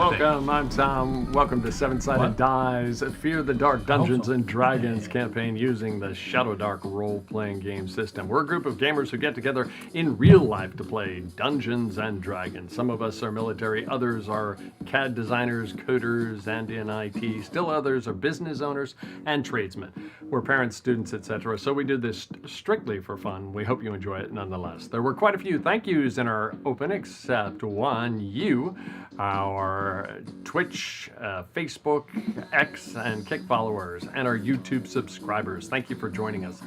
Welcome, I'm Tom. Welcome to Seven Sided Dice, Fear the Dark Dungeons and Dragons campaign using the Shadowdark role-playing game system. We're a group of gamers who get together in real life to play Dungeons and Dragons. Some of us are military, others are CAD designers, coders, and in IT. Still others are business owners and tradesmen. We're parents, students, etc. So we do this strictly for fun. We hope you enjoy it nonetheless. There were quite a few thank yous in our open, except one, you, our Twitch, Facebook, X, and Kick followers, and our YouTube subscribers. Thank you for joining us.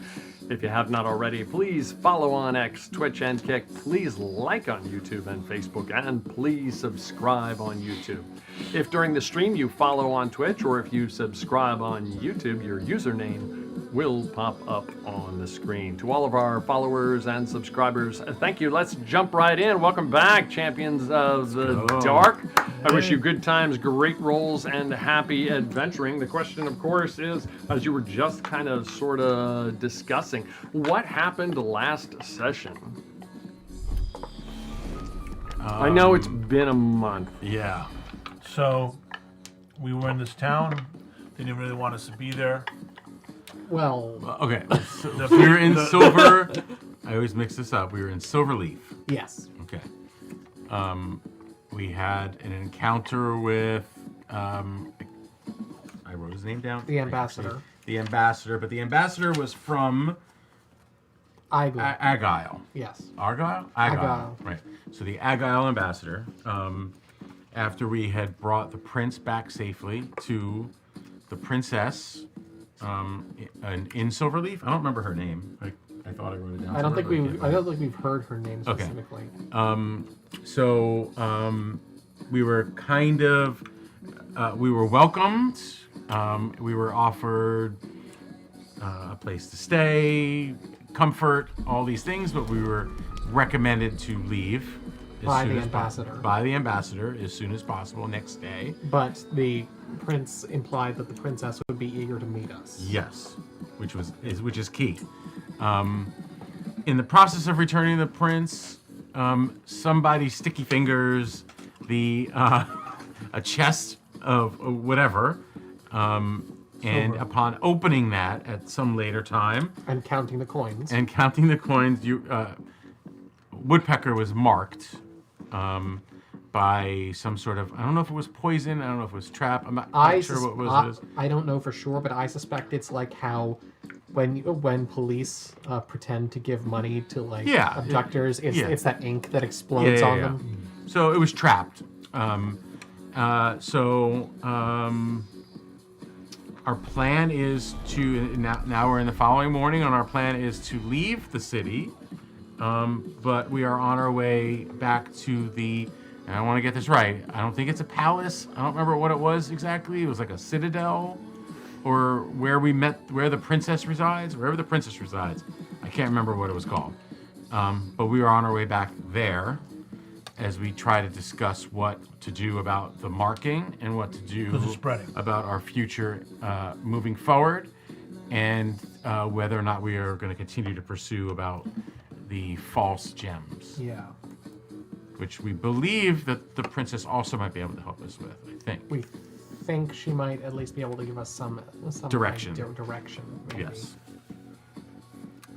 If you have not already, please follow on X, Twitch, and Kick. Please like on YouTube and Facebook, and please subscribe on YouTube. If during the stream you follow on Twitch, or if you subscribe on YouTube, your username will pop up on the screen. To all of our followers and subscribers, thank you. Let's jump right in. Welcome back, champions of the dark. I wish you good times, great rolls, and happy adventuring. The question, of course, is, as you were just kind of sort of discussing, what happened last session? I know it's been a month. Yeah. So, we were in this town. They didn't really want us to be there. Well, okay. So we were in Silver. I always mix this up. We were in Silverleaf. yes. Okay. We had an encounter with. I wrote his name down. The ambassador. The ambassador, but the ambassador was from Agile. Yes. Argyle? Agile. Right. So the Agile ambassador, after we had brought the prince back safely to the princess in Silverleaf. I don't remember her name. I thought I wrote it down. I don't think we've heard her name specifically. So we were kind of we were welcomed. We were offered a place to stay, comfort, all these things, but we were recommended to leave By the ambassador. By the ambassador as soon as possible next day. But the prince implied that the princess would be eager to meet us. Yes, which is key. In the process of returning the prince, somebody sticky fingers a chest of whatever, and upon opening that at some later time And counting the coins. Woodpecker was marked by some sort of, I don't know if it was poison, I don't know if it was trap, I'm not sure what it was. I don't know for sure, but I suspect it's like how when police pretend to give money to abductors, it's that ink that explodes on them. So it was trapped. Our plan is to, now we're in the following morning, and our plan is to leave the city, but we are on our way back to and I want to get this right, I don't think it's a palace, I don't remember what it was exactly, it was like a citadel, or where the princess resides, wherever the princess resides, I can't remember what it was called, but we are on our way back there, as we try to discuss what to do about the marking and what to do about our future moving forward, and whether or not we are going to continue to pursue about the false gems. Yeah. Which we believe that the princess also might be able to help us with, I think. We think she might at least be able to give us some direction. Direction. Maybe. Yes.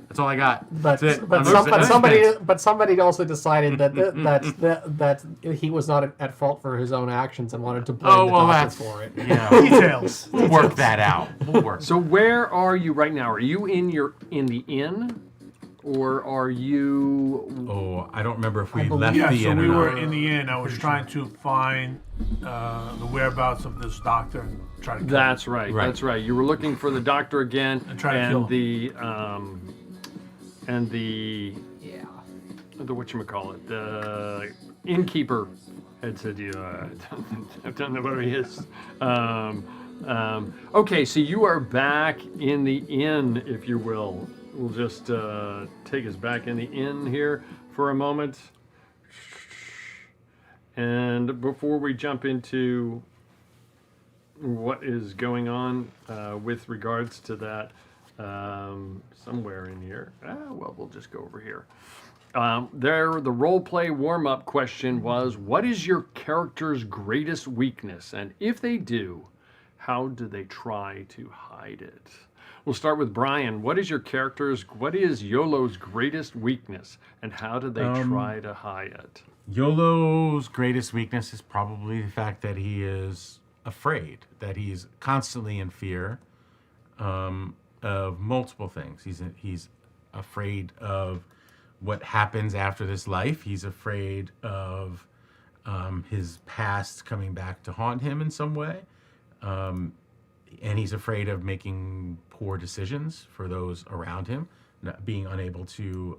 That's all I got. But somebody also decided that he was not at fault for his own actions and wanted to blame the doctor for it. Yeah. Details. We'll work that out. So where are you right now? Are you in the inn, or are you? Oh, I don't remember if we left the inn. Yeah, so we were in the inn. I was trying to find the whereabouts of this doctor and try to kill him. That's right. That's right. You were looking for the doctor again, and try to kill him. the whatchamacallit, the innkeeper had said you don't know where he is. Okay, so you are back in the inn, if you will. We'll just take us back in the inn here for a moment. And before we jump into what is going on with regards to that, somewhere in here. Well, we'll just go over here. The role play warm up question was, what is your character's greatest weakness? And if they do, how do they try to hide it? We'll start with Brian. What is YOLO's greatest weakness, and how do they try to hide it? YOLO's greatest weakness is probably the fact that he is afraid, that he's constantly in fear of multiple things. He's afraid of what happens after this life. He's afraid of his past coming back to haunt him in some way. And he's afraid of making poor decisions for those around him, not being unable to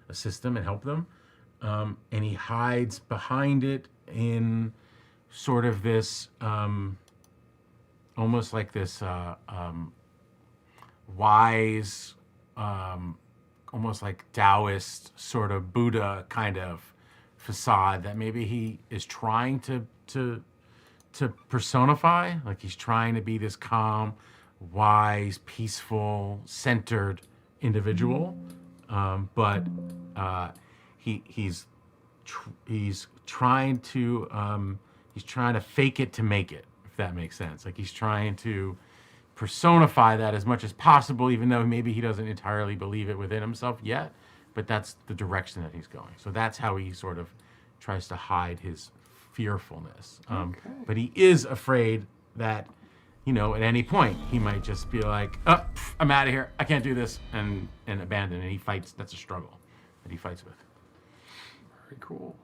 assist them and help them. And he hides behind it in sort of this, almost like this wise, almost like Taoist sort of Buddha kind of facade that maybe he is trying to personify. Like he's trying to be this calm, wise, peaceful, centered individual, but he's trying to fake it to make it, if that makes sense. Like he's trying to personify that as much as possible, even though maybe he doesn't entirely believe it within himself yet, but that's the direction that he's going. So that's how he sort of tries to hide his fearfulness. But he is afraid that, at any point he might just be like, oh, I'm out of here, I can't do this, and abandon. And he fights. That's a struggle that he fights with. Very cool.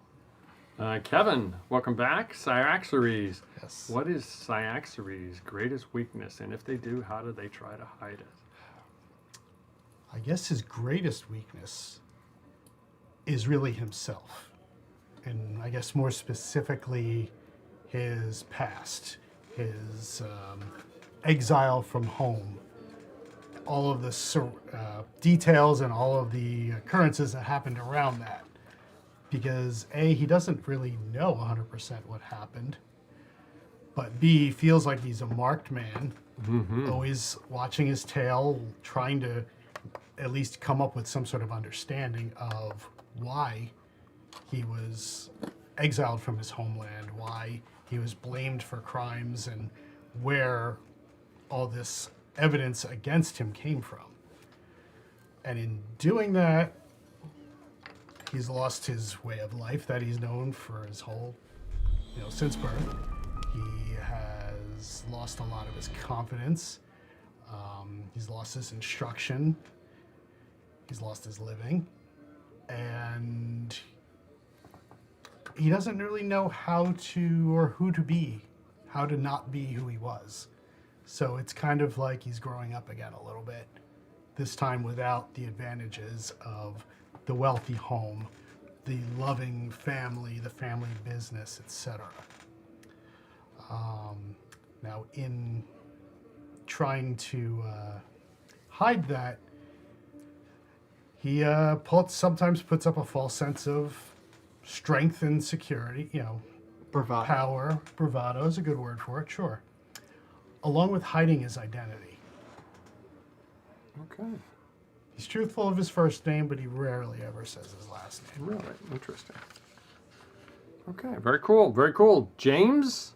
Kevin, welcome back. Cyaxares. Yes. What is Cyaxares' greatest weakness? And if they do, how do they try to hide it? I guess his greatest weakness is really himself. And I guess more specifically, his past, his exile from home, all of the details and all of the occurrences that happened around that. Because A, he doesn't really know 100% what happened, but B, feels like he's a marked man, always watching his tail, trying to at least come up with some sort of understanding of why he was exiled from his homeland, why he was blamed for crimes, and where all this evidence against him came from. And in doing that, he's lost his way of life that he's known for his whole, since birth. He has lost a lot of his confidence. He's lost his instruction. He's lost his living. And he doesn't really know how to, or who to be, how to not be who he was. So it's kind of like he's growing up again a little bit, this time without the advantages of the wealthy home, the loving family, the family business, etc. Now, in trying to hide that, he sometimes puts up a false sense of strength and security, Bravado. power. Bravado is a good word for it, sure. Along with hiding his identity. Okay. He's truthful of his first name, but he rarely ever says his last name. Really interesting. Okay, very cool. Very cool. James,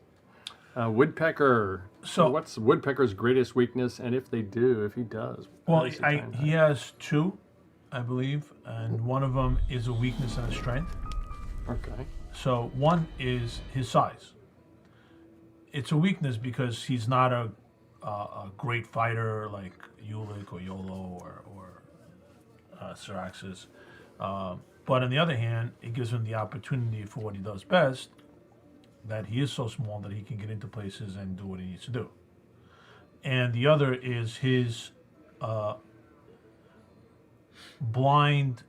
Woodpecker. So what's Woodpecker's greatest weakness? And if he does. Well, how does he try and he hide has two, I believe, and one of them is a weakness and a strength. it? Okay. So one is his size. It's a weakness because he's not a great fighter like Ulick or Yolo or Syraxis. But on the other hand, it gives him the opportunity for what he does best, that he is so small that he can get into places and do what he needs to do. And the other is his blind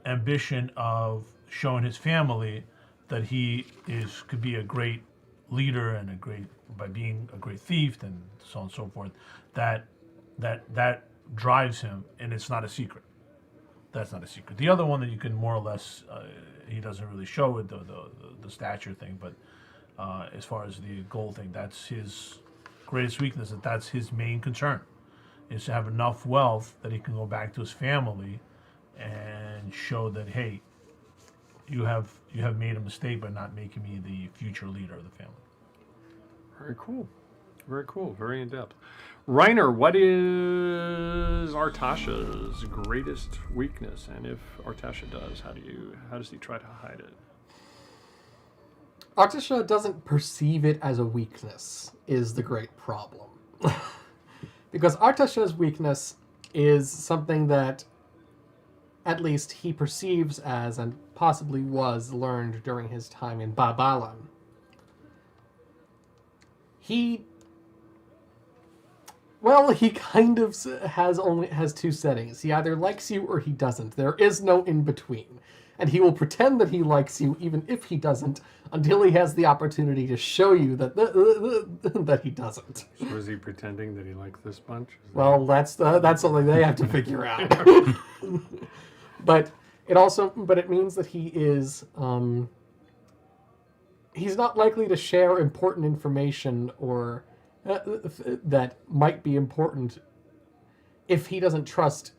ambition of showing his family that he could be a great leader and by being a great thief and so on and so forth. That drives him, and it's not a secret. That's not a secret. The other one that you can more or less, he doesn't really show it, the stature thing, but as far as the goal thing, that's his greatest weakness, that's his main concern. is to have enough wealth that he can go back to his family and show that, hey, you have made a mistake by not making me the future leader of the family. Very cool. Very cool. Very in-depth. Reiner, what is Artasha's greatest weakness? And if Artasha does, how does he try to hide it? Artasha doesn't perceive it as a weakness, is the great problem. Because Artasha's weakness is something that at least he perceives as, and possibly was, learned during his time in Babalan. He kind of has two settings. He either likes you or he doesn't. There is no in between. And he will pretend that he likes you even if he doesn't, until he has the opportunity to show you that he doesn't. So is he pretending that he likes this bunch? Well, that's something they have to figure out. But it means that he is he's not likely to share important information or that might be important if he doesn't trust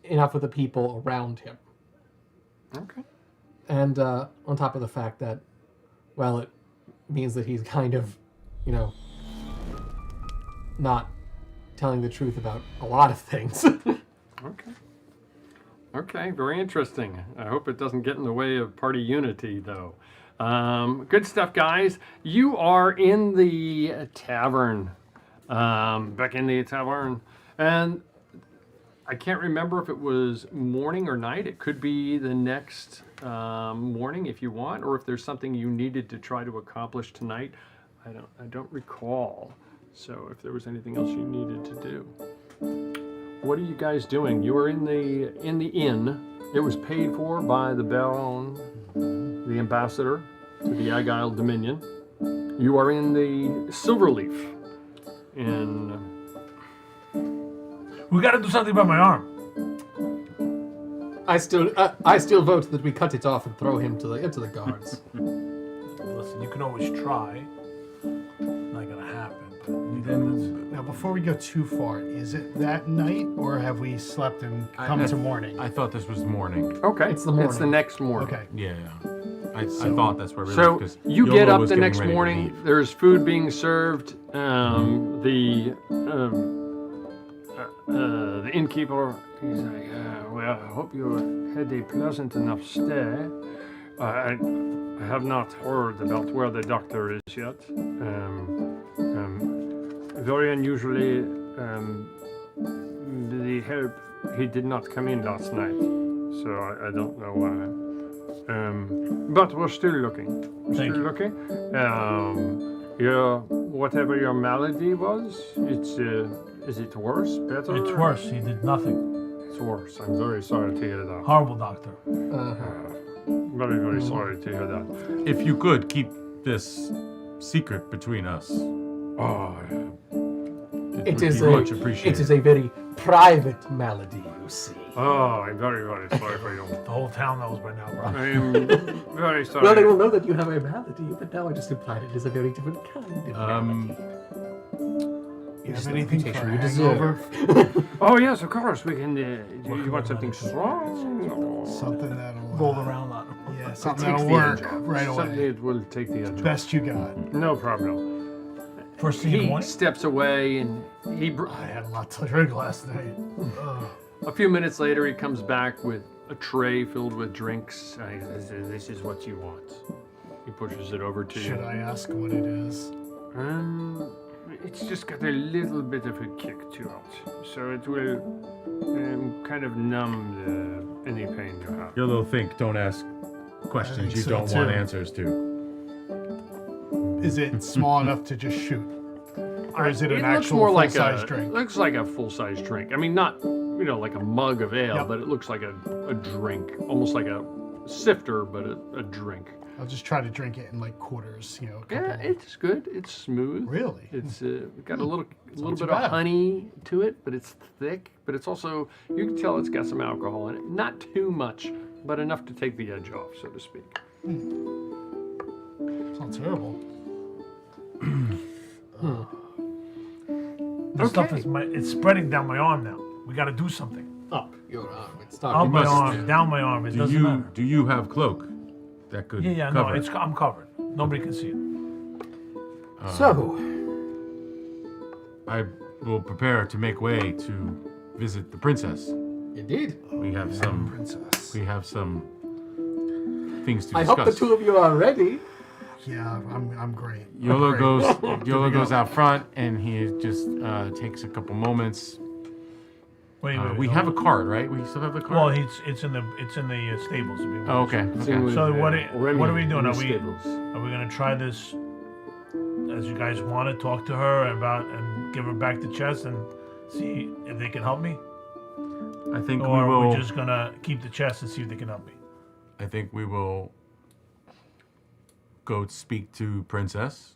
enough of the people around him. Okay. And on top of the fact that, well, it means that he's kind of, not telling the truth about a lot of things. Okay. Okay, very interesting. I hope it doesn't get in the way of party unity, though. Good stuff, guys. You are in the tavern. Back in the tavern. And I can't remember if it was morning or night. It could be the next morning if you want, or if there's something you needed to try to accomplish tonight. I don't recall. So if there was anything else you needed to do. What are you guys doing? You are in the inn. It was paid for by the Baron, the ambassador to the Agile Dominion. You are in the Silverleaf. We got to do something about my arm. I still vote that we cut it off and throw him into the guards. Listen, you can always try. Not gonna happen. Now, before we go too far, is it that night, or have we slept and come to morning? I thought this was morning. Okay. It's the morning. It's the next morning. Okay. Yeah. I thought that's where we were. So 'cause you Yolo get up was the getting next ready to morning. leave. There's food being served. The innkeeper, he's like, well, I hope you had a pleasant enough stay. I have not heard about where the doctor is yet. Very unusually, the help, he did not come in last night, so I don't know why. But we're still looking. Thank you. Whatever your malady was, is it worse, better? It's worse. He did nothing. It's worse. I'm very sorry to hear that. Horrible doctor. Very, very sorry to hear that. If you could keep this secret between us, It would is be much appreciated. a very private malady, you see. Oh, I'm very, very sorry for you. The whole town knows by now, bro. I'm very sorry. Well, they will know that you have a malady, but now I just implied it is a very different kind of malady. You Just have the anything for reputation a you hangover? Oh, yes, of course. We can. Do you want something strong? Something that'll Roll around on him. Yeah, something Takes that'll the work edge off. right Something away. that will take the edge off. Best you got. No problem. First thing in the He morning? steps away and I had a lot to drink last night. a few minutes later he comes back with a tray filled with drinks. This is what you want. He pushes it over to Should you. I ask what it is? It's just got a little bit of a kick to it, so it will kind of numb any pain you have. Yolo, think, don't ask questions think you so, don't want too. answers to. Is it small enough to just shoot? Or is it an looks actual more like full-size a drink? looks like a full-size drink. I mean, not like a mug of ale, Yep. but it looks like a drink, almost like a sifter, but a drink. I'll just try to drink it in like quarters, a couple. Yeah, it's good. It's smooth. Really? It's got a little too bit bad. of honey to it, but it's thick. But it's also, you can tell it's got some alcohol in it. Not too much, but enough to take the edge off, so to speak. It's not terrible. The stuff Okay. is it's spreading down my arm now. We got to do something. Up your arm. It's not. Up my must- arm, down my arm. It doesn't matter. Do you have cloak that could Yeah, cover? no, I'm covered. Nobody can see it. So, I will prepare to make way to visit the princess. indeed. We have some Princess. things to I discuss. hope the two of you are ready. Yeah, I'm great. Yolo Great. Yolo goes out front and he just takes a couple moments. Wait, We have a card, right? We still have the card. Well, it's in the stables. Oh, okay. Okay. So what are we doing? Are we Stables. gonna try this as you guys want to talk to her and give her back the chest and see if they can help me, I think or we are will. we just gonna keep the chest and see if they can help me? I think we will go speak to Princess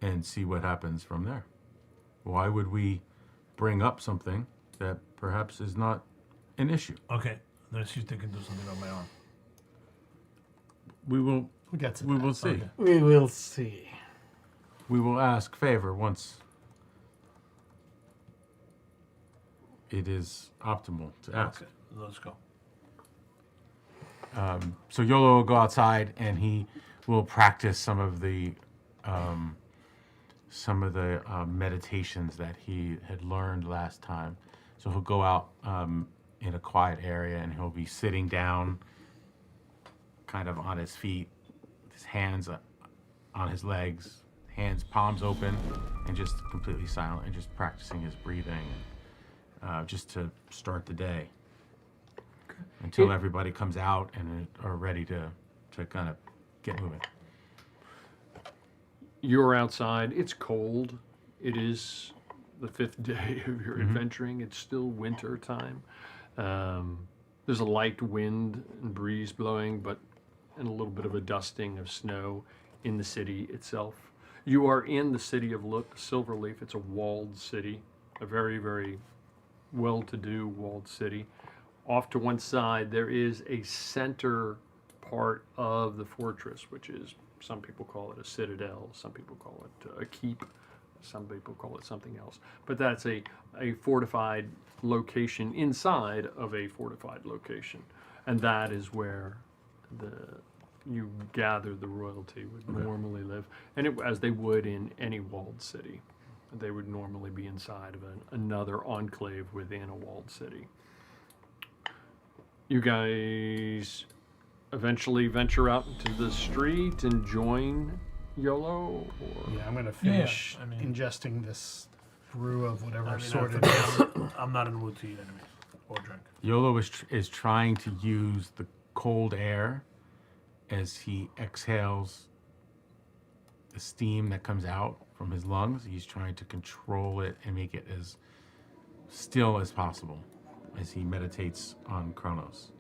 and see what happens from there. Why would we bring up something that perhaps is not an issue? Okay, let's see if they can do something on my arm. We will. We'll get to We that. will see. Okay. We will see. We will ask favor once it is optimal to ask. Okay, let's go. So Yolo will go outside and he will practice some of the meditations that he had learned last time. So he'll go out in a quiet area and he'll be sitting down, kind of on his feet, with his hands on his legs, palms open, and just completely silent, and just practicing his breathing, just to start the day. Until everybody comes out and are ready to kind of get moving. You're outside. It's cold. It is the 5th day of your adventuring. It's still winter time. There's a light wind and breeze blowing, and a little bit of a dusting of snow in the city itself. You are in the city of Silverleaf. It's a walled city, a very, very well-to-do walled city. Off to one side, there is a center part of the fortress, which is, some people call it a citadel, some people call it a keep, some people call it something else. But that's a fortified location inside of a fortified location. And that is where you gather the royalty would normally live, and as they would in any walled city. They would normally be inside of another enclave within a walled city. You guys eventually venture out into the street and join Yolo? Or? Yeah, I'm gonna finish I mean- ingesting this brew of whatever I mean, sort it is. I'm not in the mood to eat anyway or drink. Yolo is trying to use the cold air as he exhales the steam that comes out from his lungs. He's trying to control it and make it as still as possible as he meditates on Kronos.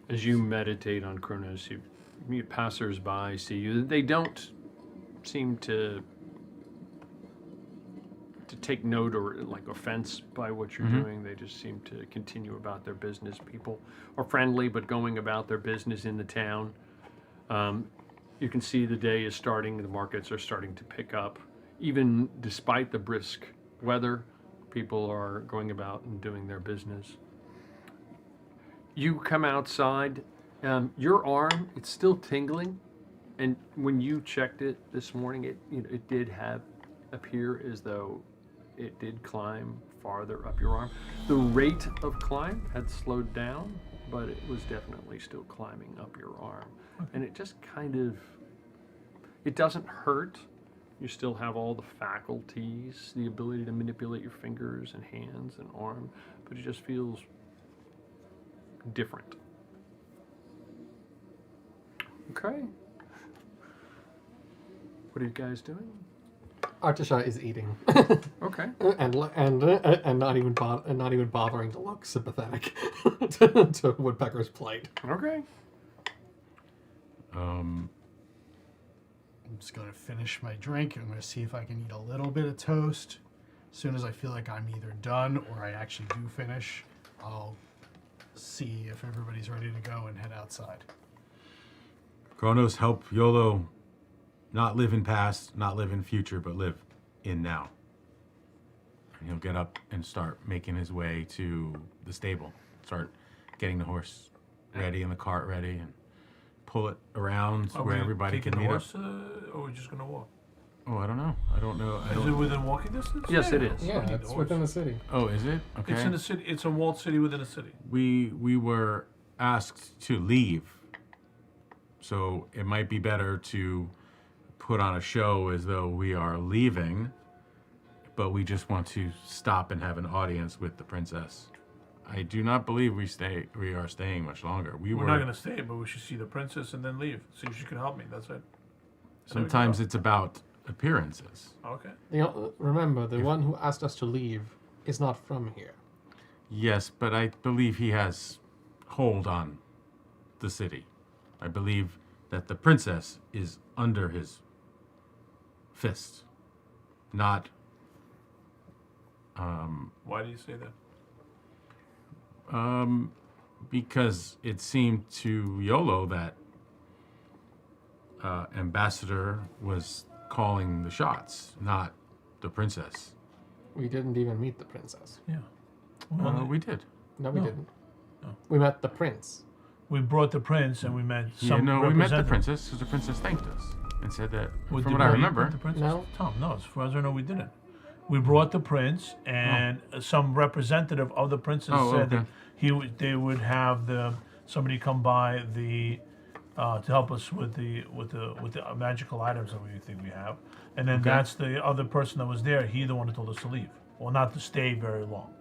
As you meditate on Kronos, you passers-by see you. They don't seem to take note or like offense by what you're doing. They just seem to continue about their business. People are friendly, but going about their business in the town. You can see the day is starting. The markets are starting to pick up. Even despite the brisk weather, people are going about and doing their business. You come outside. Your arm, it's still tingling. And when you checked it this morning, it did appear as though it did climb farther up your arm. The rate of climb had slowed down, but it was definitely still climbing up your arm. And it just it doesn't hurt. You still have all the faculties, the ability to manipulate your fingers and hands and arm, but it just feels different. Okay. What are you guys doing? Artisha is eating, Okay. and not even bothering to look sympathetic to Woodpecker's plight. Okay. I'm just gonna finish my drink. I'm gonna see if I can eat a little bit of toast. As soon as I feel like I'm either done or I actually do finish, I'll see if everybody's ready to go and head outside. Kronos help Yolo not live in past, not live in future, but live in now. And he'll get up and start making his way to the stable, start getting the horse ready and the cart ready, and pull it around Are where we everybody taking can the meet up. horse, or are we just gonna walk? Oh, I don't know. I don't know. Is it within walking distance? Yes, it is. We Yeah, don't need it's the within the horse. city. Oh, is it? Okay. It's in a city. It's a walled city within a city. We were asked to leave, so it might be better to put on a show as though we are leaving, but we just want to stop and have an audience with the princess. I do not believe we are staying much longer. We're not gonna stay, but we should see the princess and then leave. See if she can help me. That's it. Sometimes it's about appearances. Okay. Remember, the one who asked us to leave is not from here. Yes, but I believe he has hold on the city. I believe that the princess is under his fist, not Why do you say that? because it seemed to Yolo that Ambassador was calling the shots, not the princess. We didn't even meet the princess. Yeah. We did. No, we No. didn't. We met the prince. We brought the prince and we met Yeah, some. no, we met the representative. princess because the princess thanked us and said that, Well, from did what I we remember. meet the princess? No. Tom, no. As far as I know, we didn't. We brought the prince, and some representative of the princess Oh, said okay. that they would have somebody come by to help us with the magical items that we think we have, and then Okay. that's the other person that was there. He the one that told us to leave, or not to stay very long.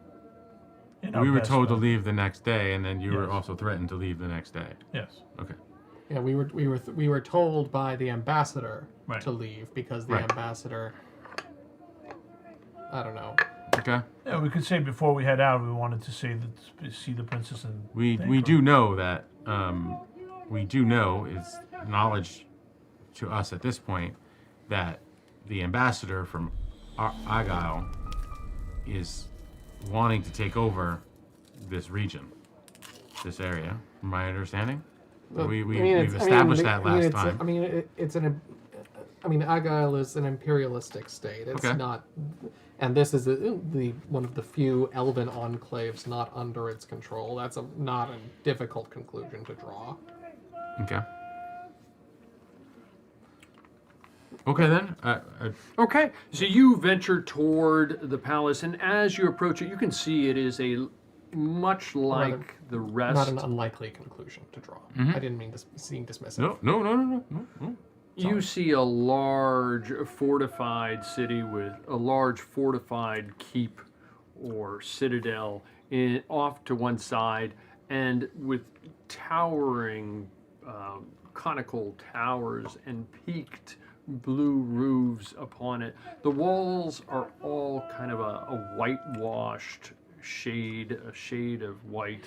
In our We were best told to way. leave the next day, and then you were Yes. also threatened to leave the next day. Yes. Okay. Yeah, we were told by the ambassador Right. to leave because the Right. ambassador. I don't know. Okay. Yeah, we could say before we head out, we wanted to see the princess and We thank we her. do know that we do know is knowledge to us at this point that the ambassador from Argyle is wanting to take over this region, this area. From my understanding, we've established that last time. I mean, Argyle is an imperialistic state. It's Okay. not, and this is the one of the few elven enclaves not under its control. That's not a difficult conclusion to draw. Okay. Okay then. Okay, so you venture toward the palace, and as you approach it, you can see it is much like the rest. Not an unlikely conclusion to draw. I didn't mean to seem dismissive. No. You see a large fortified city with a large fortified keep or citadel off to one side, and with towering conical towers and peaked blue roofs upon it. The walls are all kind of a whitewashed shade of white.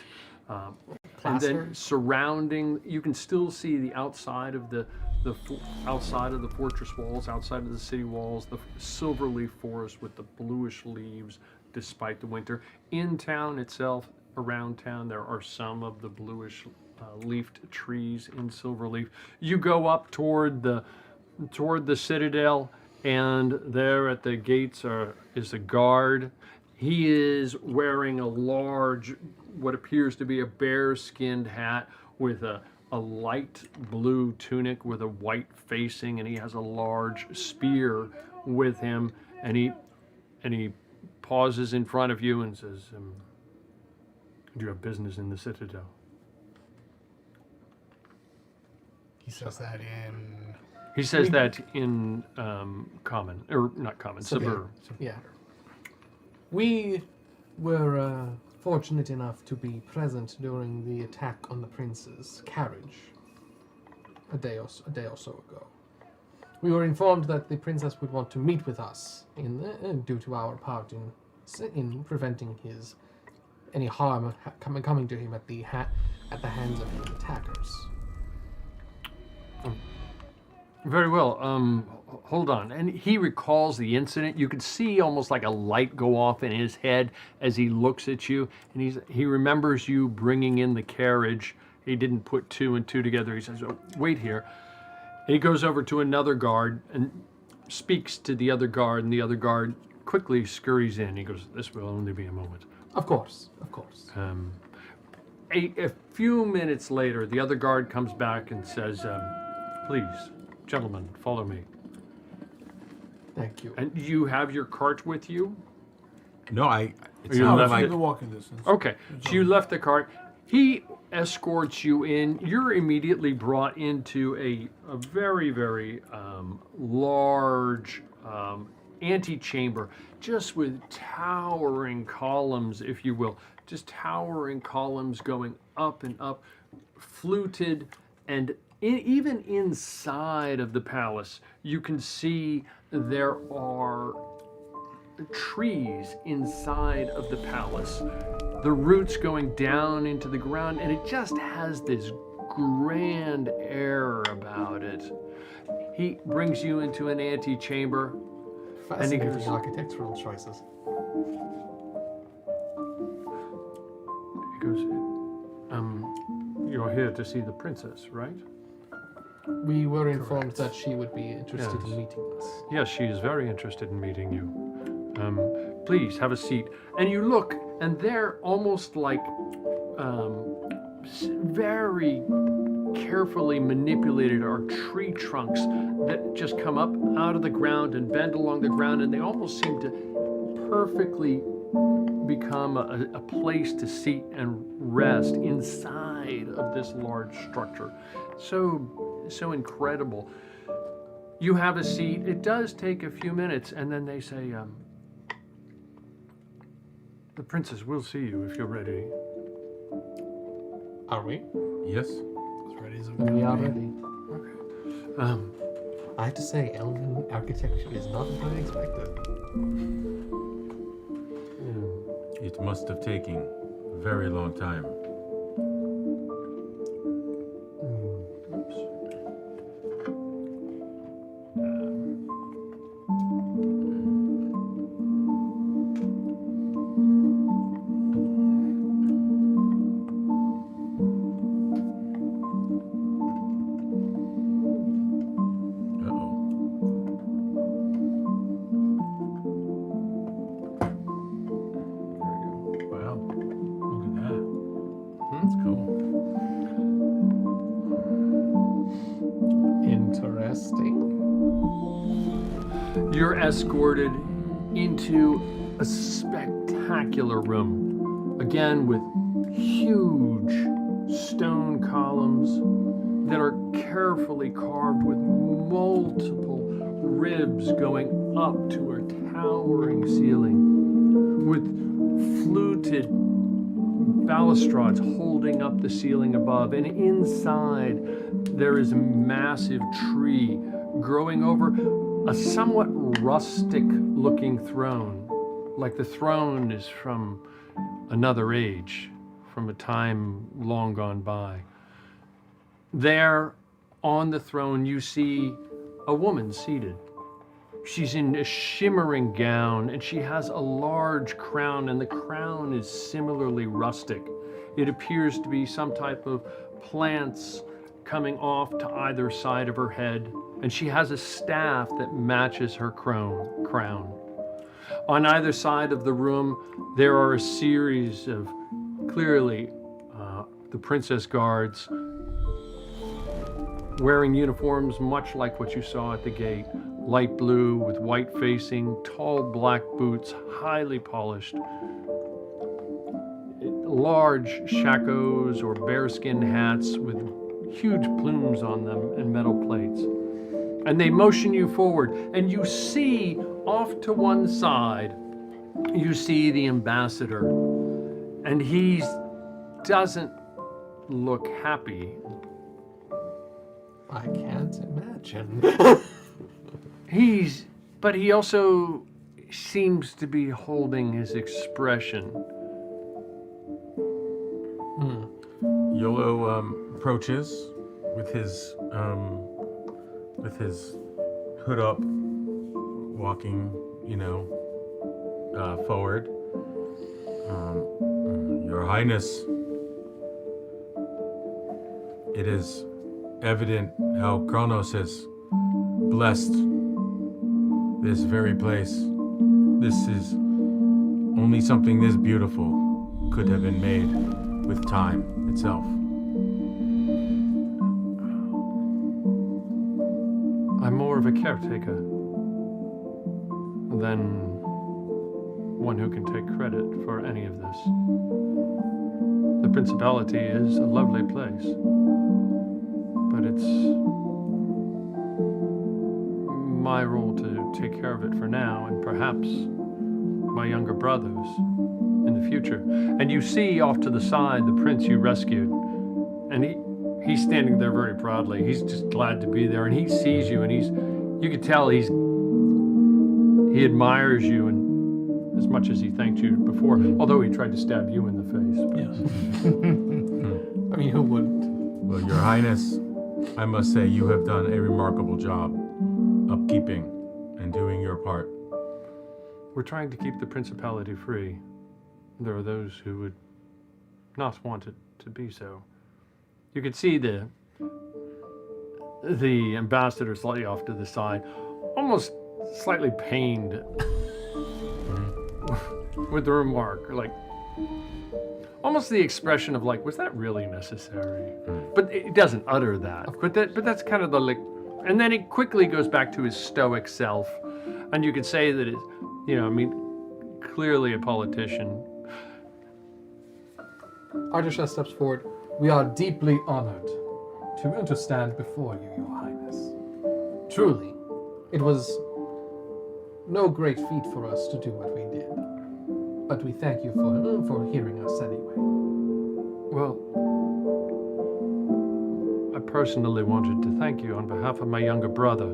And then Plaster? surrounding, you can still see the outside of the outside of the fortress walls, outside of the city walls, the silverleaf forest with the bluish leaves, despite the winter. In town itself, around town, there are some of the bluish leafed trees in silverleaf. You go up toward the citadel, and there at the gates is a guard. He is wearing a large, what appears to be a bear-skinned hat with a light blue tunic with a white facing, and he has a large spear with him, and he pauses in front of you and says, "Do you have business in the citadel?" He says that in. He says that in common, or not common, suburb. Yeah. We were fortunate enough to be present during the attack on the prince's carriage a day or so ago. We were informed that the princess would want to meet with us due to our part in preventing any harm coming to him at the hands of his attackers. Very well. Hold on. And he recalls the incident. You could see almost like a light go off in his head as he looks at you, and he remembers you bringing in the carriage. He didn't put two and two together. He says, "Oh, wait here." He goes over to another guard and speaks to the other guard, and the other guard quickly scurries in. He goes, "This will only be a moment." Of course, of course. A few minutes later, the other guard comes back and says, "Please, gentlemen, follow me." Thank you. And you have your cart with you? No, You No, left it's like within walking distance. Okay, so you left the cart. He escorts you in. You're immediately brought into a very, very large antechamber, just with towering columns, if you will, just towering columns going up and up, fluted, and even inside of the palace, you can see there are trees inside of the palace, the roots going down into the ground, and it just has this grand air about it. He brings you into an antechamber. Fascinating goes- architectural choices. He goes, "You're here to see the princess, right?" We were informed that she would be interested Yes. in meeting us. "Yes, she is very interested in meeting you. Please have a seat." And you look, and they're almost like very carefully manipulated are tree trunks that just come up out of the ground and bend along the ground, and they almost seem to perfectly become a place to seat and rest inside of this large structure. So incredible. You have a seat. It does take a few minutes, and then they say, "The princess will see you if you're ready." Are we? Yes. As ready as I'm Then we are gonna be. ready. I have to say, elven architecture is not what I expected. It must have taken a very long time. Wow. Look at that. That's cool. Interesting. You're escorted into a spectacular room, again with huge stone columns that are carefully carved with multiple ribs going up to a towering ceiling, with fluted balustrades holding up the ceiling above, and inside there is a massive tree growing over a somewhat rustic looking throne, like the throne is from another age, from a time long gone by. There on the throne you see a woman seated. She's in a shimmering gown, and she has a large crown, and the crown is similarly rustic. It appears to be some type of plants coming off to either side of her head, and she has a staff that matches her crown. On either side of the room, there are a series of clearly the princess guards wearing uniforms much like what you saw at the gate. Light blue with white facing, tall black boots, highly polished. Large shakos or bearskin hats with huge plumes on them and metal plates. And they motion you forward, and you see off to one side, you see the ambassador, and he doesn't look happy. I can't imagine. But he also seems to be holding his expression. Yolo approaches with his hood up, walking, forward. Your Highness, it is evident how Kronos has blessed this very place. This is only something this beautiful could have been made with time itself. I'm more of a caretaker than one who can take credit for any of this. The Principality is a lovely place, but it's my role to take care of it for now, and perhaps my younger brothers in the future. And you see off to the side the prince you rescued, and he's standing there very proudly. He's just glad to be there, and he sees you, and you can tell he admires you, and as much as he thanked you before, although he tried to stab you in the face. But. Yes. I mean, who wouldn't? Well, Your Highness, I must say you have done a remarkable job upkeeping and doing your part. We're trying to keep the Principality free. There are those who would not want it to be so. You could see the ambassador slightly off to the side, almost slightly pained with the remark, like almost the expression of like, was that really necessary? But it doesn't utter that. But that's kind of the like, and then it quickly goes back to his stoic self, and you could say that it, clearly a politician. Artisha steps forward. We are deeply honored to stand before you, Your Highness. Truly, it was no great feat for us to do what we did, but we thank you for hearing us anyway. Well, I personally wanted to thank you on behalf of my younger brother.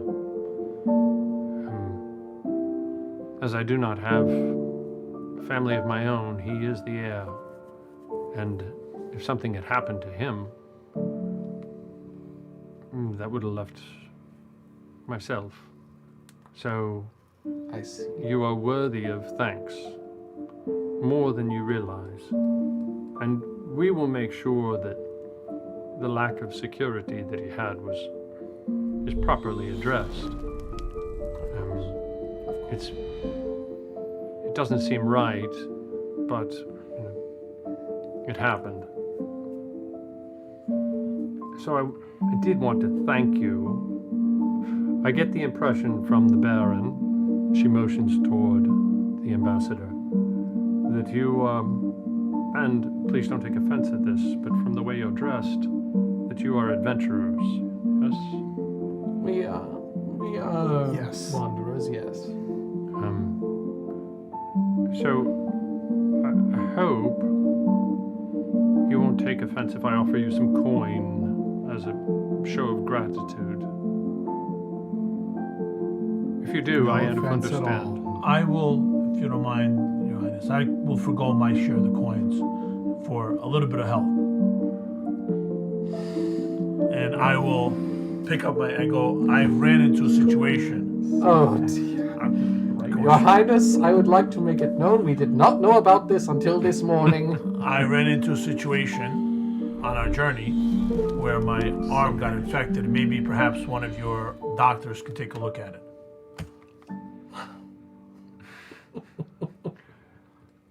As I do not have a family of my own, he is the heir. And if something had happened to him, that would have left myself. So I see. you are worthy of thanks, more than you realize. And we will make sure that the lack of security that he had is properly addressed. It doesn't seem right, but it happened. So I did want to thank you. I get the impression from the Baron, she motions toward the ambassador, that you, and please don't take offense at this, but from the way you're dressed, that you are adventurers, yes? We are Yes. wanderers, yes. So I hope you won't take offense if I offer you some coin as a show of gratitude. If you do, I offense at understand. all. I will, if you don't mind, Your Highness, I will forgo my share of the coins for a little bit of help. And I will pick up I ran into a situation. Oh dear. Your Highness, I would like to make it known we did not know about this until this morning. I ran into a situation on our journey where my arm got infected. Maybe perhaps one of your doctors could take a look at it.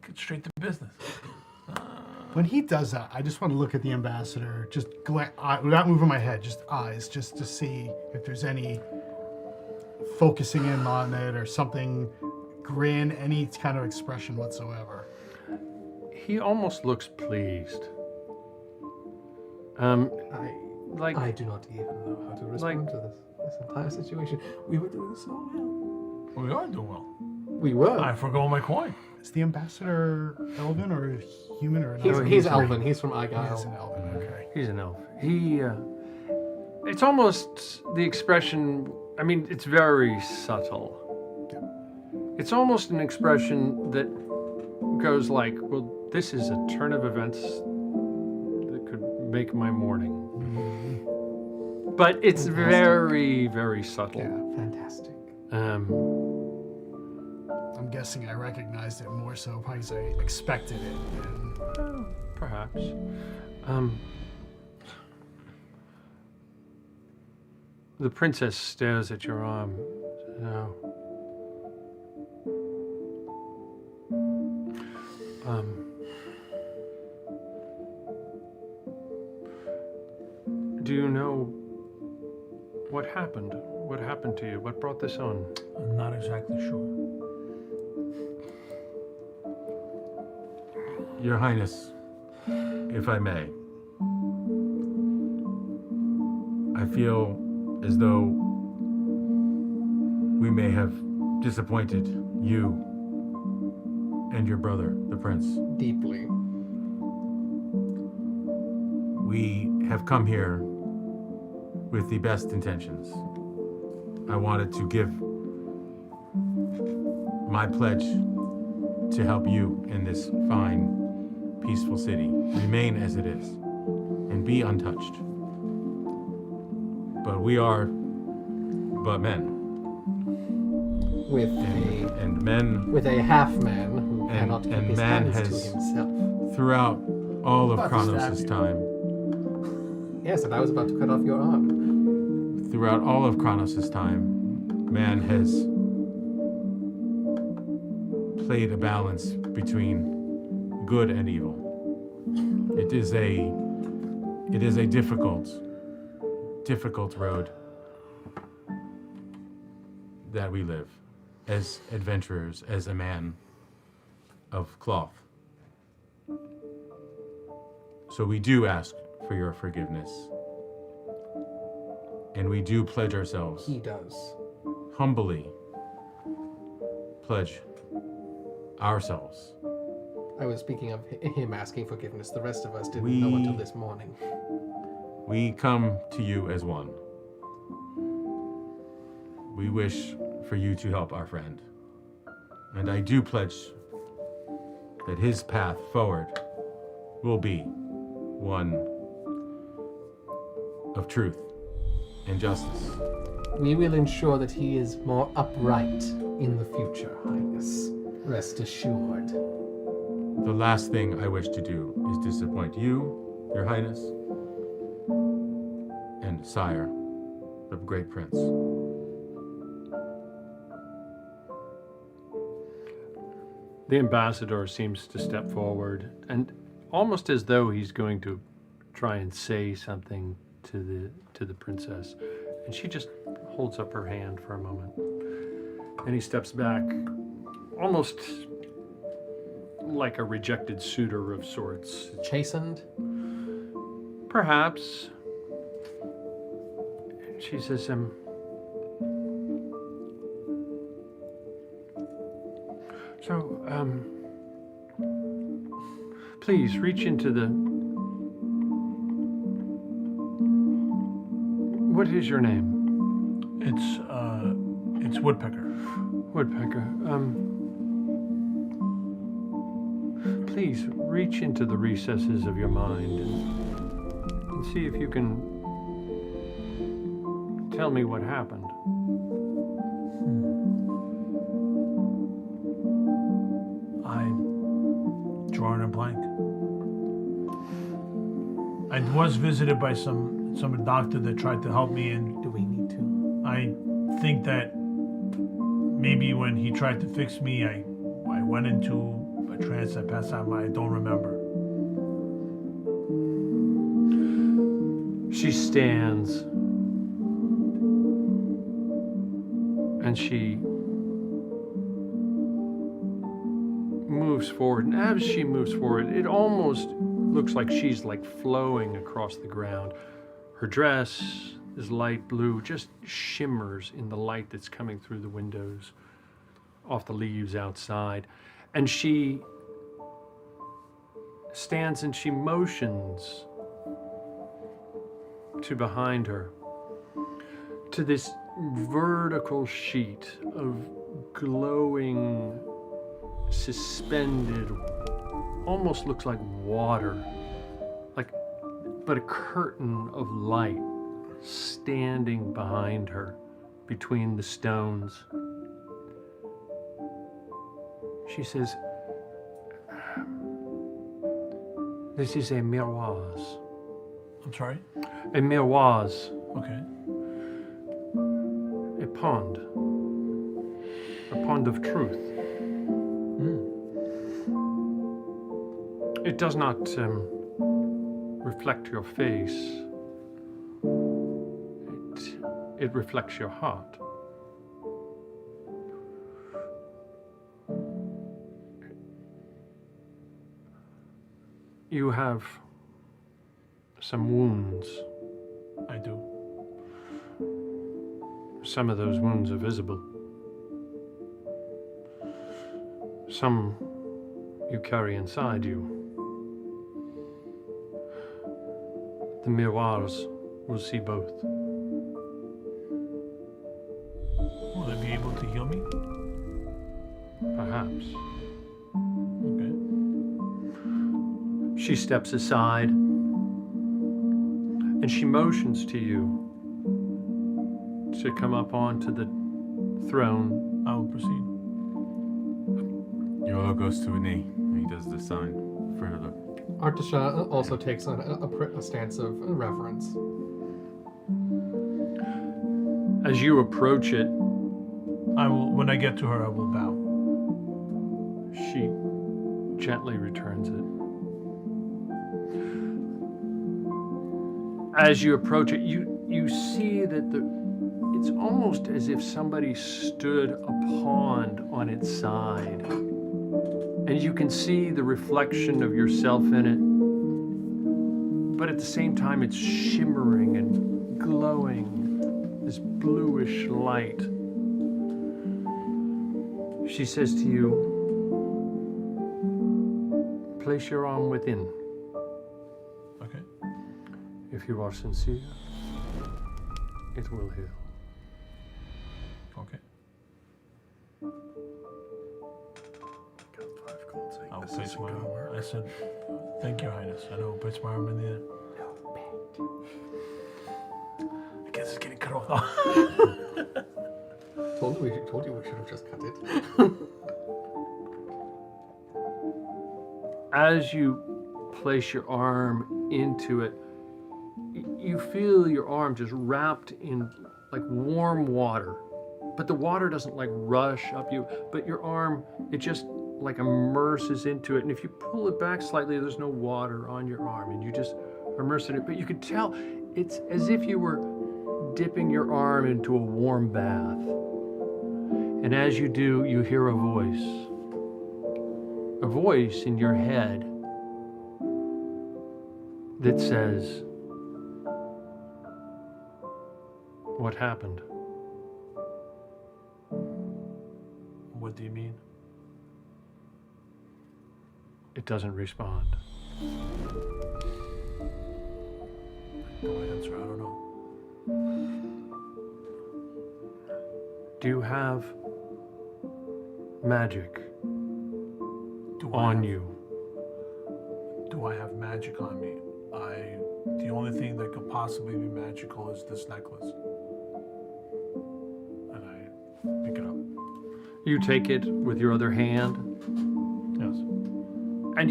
Get straight to business. When he does that, I just want to look at the ambassador, just without moving my head, just eyes, just to see if there's any focusing in on it or something, grin, any kind of expression whatsoever. He almost looks pleased. I Like, do not even know how to respond to this entire situation. We were doing so well. We are doing well. We were. I forgo my coin. Is the ambassador elven or human or He's elven. He's from Argyle. He's an elven, okay. he's an elf. It's almost the expression, I mean, it's very subtle. It's almost an expression that goes like, well, this is a turn of events that could make my morning. But it's very, very subtle. Yeah. Fantastic. I'm guessing I recognized it more so because I expected it. And Perhaps. The princess stares at your arm. No. Do you know what happened? What happened to you? What brought this on? I'm not exactly sure. Your Highness, if I may, I feel as though we may have disappointed you and your brother, the prince. Deeply. We have come here with the best intentions. I wanted to give my pledge to help you in this fine, peaceful city remain as it is and be untouched. But we are but men. With And a half man who and- cannot keep and his man hands has- to himself. throughout all of About to Kronos' stab you. time, Yes, and I was about to cut off your arm. throughout all of Kronos' time, man has played a balance between good and evil. It is a difficult road that we live as adventurers, as a man of cloth. So we do ask for your forgiveness. And we do pledge ourselves, He does. humbly pledge ourselves. I was speaking of him asking forgiveness. The rest of us didn't We- know until this morning. We come to you as one. We wish for you to help our friend. And I do pledge that his path forward will be one of truth and justice. We will ensure that he is more upright in the future, Highness. Rest assured. The last thing I wish to do is disappoint you, your Highness, and Sire, the great prince. The ambassador seems to step forward, and almost as though he's going to try and say something to the princess, and she just holds up her hand for a moment, and he steps back, almost like a rejected suitor of sorts. Chastened? Perhaps. She says, please reach into the... What is your name? It's Woodpecker. Woodpecker. Please reach into the recesses of your mind and see if you can tell me what happened. I'm drawing a blank. I was visited by some doctor that tried to help me, and Do we need to? I think that maybe when he tried to fix me, I went into a trance. I passed out. I don't remember. She stands and she moves forward, and as she moves forward, it almost looks like she's like flowing across the ground. Her dress is light blue, just shimmers in the light that's coming through the windows off the leaves outside. And she stands and she motions to behind her, to this vertical sheet of glowing, suspended, almost looks like water, but a curtain of light standing behind her between the stones. She says, this is a miroise. I'm sorry. A miroise. Okay. pond. A pond of truth. It does not reflect your face. It reflects your heart. You have some wounds. I do. Some of those wounds are visible. Some you carry inside you. The miroirs will see both. Will they be able to heal me? Perhaps. Okay. She steps aside and she motions to you to come up onto the throne. I will proceed. Yolo goes to a knee. He does the sign for her. Artasha also takes on a stance of reverence. As you approach it, I will. When I get to her, I will bow. she gently returns it. As you approach it, you see that it's almost as if somebody stood a pond on its side. And you can see the reflection of yourself in it. But at the same time, it's shimmering and glowing, this bluish light. She says to you, place your arm within. Okay. If you are sincere, it will heal. Okay. I will place my arm. I said, "Thank you, Highness." And I will place my arm in the air. I guess it's getting cut off now. Told you we should have just cut it. As you place your arm into it, you feel your arm just wrapped in like warm water. But the water doesn't like rush up you, but your arm, it just like immerses into it. And if you pull it back slightly, there's no water on your arm and you just immerse in it. But you can tell it's as if you were dipping your arm into a warm bath. And as you do, you hear a voice in your head that says, "What happened?" What do you mean? It doesn't respond. No answer. I don't know. Do you have magic Do on you? Do I have magic on me? The only thing that could possibly be magical is this necklace. And I pick it up. You take it with your other hand, Yes. and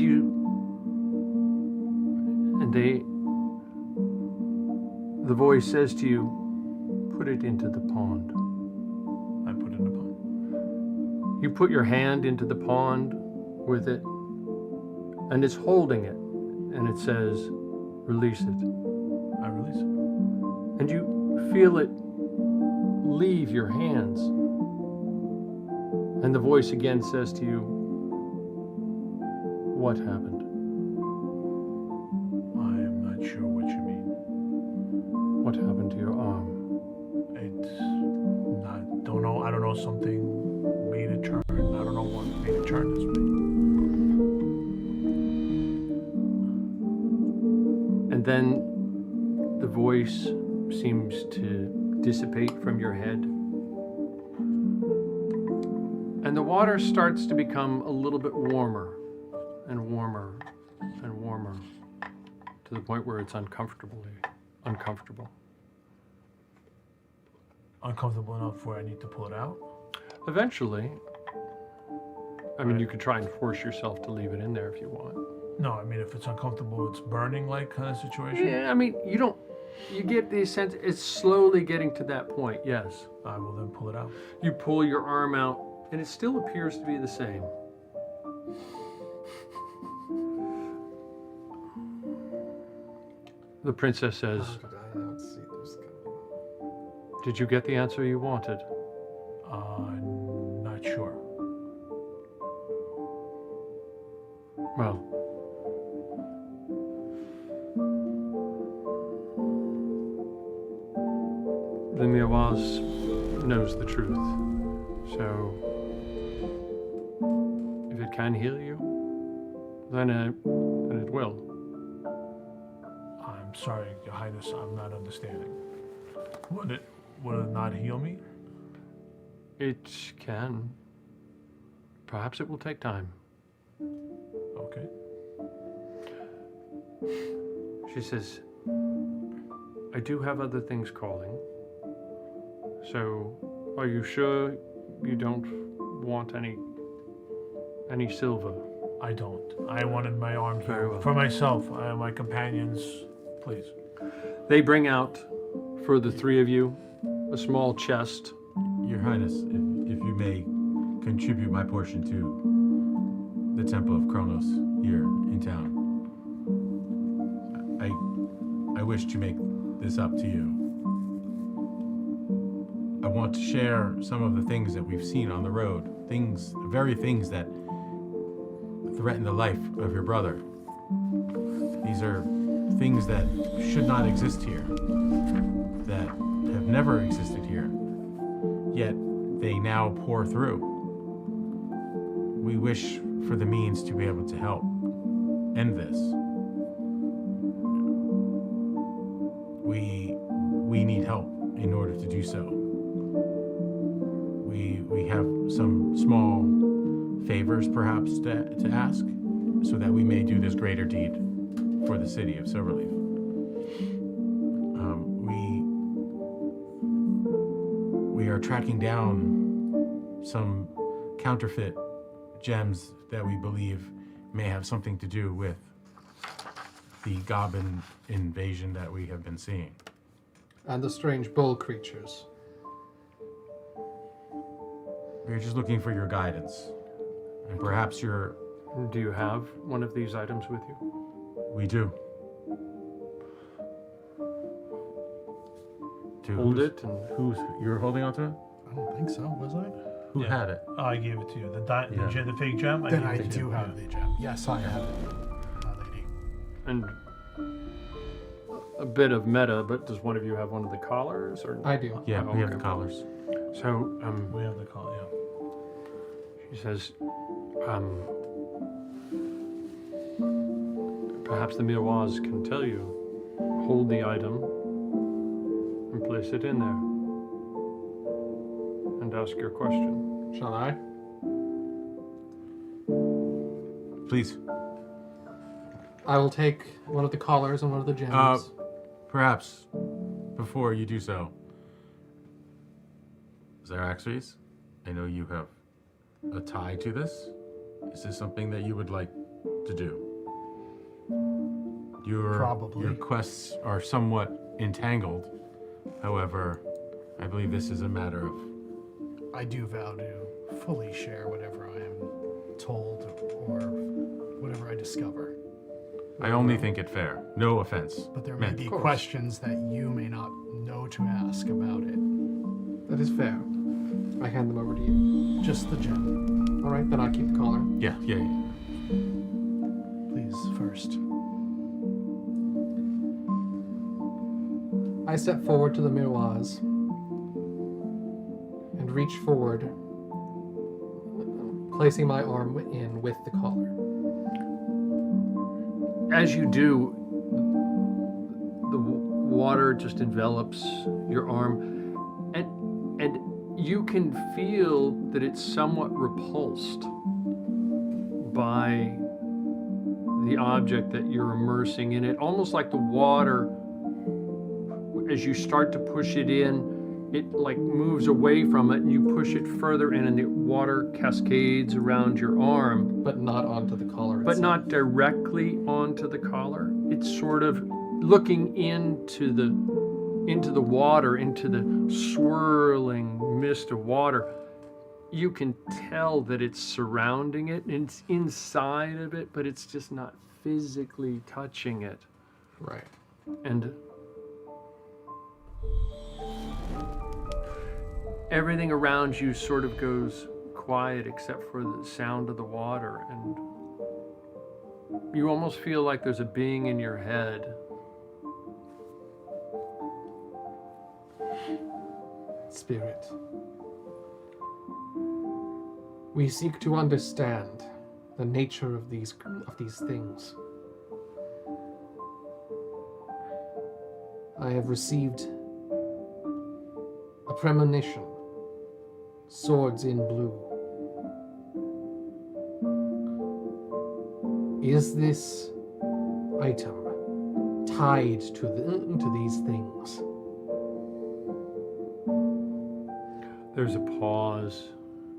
the voice says to you, "Put it into the pond." I put it in the pond. You put your hand into the pond with it, and it's holding it, and it says, "Release it." I release it. And you feel it leave your hands. And the voice again says to you, "What happened?" I am not sure what you mean. What happened to your arm? It's not. Don't know. I don't know. Something made it turn. I don't know what made it turn this way. And then the voice seems to dissipate from your head. And the water starts to become a little bit warmer and warmer and warmer to the point where it's uncomfortable. Uncomfortable enough where I need to pull it out. Eventually, I mean, you could try and force yourself to leave it in there if you want. No, I mean if it's uncomfortable, it's burning like kind of situation. Yeah, I mean, you don't You get the sense it's slowly getting to that point, yes. I will then pull it out. You pull your arm out, and it still appears to be the same. The princess says, How did I not see this coming? did you get the answer you wanted? Not sure. Well, the Miawaz knows the truth. So, if it can heal you, then it will. I'm sorry, Your Highness, I'm not understanding. Would it not heal me? It can. Perhaps it will take time. Okay. She says, I do have other things calling. So, are you sure you don't want any silver? I don't. I wanted my arm Very well. for myself. My companions, please. They bring out, for the three of you, a small chest. Your Highness, if you may contribute my portion to the Temple of Kronos here in town. I wish to make this up to you. I want to share some of the things that we've seen on the road, things, the very things that threaten the life of your brother. These are things that should not exist here, that have never existed here, yet they now pour through. We wish for the means to be able to help end this. We need help in order to do so. We have some small favors perhaps to ask so that we may do this greater deed for the city of Silverleaf. We are tracking down some counterfeit gems that we believe may have something to do with the goblin invasion that we have been seeing. And the strange bull creatures. We're just looking for your guidance. And perhaps your... Do you have one of these items with you? We do. Hold it and You're holding onto it? I don't think so, was I? Who Yeah. had it? I gave it to you. The Yeah. fake gem? Then gave I it to do you. have the gem. Yes, I have it, my lady. and a bit of meta, but does one of you have one of the collars? Or I do. Yeah, Oh, we have okay. the collars. So, We have the call, yeah. she says, perhaps the Miawaz can tell you. Hold the item and place it in there. And ask your question. Shall I? Please. I will take one of the collars and one of the gems. Perhaps, before you do so, Xeraxes, I know you have a tie to this. Is this something that you would like to do? Probably. Your quests are somewhat entangled. However, I believe this is a matter of... I do vow to fully share whatever I am told or whatever I discover. I only think it fair. No offense. But there may meant. be course. questions that you may not know to ask about it. That is fair. I hand them over to you. Just the gem, All right, then I keep the collar. Yeah. please, first. I step forward to the Miawaz and reach forward, placing my arm in with the collar. As you do, the water just envelops your arm, and you can feel that it's somewhat repulsed by the object that you're immersing in it, almost like the water, as you start to push it in, it like moves away from it, and you push it further in, and the water cascades around your arm. But not onto the collar But itself. not directly onto the collar. It's sort of looking into the water, into the swirling mist of water, you can tell that it's surrounding it and it's inside of it, but it's just not physically touching it. Right. And everything around you sort of goes quiet except for the sound of the water, and you almost feel like there's a being in your head. Spirit. We seek to understand the nature of these things. I have received a premonition. Swords in blue. Is this item tied to these things? There's a pause,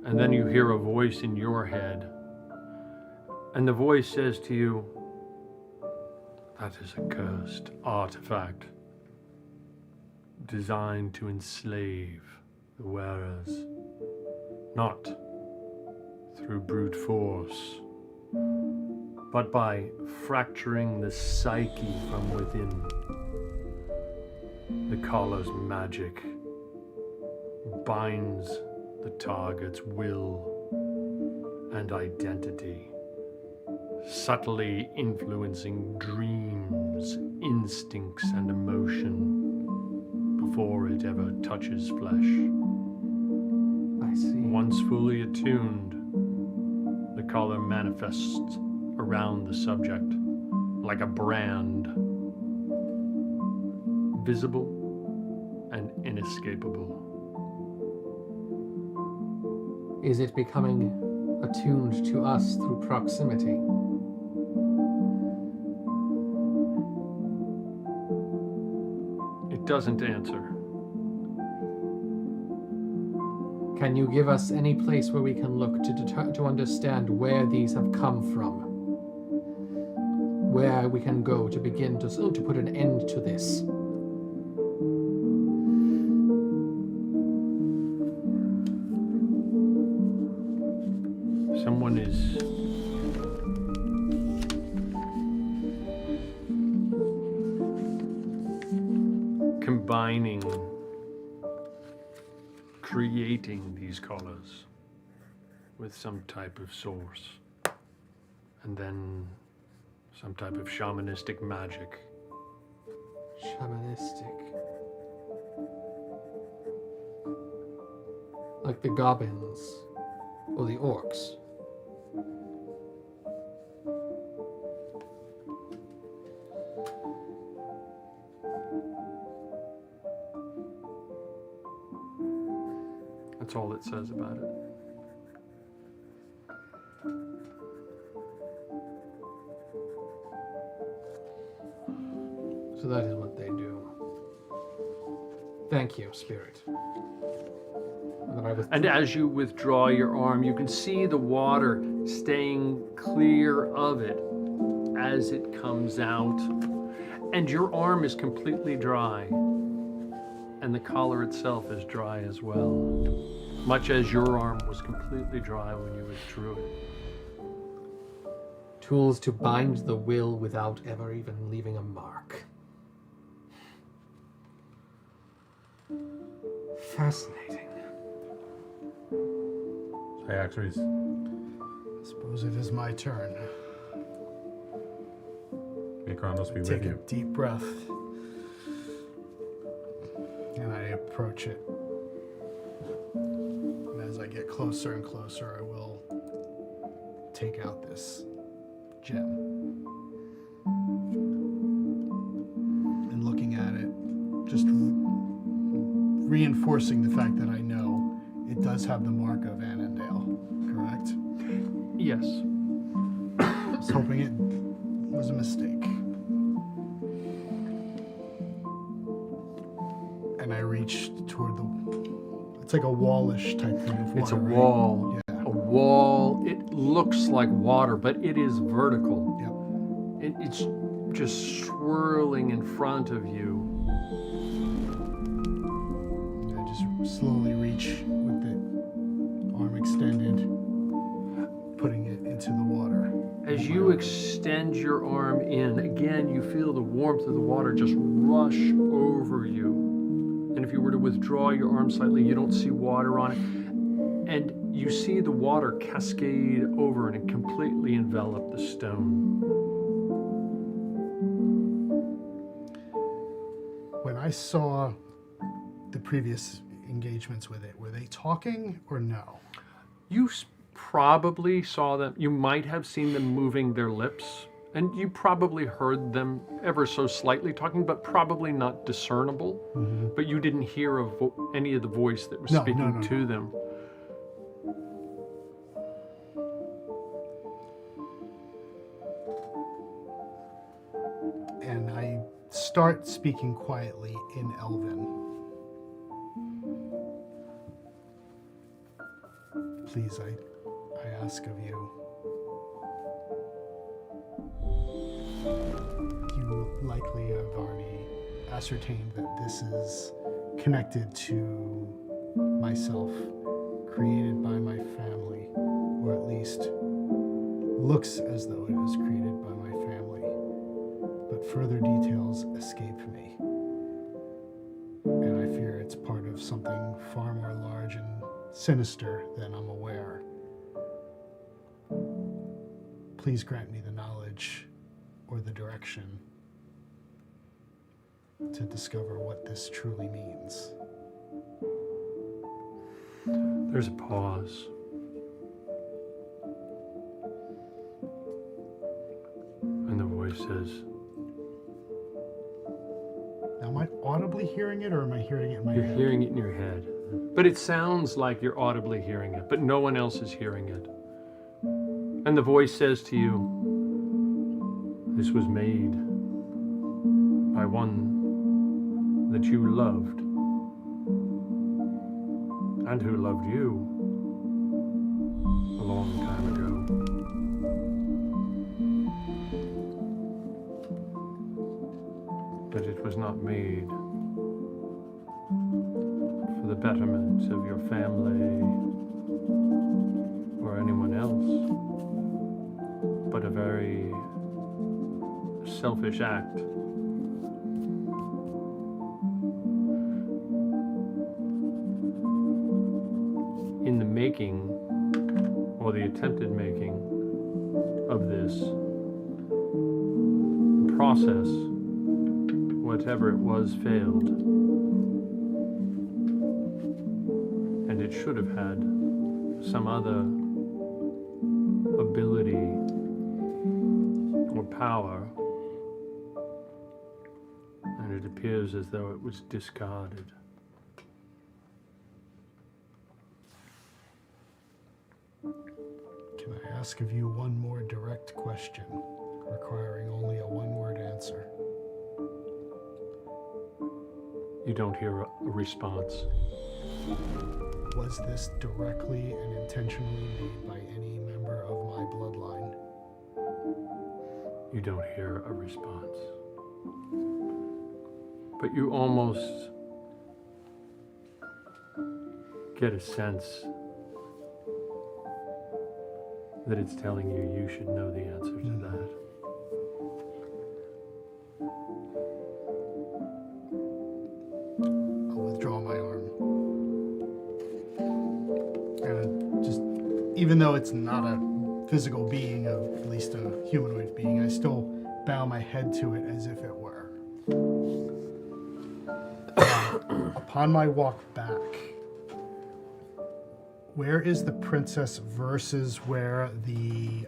and then you hear a voice in your head. And the voice says to you, "That is a cursed artifact designed to enslave the wearers, not through brute force, but by fracturing the psyche from within. The collar's magic binds the target's will and identity, subtly influencing dreams, instincts, and emotion before it ever touches flesh. I see. Once fully attuned, the collar manifests around the subject like a brand, visible and inescapable." Is it becoming attuned to us through proximity? It doesn't answer. Can you give us any place where we can look to understand where these have come from? Where we can go to begin to put an end to this? Someone is combining, creating these collars with some type of source, and then some type of shamanistic magic. Shamanistic. Like the goblins or the orcs. That's all it says about it. So that is what they do. Thank you, Spirit. And as you withdraw your arm, you can see the water staying clear of it as it comes out. And your arm is completely dry. And the collar itself is dry as well. Much as your arm was completely dry when you withdrew it. Tools to bind the will without ever even leaving a mark. Fascinating. Hyaxres. I suppose it is my turn. May Kronos be with Take a you. deep breath. And I approach it. And as I get closer and closer, I will take out this gem. And looking at it, just reinforcing the fact that I know it does have the mark of Annandale, correct? Yes. I was hoping it was a mistake. And I reach toward it's like a wallish type thing of water. It's a right? wall. Yeah. A wall. It looks like water, but it is vertical. Yep. It's just swirling in front of you. I just slowly reach with the arm extended, putting it into the water. As you extend your arm in, again, you feel the warmth of the water just rush over you. And if you were to withdraw your arm slightly, you don't see water on it. And you see the water cascade over and completely envelop the stone. When I saw the previous engagements with it, were they talking or no? You probably saw them, you might have seen them moving their lips, and you probably heard them ever so slightly talking, but probably not discernible. But you didn't hear any of the voice that was speaking to them. And I start speaking quietly in Elven. Please, I ask of you. You likely have already ascertained that this is connected to myself, created by my family, or at least looks as though it was created by my family. But further details escape me. And I fear it's part of something far more large and sinister than I'm aware. Please grant me the knowledge or the direction to discover what this truly means. There's a pause. And the voice says, Now, am I audibly hearing it, or am I hearing it in my you're head? hearing it in your head. But it sounds like you're audibly hearing it, but no one else is hearing it. And the voice says to you, this was made by one that you loved and who loved you a long time ago. But it was not made for the betterment of your family or anyone else, but a very selfish act. In the making, or the attempted making of this, the process, whatever it was, failed. And it should have had some other ability or power, and it appears as though it was discarded. Can I ask of you one more direct question, requiring only a one-word answer? You don't hear a response. Was this directly and intentionally made by any member of my bloodline? You don't hear a response. But you almost get a sense that it's telling you you should know the answer to that. I'll withdraw my arm. And just, even though it's not a physical being, at least a humanoid being, I still bow my head to it as if it were. Upon my walk back, where is the princess versus where the,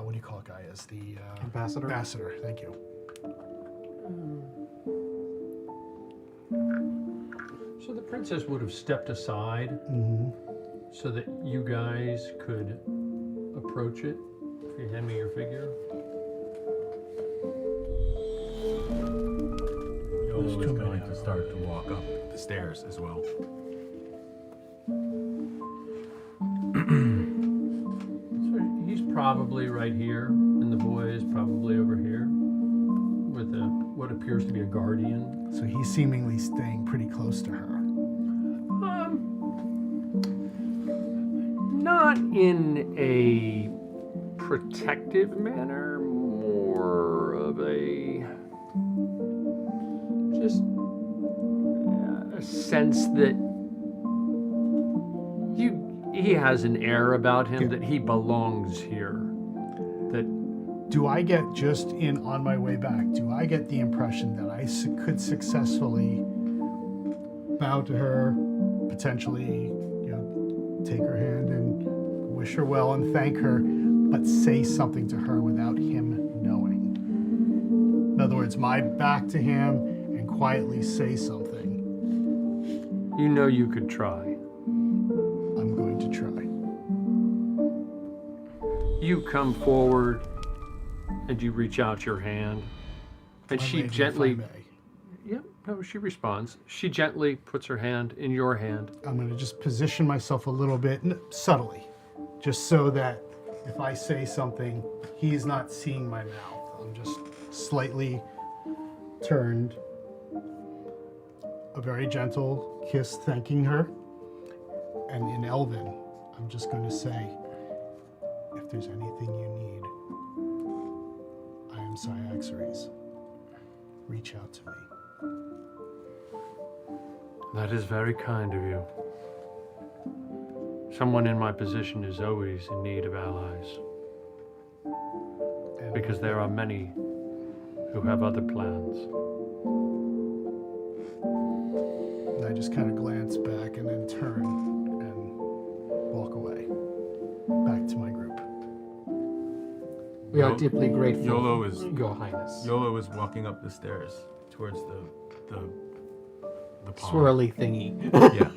what do you call it, guy is? The Ambassador? Ambassador, thank you. So the princess would have stepped aside so that you guys could approach it. If you hand me your figure. Yolo is going to start to walk up the stairs as well. So he's probably right here, and the boy is probably over appears to be a guardian. So he's seemingly staying pretty close to her. Not in a protective manner, more of a just a sense that he has an air about him that he belongs here. That Do I get, just on my way back, do I get the impression that I could successfully bow to her, potentially, take her hand and wish her well and thank her, but say something to her without him knowing? In other words, my back to him and quietly say something. you could try. I'm going to try. You come forward and you reach out your hand, and My she lady, if I gently. may. Yep, no, she responds. She gently puts her hand in your hand. I'm going to just position myself a little bit subtly, just so that if I say something, he's not seeing my mouth. I'm just slightly turned, a very gentle kiss thanking her. And in Elven, I'm just going to say, if there's anything you need, I am Cyaxares. Reach out to me. That is very kind of you. Someone in my position is always in need of allies, And because there are many who have other plans. I just kind of glance back and then turn and walk away, back to my group. We are deeply grateful, Your Highness. Yolo is walking up the stairs towards the pond. Swirly thingy. Yeah.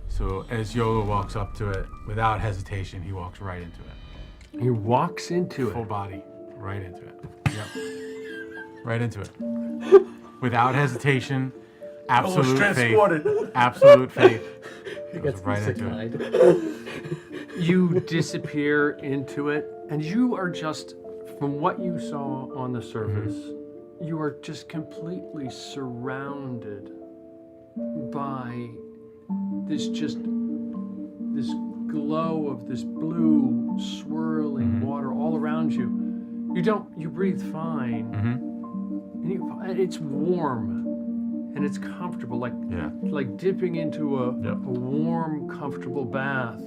So as Yolo walks up to it, without hesitation, he walks right into it. He walks into Full it. body, right into it. Yep. Right into it. Without hesitation, absolute faith. transported. Absolute faith. He Goes gets right the into it. sick You disappear into it, and you are just, from what you saw on the surface, you are just completely surrounded by this glow of this blue swirling water all around you. You breathe fine, and it's warm and it's comfortable, like dipping into a warm, comfortable bath.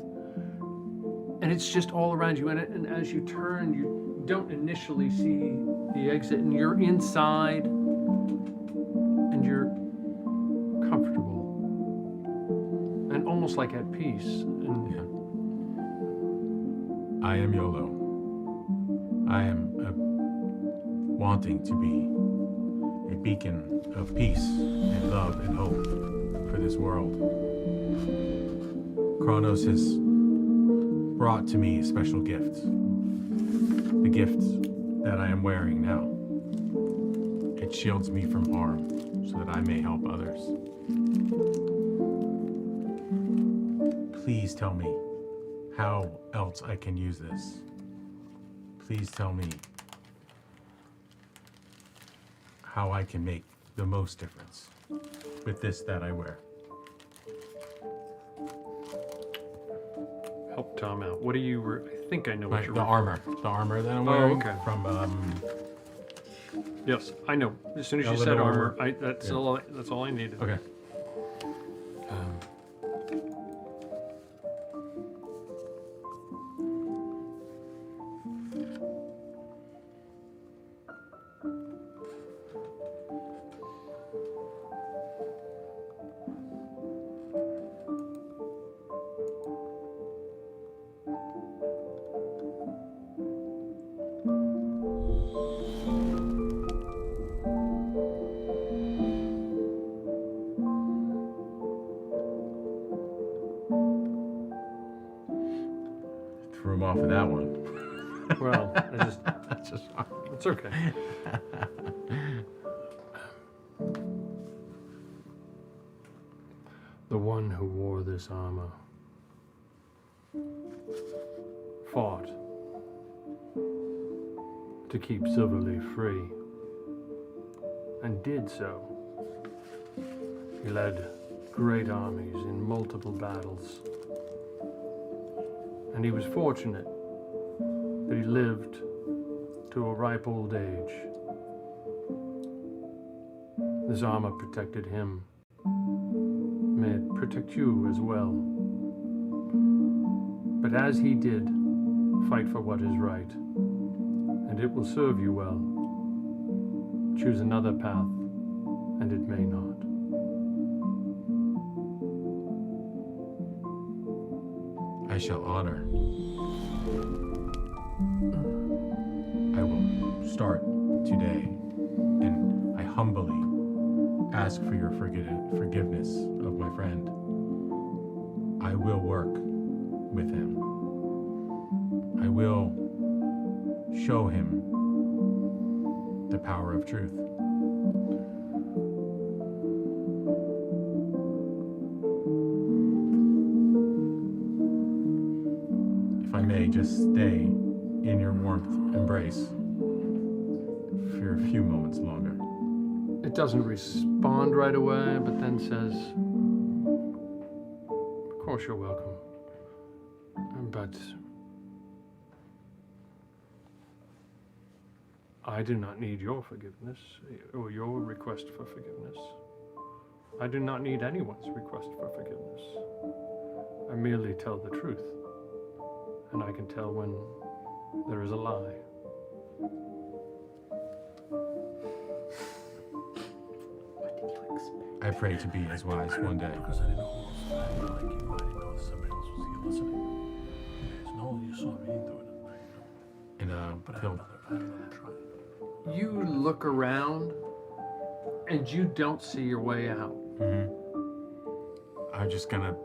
And it's just all around you, and as you turn, you don't initially see the exit, and you're inside, and you're comfortable, and almost like at peace. And I am Yolo. I am wanting to be a beacon of peace and love and hope for this world. Kronos has brought to me a special gift. The gift that I am wearing now. It shields me from harm so that I may help others. Please tell me how else I can use this. Please tell me how I can make the most difference with this that I wear. help Tom out. What do you? I think I know what you're. The armor that I'm wearing. okay. From Yes, I know. As soon as you said armor, that's all I needed. okay. Threw him off of that one. Well, That's just it's okay. The one who wore this armor fought to keep Silverleaf free. and did so. He led great armies in multiple battles. And he was fortunate that he lived to a ripe old age. This armor protected him. May it protect you as well. But as he did, fight for what is right, and it will serve you well. Choose another path, and it may not. I shall honor. I will start today, and I humbly ask for your forgiveness of my friend. I will work with him. I will show him the power of truth. If I may just stay in your warmth embrace for a few moments longer. It doesn't respond right away, but then says, of course you're welcome. But I do not need your forgiveness or your request for forgiveness. I do not need anyone's request for forgiveness. I merely tell the truth, and I can tell when there is a lie. I pray to be as wise one day. Because I didn't know who was like you. I didn't know somebody else was here listening. No, you saw me doing it. And But I he'll had another try. You look around, and you don't see your way out. I'm just gonna,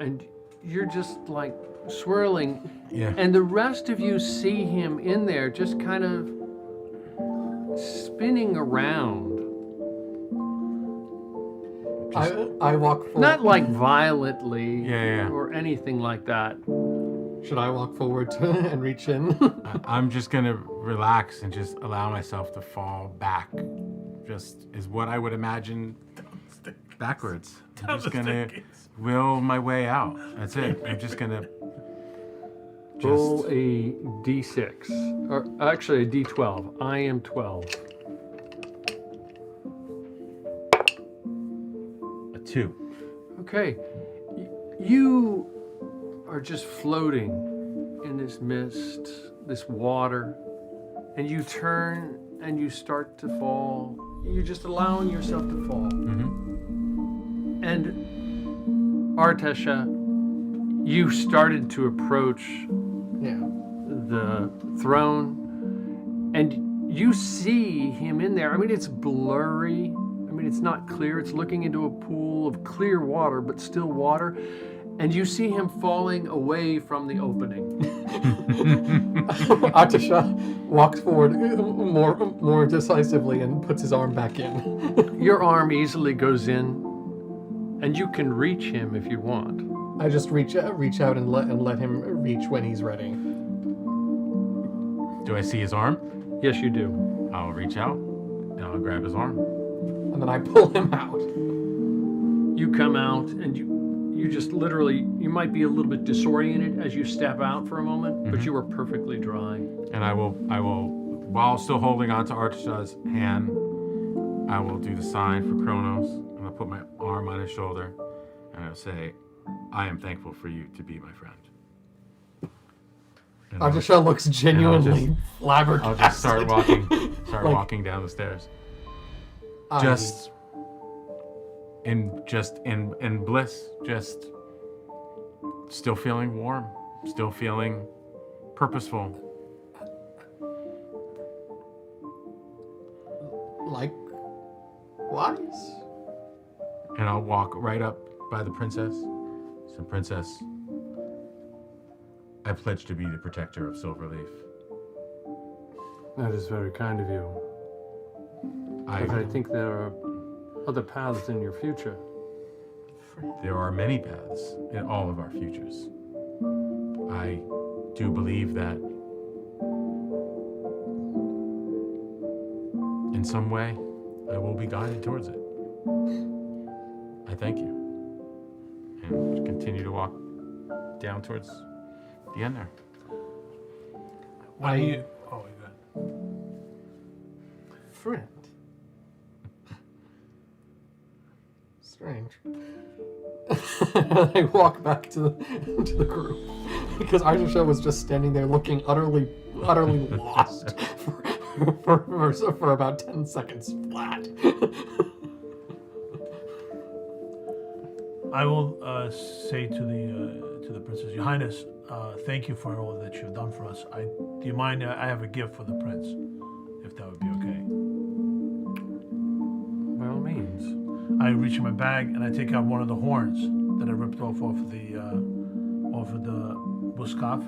And you're just like swirling. yeah. And the rest of you see him in there just kind of spinning around. I walk forward. Not like violently Yeah. or anything like that. Should I walk forward and reach in? I'm just gonna relax and just allow myself to fall back. Just is what I would imagine backwards. I'm Down just the gonna staircase. will my way out. That's it. I'm just gonna Roll just a d6, or actually a d12. I am 12. a 2. Okay, you are just floating in this mist, this water, and you turn and you start to fall. You're just allowing yourself to fall. And Artesha, you started to approach Yeah. the throne, and you see him in there. I mean, it's blurry. I mean, it's not clear. It's looking into a pool of clear water, but still water. And you see him falling away from the opening. Atisha walks forward more decisively and puts his arm back in. Your arm easily goes in, and you can reach him if you want. I just reach out and let him reach when he's ready. Do I see his arm? Yes, you do. I'll reach out and I'll grab his arm. And then I pull him out. You come out, and you just literally, you might be a little bit disoriented as you step out for a moment, but you are perfectly dry. And I will, while still holding on to Artisha's hand, I will do the sign for Kronos, and I'll put my arm on his shoulder, and I'll say, I am thankful for you to be my friend. And Atisha looks genuinely I'll flabbergasted. just start walking, Like- walking down the stairs. Just in bliss, just still feeling warm, still feeling purposeful. Like wise? And I'll walk right up by the princess. So, princess, I pledge to be the protector of Silverleaf. That is very kind of you. But I think there are other paths in your future. There are many paths in all of our futures. I do believe that in some way I will be guided towards it. I thank you. And continue to walk down towards the end there. When you, oh, good. Friend. Strange. I walk back to the group because Artisha was just standing there looking utterly lost for about 10 seconds flat. I will say to the princess, Your Highness, thank you for all that you've done for us. Do you mind? I have a gift for the prince, if that would be okay. By all means. I reach in my bag and I take out one of the horns that I ripped off of the Buskaf.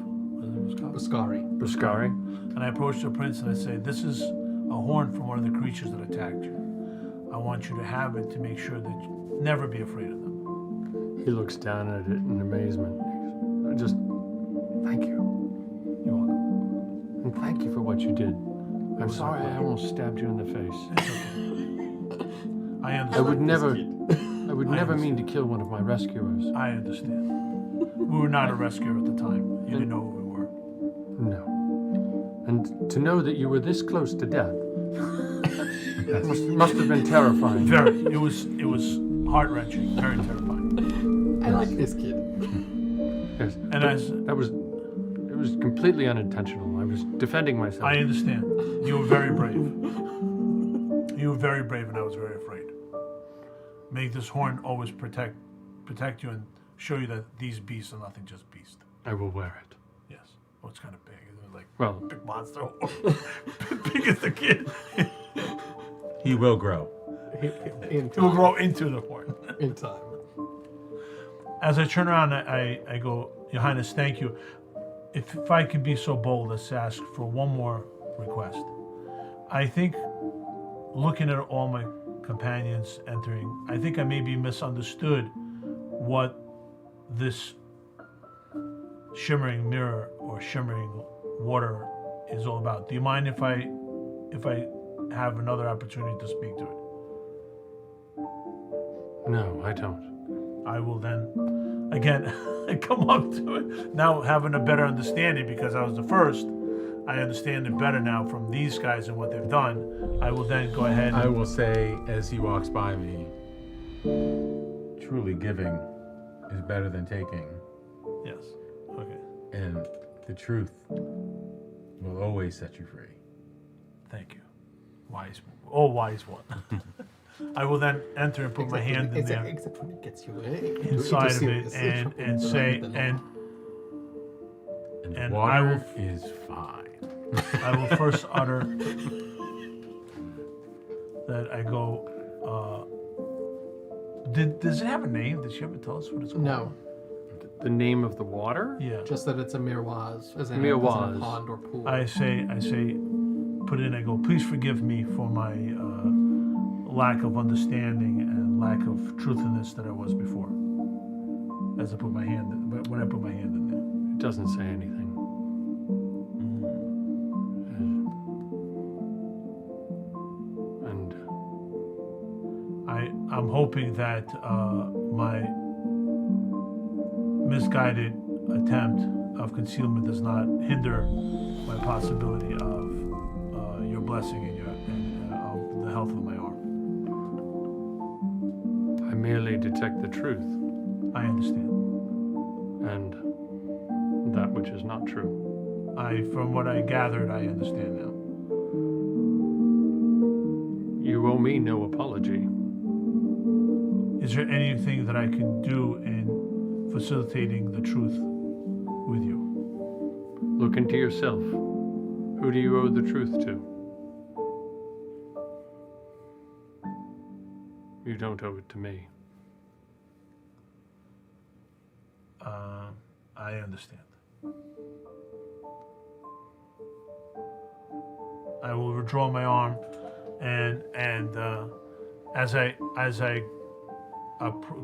Buscari. Buscari. And I approach the prince and I say, this is a horn from one of the creatures that attacked you. I want you to have it to make sure that you never be afraid of them. He looks down at it in amazement. Just, thank you. You're welcome. And thank you for what you did. I'm sorry I almost stabbed you in the face. I understand. I would never mean to kill one of my rescuers. I understand. We were not a rescuer at the time. You didn't know who we were. No. And to know that you were this close to death must have been terrifying. Very. It was heart-wrenching. Very terrifying. I like this kid. Yes. And It was completely unintentional. I was defending myself. I understand. You were very brave. You were very brave, and I was very afraid. May this horn always protect you and show you that these beasts are nothing just beasts. I will wear it. Yes. Oh, it's kind of big. It's like Well, big monster. Big as the kid. He will grow. It will grow into the horn. In time. As I turn around, I go, Your Highness, thank you. If I can be so bold as to ask for one more request. I think, looking at all my companions entering, I think I maybe misunderstood what this shimmering mirror or shimmering water is all about. Do you mind if I have another opportunity to speak to it? no, I don't. I will then, again, come up to it. Now having a better understanding because I was the first, I understand it better now from these guys and what they've done. I will then go ahead. I will say as he walks by me, truly giving is better than taking, Yes. Okay. and the truth will always set you free. Thank you. Wise one. I will then enter and put my hand in there Except when it gets you inside of it and say And And water I will- is fine. I will first utter that I go. Does it have a name? Did she ever tell us what it's called? No, The name of the water? Yeah. just that it's a miroir, as in Miroir. a pond or pool. I say, put it in. I go. Please forgive me for my lack of understanding and lack of truthfulness that I was before. As I put my hand, when I put my hand in there. It doesn't say anything. And I'm hoping that my misguided attempt of concealment does not hinder my possibility of your blessing and of the health of my arm. I merely detect the truth I understand. and that which is not true. From what I gathered, I understand now. You owe me no apology. Is there anything that I can do in facilitating the truth with you? Look into yourself. Who do you owe the truth to? You don't owe it to me. I understand. I will withdraw my arm, and as I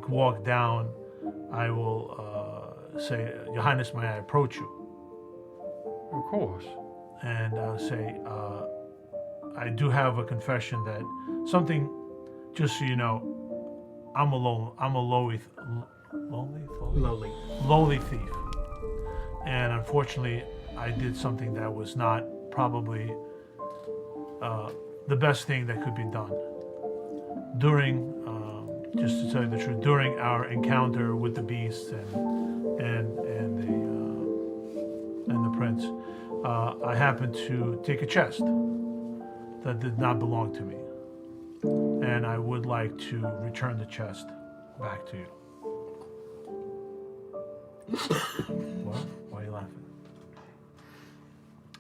walk down, I will say, Your Highness, may I approach you? Of course. And I'll say, I do have a confession that something, just so you know, I'm a lowly thief, and unfortunately, I did something that was not probably the best thing that could be done. During, just to tell you the truth, during our encounter with the beast and the prince, I happened to take a chest that did not belong to me, and I would like to return the chest back to you. What? Why are you laughing?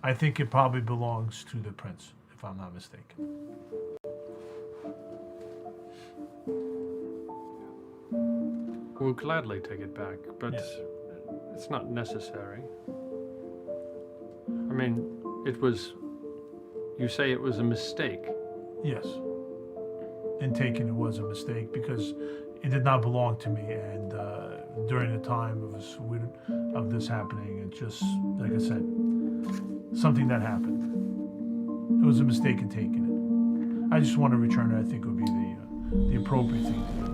I think it probably belongs to the prince, if I'm not mistaken. We'll gladly take it back, but Yes. it's not necessary. I mean, it was. You say it was a mistake. Yes. In taking it was a mistake because it did not belong to me, and during the time of this happening, it just, like I said, something that happened. It was a mistake in taking it. I just want to return it. I think it would be the appropriate thing to do.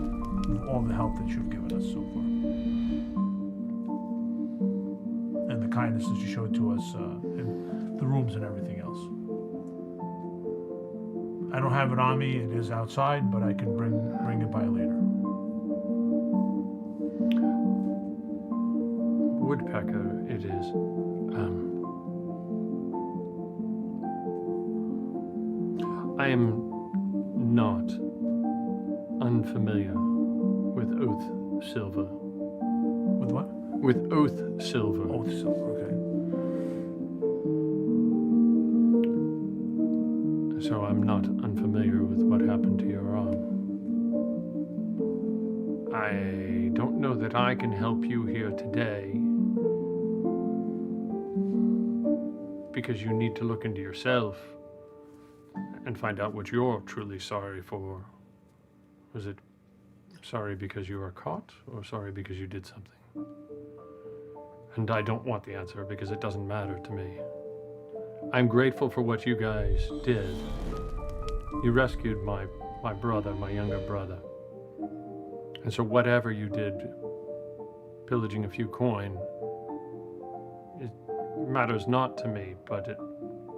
With all the help that you've given us so far, and the kindness that you showed to us in the rooms and everything else. I don't have it on me. It is outside, but I can bring it by later. Woodpecker, it is. I am not unfamiliar with Oath Silver. With what? With Oath Silver. Oath silver. Okay. So I'm not unfamiliar with what happened to your arm. I don't know that I can help you here today because you need to look into yourself and find out what you're truly sorry for. Was it sorry because you were caught or sorry because you did something? And I don't want the answer because it doesn't matter to me. I'm grateful for what you guys did. You rescued my brother, my younger brother. And so whatever you did, pillaging a few coin, it matters not to me, but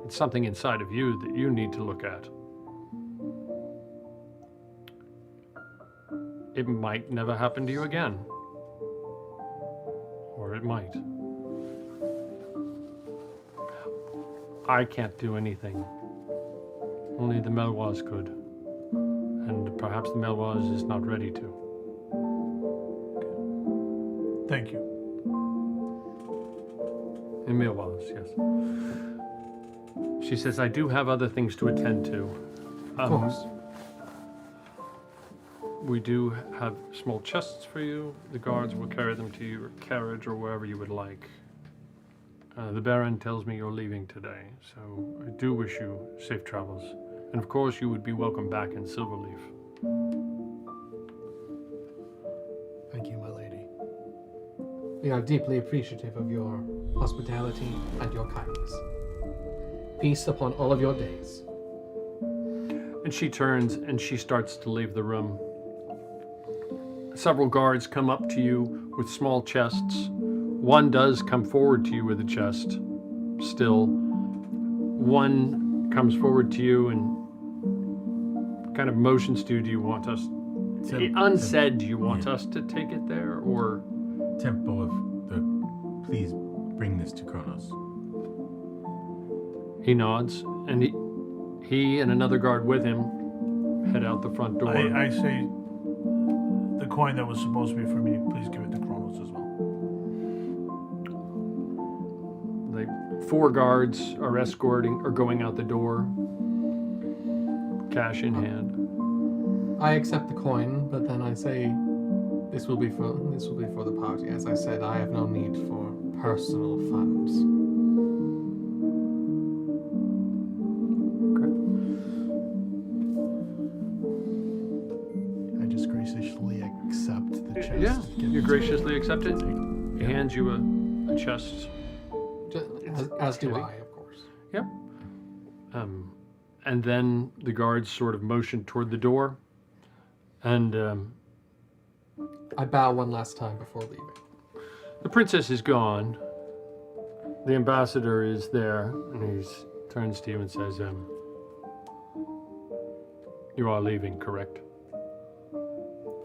it's something inside of you that you need to look at. It might never happen to you again. Or it might. I can't do anything. Only the Melwaz could. And perhaps the Melwaz is not ready to. Thank you. In Melwaz, yes. She says, I do have other things to attend to. Of course. We do have small chests for you. The guards will carry them to your carriage or wherever you would like. The Baron tells me you're leaving today, so I do wish you safe travels. And of course, you would be welcome back in Silverleaf. Thank you, my lady. We are deeply appreciative of your hospitality and your kindness. Peace upon all of your days. And she turns and she starts to leave the room. Several guards come up to you with small chests. One does come forward to you with a chest, still. One comes forward to you and kind of motions to you. Do you want us, unsaid, do you want us to take it there, or? Temple of the, please bring this to Kronos. He nods, and he and another guard with him head out the front door. I say the coin that was supposed to be for me, please give it to Kronos as well. Four guards are escorting or going out the door, cash in hand. I accept the coin, but then I say, this will be for the party. As I said, I have no need for personal funds. I just graciously accept the chest. Yeah, given you to graciously accept it. me. He hands you a chest. As do I, of course. Yep. And then the guards sort of motion toward the door. And I bow one last time before leaving. the princess is gone. The ambassador is there, and he turns to you and says, you are leaving, correct?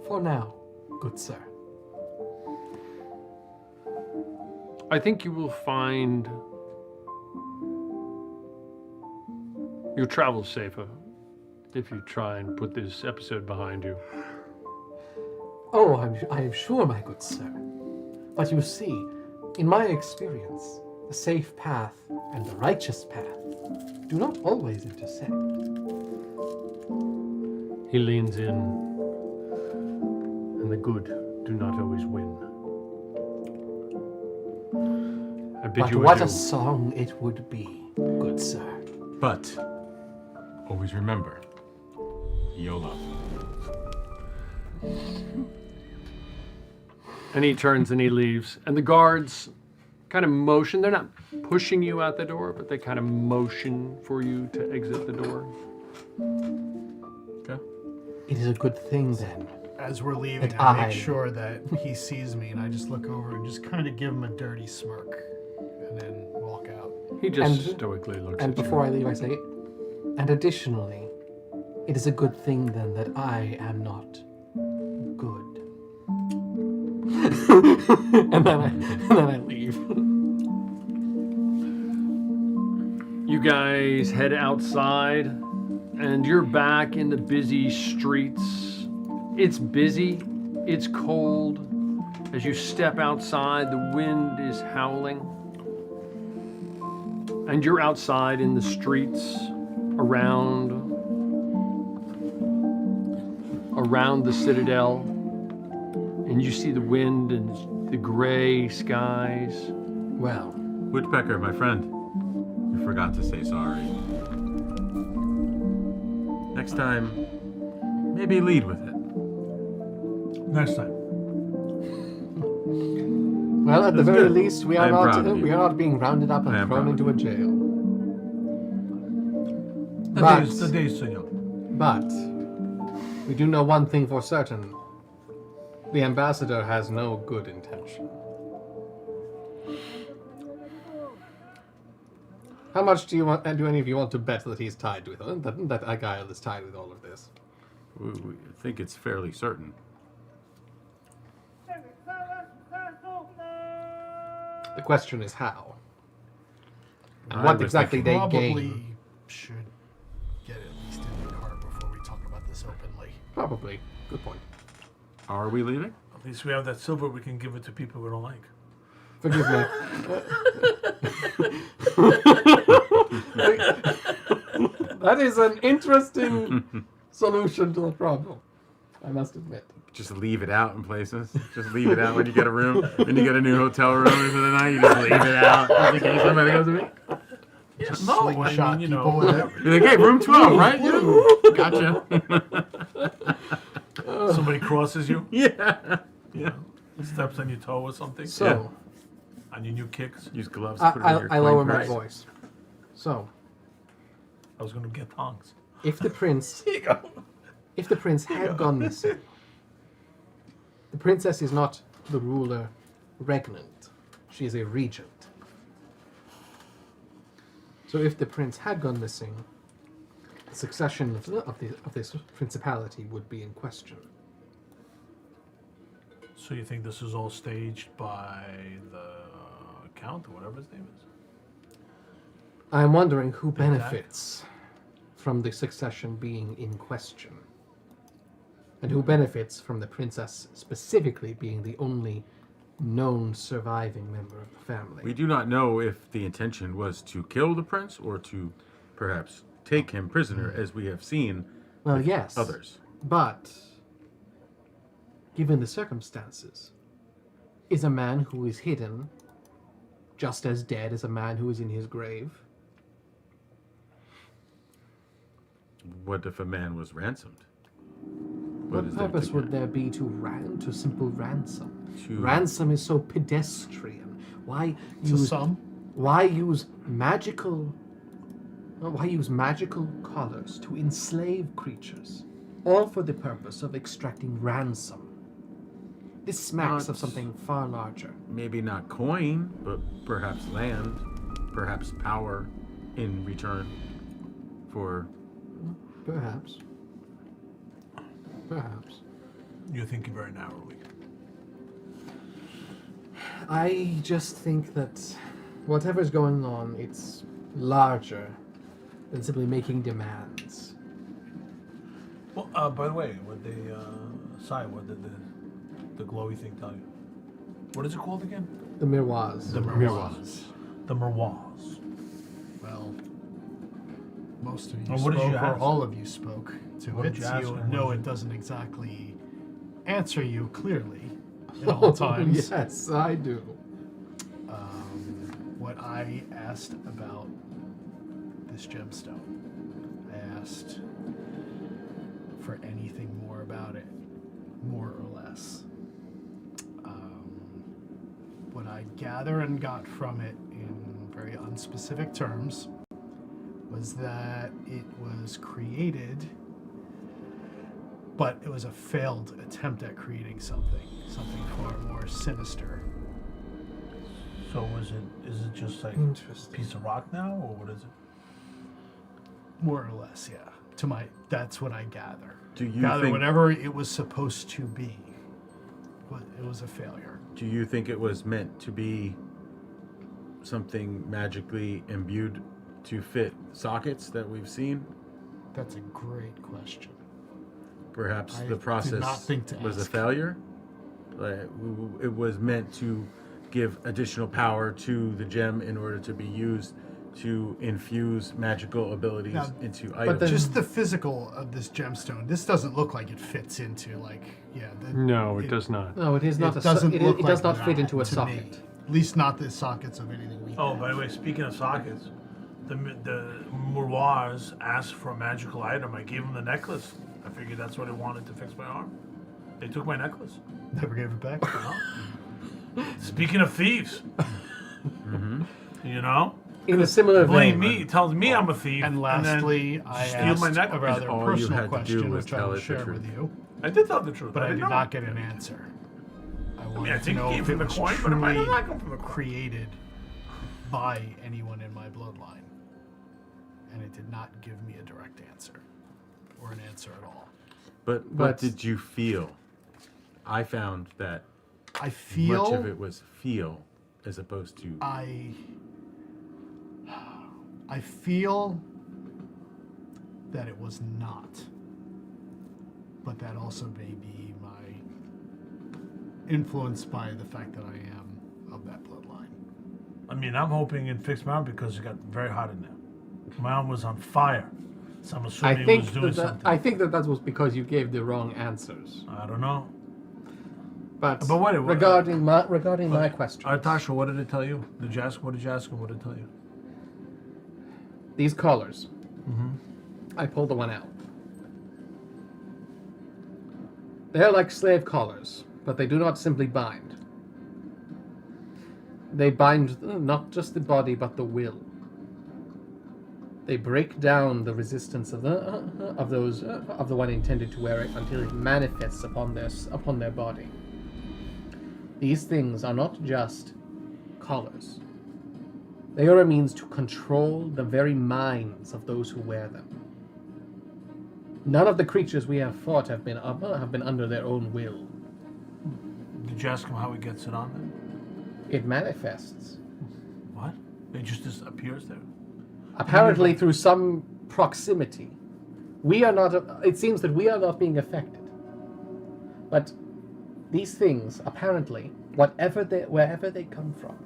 For now, good sir. I think you will find your travels safer if you try and put this episode behind you. Oh, I am sure, my good sir. But you see, in my experience, the safe path and the righteous path do not always intersect. He leans in, and the good do not always win. I bid But you what adieu. a song it would be, good sir. But always remember, YOLO. And he turns and he leaves. And the guards kind of motion. They're not pushing you out the door, but they kind of motion for you to exit the door. Okay. It is a good thing then. As we're leaving, And I I- make sure that he sees me, and I just look over and just kind of give him a dirty smirk, and then walk out. He just And- stoically looks And at you. before I leave, I say, and additionally, it is a good thing then that I am not good. and then I leave. You guys head outside, and you're back in the busy streets. It's busy, it's cold. As you step outside, the wind is howling. And you're outside in the streets around the citadel, and you see the wind and the gray skies. Well, Woodpecker, my friend, you forgot to say sorry. Next time, maybe lead with it. Next time. well, at the That's very good. least, we I are am proud of you. not being rounded up I and am thrown proud into of a jail. The day's so young. But we do know one thing for certain: the ambassador has no good intention. How much do any of you want to bet that he's tied with that Agail is tied with all of this? We think it's fairly certain. The question is how. And I what was exactly thinking they Probably gain. should get at least in the car before we talk about this openly. Probably. Good point. Are we leaving? At least we have that silver. We can give it to people we don't like. Forgive me. That is an interesting solution to the problem, I must admit. Just leave it out in places. Just leave it out when you get a room. When you get a new hotel room for the night, you just leave it out just in case somebody goes to me. Just no, slingshot I mean, you people know. with everything. You're like, hey, room 12, right? Yeah. Gotcha. Somebody crosses you, Yeah. Yeah. steps on your toe or something. So, On your new kicks. Use gloves to put it in your I lower coin my purse. voice. So, I was going to get tongs. if the prince had gone missing, the princess is not the ruler regnant. She is a regent. So if the prince had gone missing, the succession of this principality would be in question. So you think this is all staged by the count or whatever his name is? I'm wondering who benefits from the succession being in question. And who benefits from the princess specifically being the only known surviving member of the family. We do not know if the intention was to kill the prince or to perhaps take him prisoner, as we have seen Well, yes. others. But, given the circumstances, is a man who is hidden just as dead as a man who is in his grave? What if a man was ransomed? What is there purpose to would there be to simple ransom? To- Ransom is so pedestrian. Why To use some, Why use magical Why use magical collars to enslave creatures, all for the purpose of extracting ransom? This smacks of something far larger. Maybe not coin, but perhaps land, perhaps power in return for... Perhaps. Perhaps. You're thinking very narrowly. I just think that whatever's going on, it's larger than simply making demands. Well, by the way, what they what did the glowy thing tell you? What is it called again? The miroirs. The miroirs. The miroirs. Well, most of you Well, what did spoke, you or ask? all of you spoke to What it. did you ask You and know what did it you- doesn't exactly answer you clearly at all times. Yes, I do. What I asked about this gemstone, I asked for anything more about it, more or less. What I gather and got from it in very unspecific terms was that it was created, but it was a failed attempt at creating something far more sinister. So is it just like a Interesting. piece of rock now, or what is it? More or less, yeah. That's what I gather. Do you Gather think... whatever it was supposed to be, it was a failure. Do you think it was meant to be something magically imbued to fit sockets that we've seen? That's a great question. Perhaps I the did process not think to was a ask. failure? Like, it was meant to give additional power to the gem in order to be used to infuse magical abilities Now, into items. then- Just the physical of this gemstone, this doesn't look like it fits into, No, it does not. No, it is not It a doesn't it look does like not fit that into a to socket. me. At least not the sockets of anything we Oh, have. by the way, speaking of sockets, the miroirs asked for a magical item. I gave them the necklace. I figured that's what I wanted to fix my arm. They took my necklace. Never gave it back. Speaking of thieves, you know, In a similar blame vein, me. Tells me I'm a thief. And then lastly, I steal my asked necklace. a rather All you personal had to do question, was which I tell will it the share truth. with you, I did tell the truth, but I didn't did know. not get an answer. I I mean, I wanted to think it know came if from it the was coin, but it might truly not come from the coin. created by anyone in my bloodline. And it did not give me a direct answer, or an answer at all. But But- what did you feel? I found that I feel much of it was feel as opposed to... I feel that it was not. But that also may be influenced by the fact that I am of that bloodline. I mean, I'm hoping it fixed my arm because it got very hot in there. My arm was on fire, so I'm assuming I it think was doing something. I think that was because you gave the wrong answers. I don't know. But wait, regarding my question, Tasha, what did it tell you? Did you ask? What did you ask him? What did it tell you? these collars, I pulled the one out. They're like slave collars, but they do not simply bind. They bind not just the body, but the will. They break down the resistance of the one intended to wear it until it manifests upon their body. These things are not just collars. They are a means to control the very minds of those who wear them. None of the creatures we have fought have been under their own will. Did you ask him how he gets it on there? It manifests. What? It just appears there. Apparently through some proximity. It seems that we are not being affected. But these things, apparently, wherever they come from,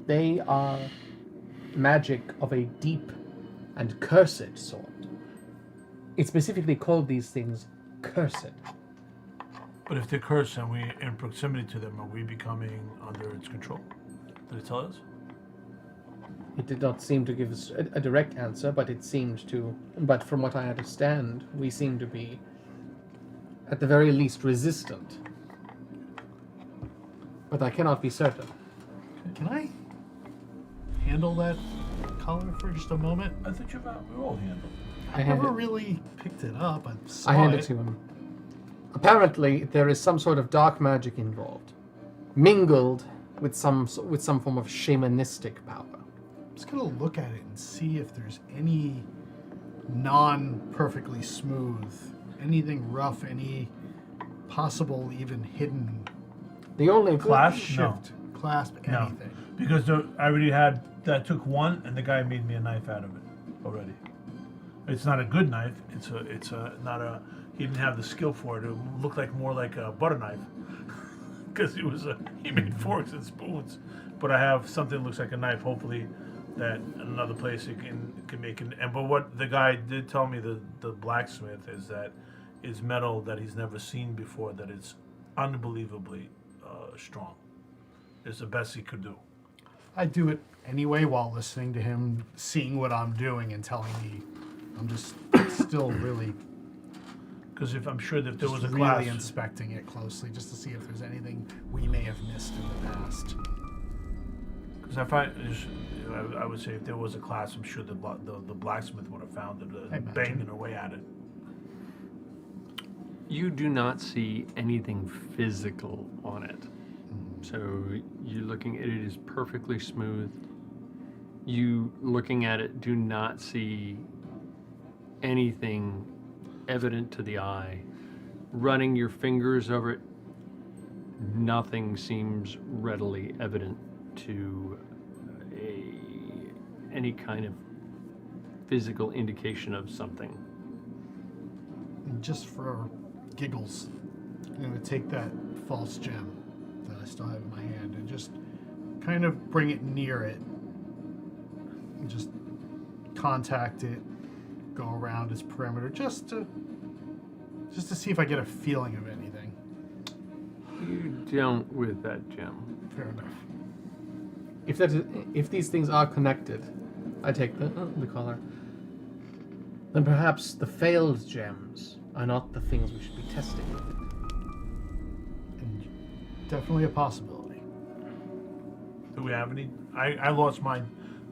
they are magic of a deep and cursed sort. It specifically called these things cursed. But if they're cursed and we're in proximity to them, are we becoming under its control? Did it tell us? It did not seem to give us a direct answer, but it seemed to. But from what I understand, we seem to be, at the very least, resistant. But I cannot be certain. Can I handle that collar for just a moment? I thought you were all handled. I Never hand it, really picked it up. I saw I hand it. it to him. Apparently, there is some sort of dark magic involved, mingled with some form of shamanistic power. I'm just gonna look at it and see if there's any non-perfectly smooth, anything rough, any possible even hidden The only Clasp? shift, clasp, No. anything. Because I already had that. Took one, and the guy made me a knife out of it already. It's not a good knife. It's not a. He didn't have the skill for it. It looked more like a butter knife, because he made forks and spoons. But I have something that looks like a knife. Hopefully, that in another place it can make it. But what the guy did tell me, the blacksmith, is that is metal that he's never seen before. That it's unbelievably strong. It's the best he could do. I do it anyway while listening to him, seeing what I'm doing and telling me. I'm just still really, Because if I'm sure that if there was a really class, inspecting it closely just to see if there's anything we may have missed in the past. because I would say if there was a class, I'm sure the blacksmith would have found it, imagine. banging her way at it. You do not see anything physical on it. So you're looking at it is perfectly smooth. You looking at it do not see anything evident to the eye. Running your fingers over it, nothing seems readily evident to any kind of physical indication of something. And just for giggles, I'm going to take that false gem that I still have in my hand and just kind of bring it near it and just contact it, go around its perimeter just to see if I get a feeling of anything. You don't with that gem. Fair enough. If these things are connected, I take the collar. Then perhaps the failed gems are not the things we should be testing with it. And definitely a possibility. Do we have any? I lost my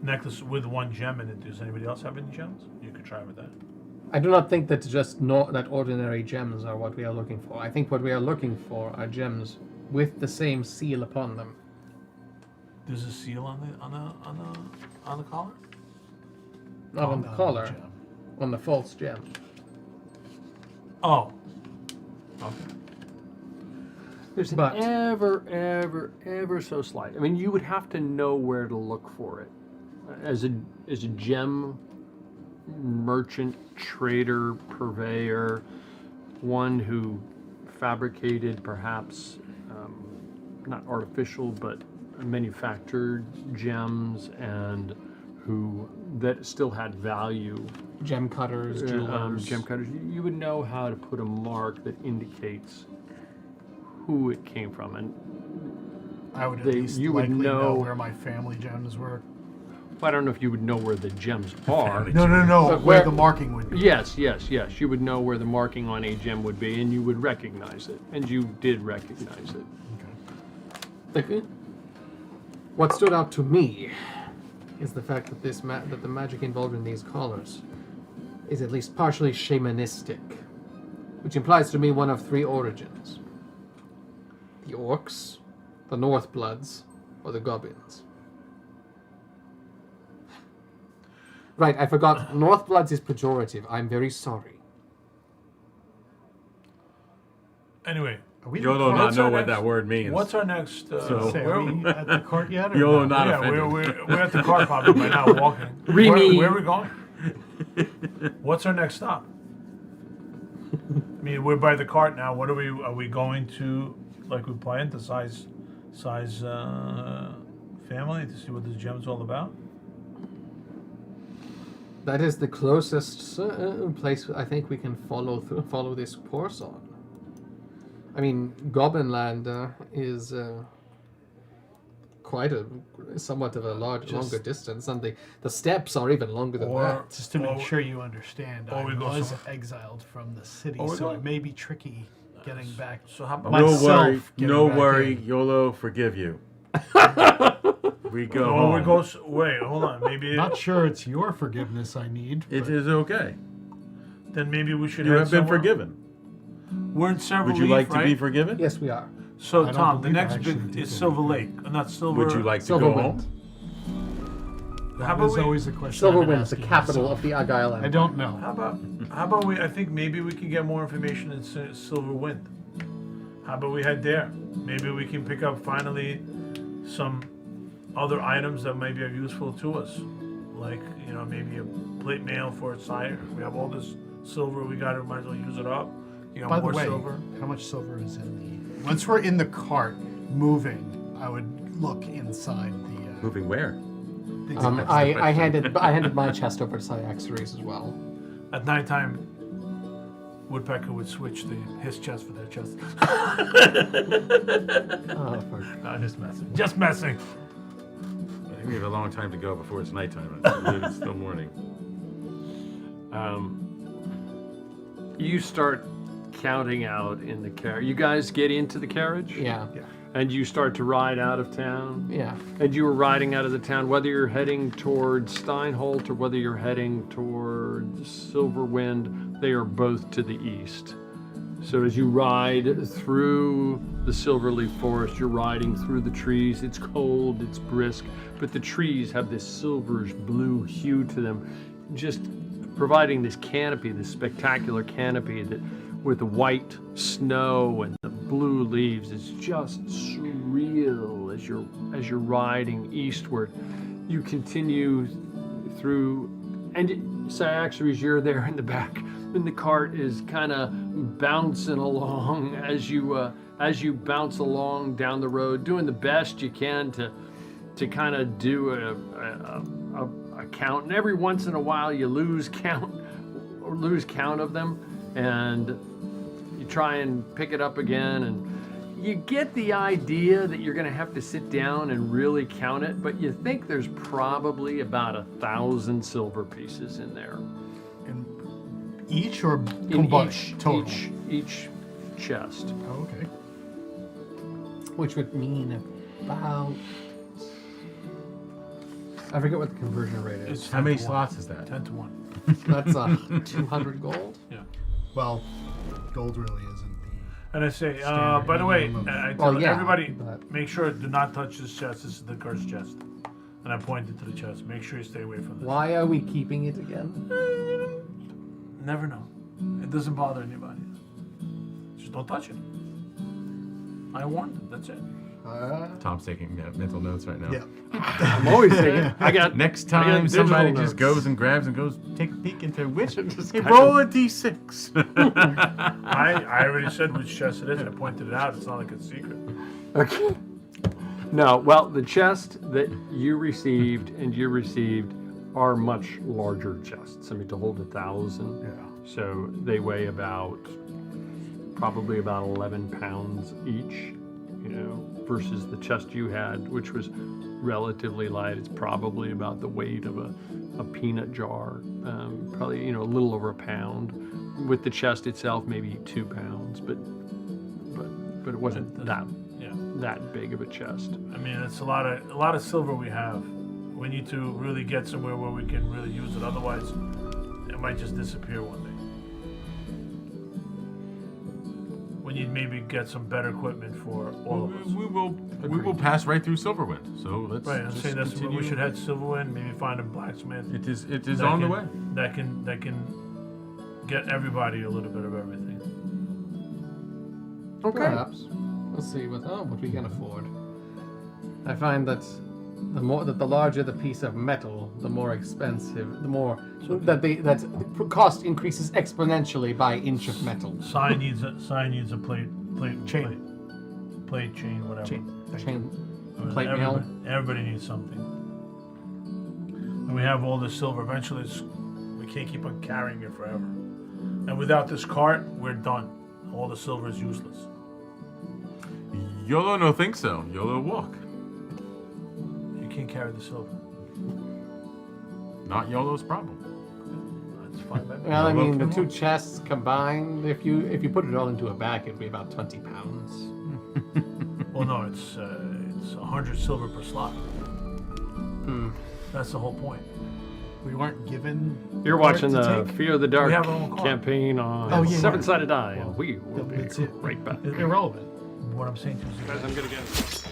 necklace with one gem in it. Does anybody else have any gems? You could try with that. I do not think that that ordinary gems are what we are looking for. I think what we are looking for are gems with the same seal upon them. There's a seal on the collar. Not on the Not collar, gem. on the false gem. Oh. Okay. There's an But- ever so slight. I mean, you would have to know where to look for it. As a gem merchant, trader, purveyor, one who fabricated perhaps not artificial but manufactured gems and that still had value. Gem cutters, jewelers. Gem cutters. You would know how to put a mark that indicates who it came from, and I would at They- least you would likely know know- where my family gems were. I don't know if you would know where the gems are. No, But where where- the marking would be. Yes. You would know where the marking on a gem would be, and you would recognize it, and you did recognize it. What stood out to me is the fact that that the magic involved in these collars is at least partially shamanistic, which implies to me one of three origins: the orcs, the Northbloods, or the goblins. Right, I forgot. Northbloods is pejorative. I'm very sorry. Anyway, Are we Yolo the not What's know our what next- that word means. what's our next? So- Say, where are we at the court yet? Or Yolo no? not yeah, offended. we're at the car probably by now, walking. Remy. Where are we going? What's our next stop? I mean, we're by the cart now. What are we going to, like we planned, the size family to see what this gem's all about? That is the closest place I think we can follow this course on. I mean, Goblinland is somewhat of a longer distance, and the steps are even longer than Or- that. Just to make sure you understand, or I we go was somewhere- exiled from the city, Or we so go- it may be tricky getting back. So how about My- No myself worry, getting no back worry. in. YOLO forgive you. We go Oh, home. we go. Wait, hold on. Maybe Not sure it's your forgiveness I need. It but is okay. then maybe we should. You head have been somewhere. forgiven. We're in Silver Would you Leaf, like to right? be forgiven? Yes, we are. So I don't Tom, the believe I next actually big did is Silver anything. Lake, not Silver. Would you like to go Silverwind. home? How about That's we? always the question. I've been Silverwind is the asking capital myself. of the Argyle Empire. I don't know. How about we? I think maybe we can get more information in Silverwind. How about we head there? Maybe we can pick up finally some other items that maybe are useful to us, like maybe a plate mail for a sire. We have all this silver we got. We might as well use it up. You got By the more way, silver. how much silver is in the? Once we're in the cart, moving, I would look inside the. Moving where? I handed my chest over to Cyaxares as well. At nighttime, Woodpecker would switch his chest for their chest. Oh, fuck. No, just messing. Just messing. I think we have a long time to go before it's nighttime. I believe it's still morning. You start counting out in the carriage. You guys get into the carriage? Yeah. And you start to ride out of town? Yeah. And you were riding out of the town, whether you're heading towards Steinholt or whether you're heading towards Silverwind, they are both to the east. So as you ride through the Silverleaf Forest, you're riding through the trees. It's cold, it's brisk, but the trees have this silverish blue hue to them, just providing this canopy, this spectacular canopy that with the white snow and the blue leaves is just surreal as you're riding eastward. You continue through, and Cyaxares, you're there in the back, and the cart is kind of bouncing along as you bounce along down the road, doing the best you can to kind of do a count. And every once in a while you lose count of them, and you try and pick it up again, and you get the idea that you're going to have to sit down and really count it, but you think there's probably about 1,000 silver pieces in there. And each or In combined? Total. each chest. Oh, okay. Which would mean about. I forget what the conversion rate is. It's How many 10 to 1. slots is that? 10 to 1. That's 200 gold. Yeah. Well, gold really isn't And I say, Standard by the way, minimum. I tell Well, yeah, everybody, but- make sure do not touch this chest. This is the cursed chest. And I pointed to the chest. Make sure you stay away from this. Why are we keeping it again? Never know. It doesn't bother anybody. Just don't touch it. I warned them. That's it. Tom's taking mental notes right now. the. Yeah. I'm always thinking, I got Next I got time digital somebody notes. just goes and grabs and goes take a peek into which Just hey, kind roll of- a d6. I already said which chest it is. I pointed it out. It's not like a secret. Okay. No, well, the chest that you received are much larger chests. I mean, to hold 1,000. Yeah. So they weigh probably about 11 pounds each, versus the chest you had, which was relatively light. It's probably about the weight of a peanut jar, probably, a little over a pound. With the chest itself, maybe 2 pounds, but it wasn't that big of a chest. I mean, it's a lot of silver we have. We need to really get somewhere where we can really use it. Otherwise, it might just disappear one day. We need maybe get some better equipment for all of us. we will pass right through Silverwind. So let's Right, I'm just saying that's where we continue. should head Silverwind. Maybe find a blacksmith. It is that on the can- way. That can get everybody a little bit of everything. Perhaps. Let's see what we can afford. I find that the larger the piece of metal, the more expensive, the more that the cost increases exponentially by inch of metal. Sign needs a plate chain, whatever. Chain, I mean, plate mail. Everybody needs something. And we have all this silver. Eventually, we can't keep on carrying it forever. And without this cart, we're done. All the silver is useless. YOLO no think so. YOLO walk. You can't carry the silver. Not YOLO's problem. That's fine by me. Well, I mean, the Come two on. chests combined, if you put it all into a bag, it'd be about 20 pounds. Well, no, it's 100 silver per slot. That's the whole point. We weren't given. You're part watching to the take? Fear of the Dark We have our own card. campaign on Oh, yeah, Seven yeah. Sided Die, and we will be That's it. right back. Irrelevant. What I'm saying to you is Guys, I'm gonna get.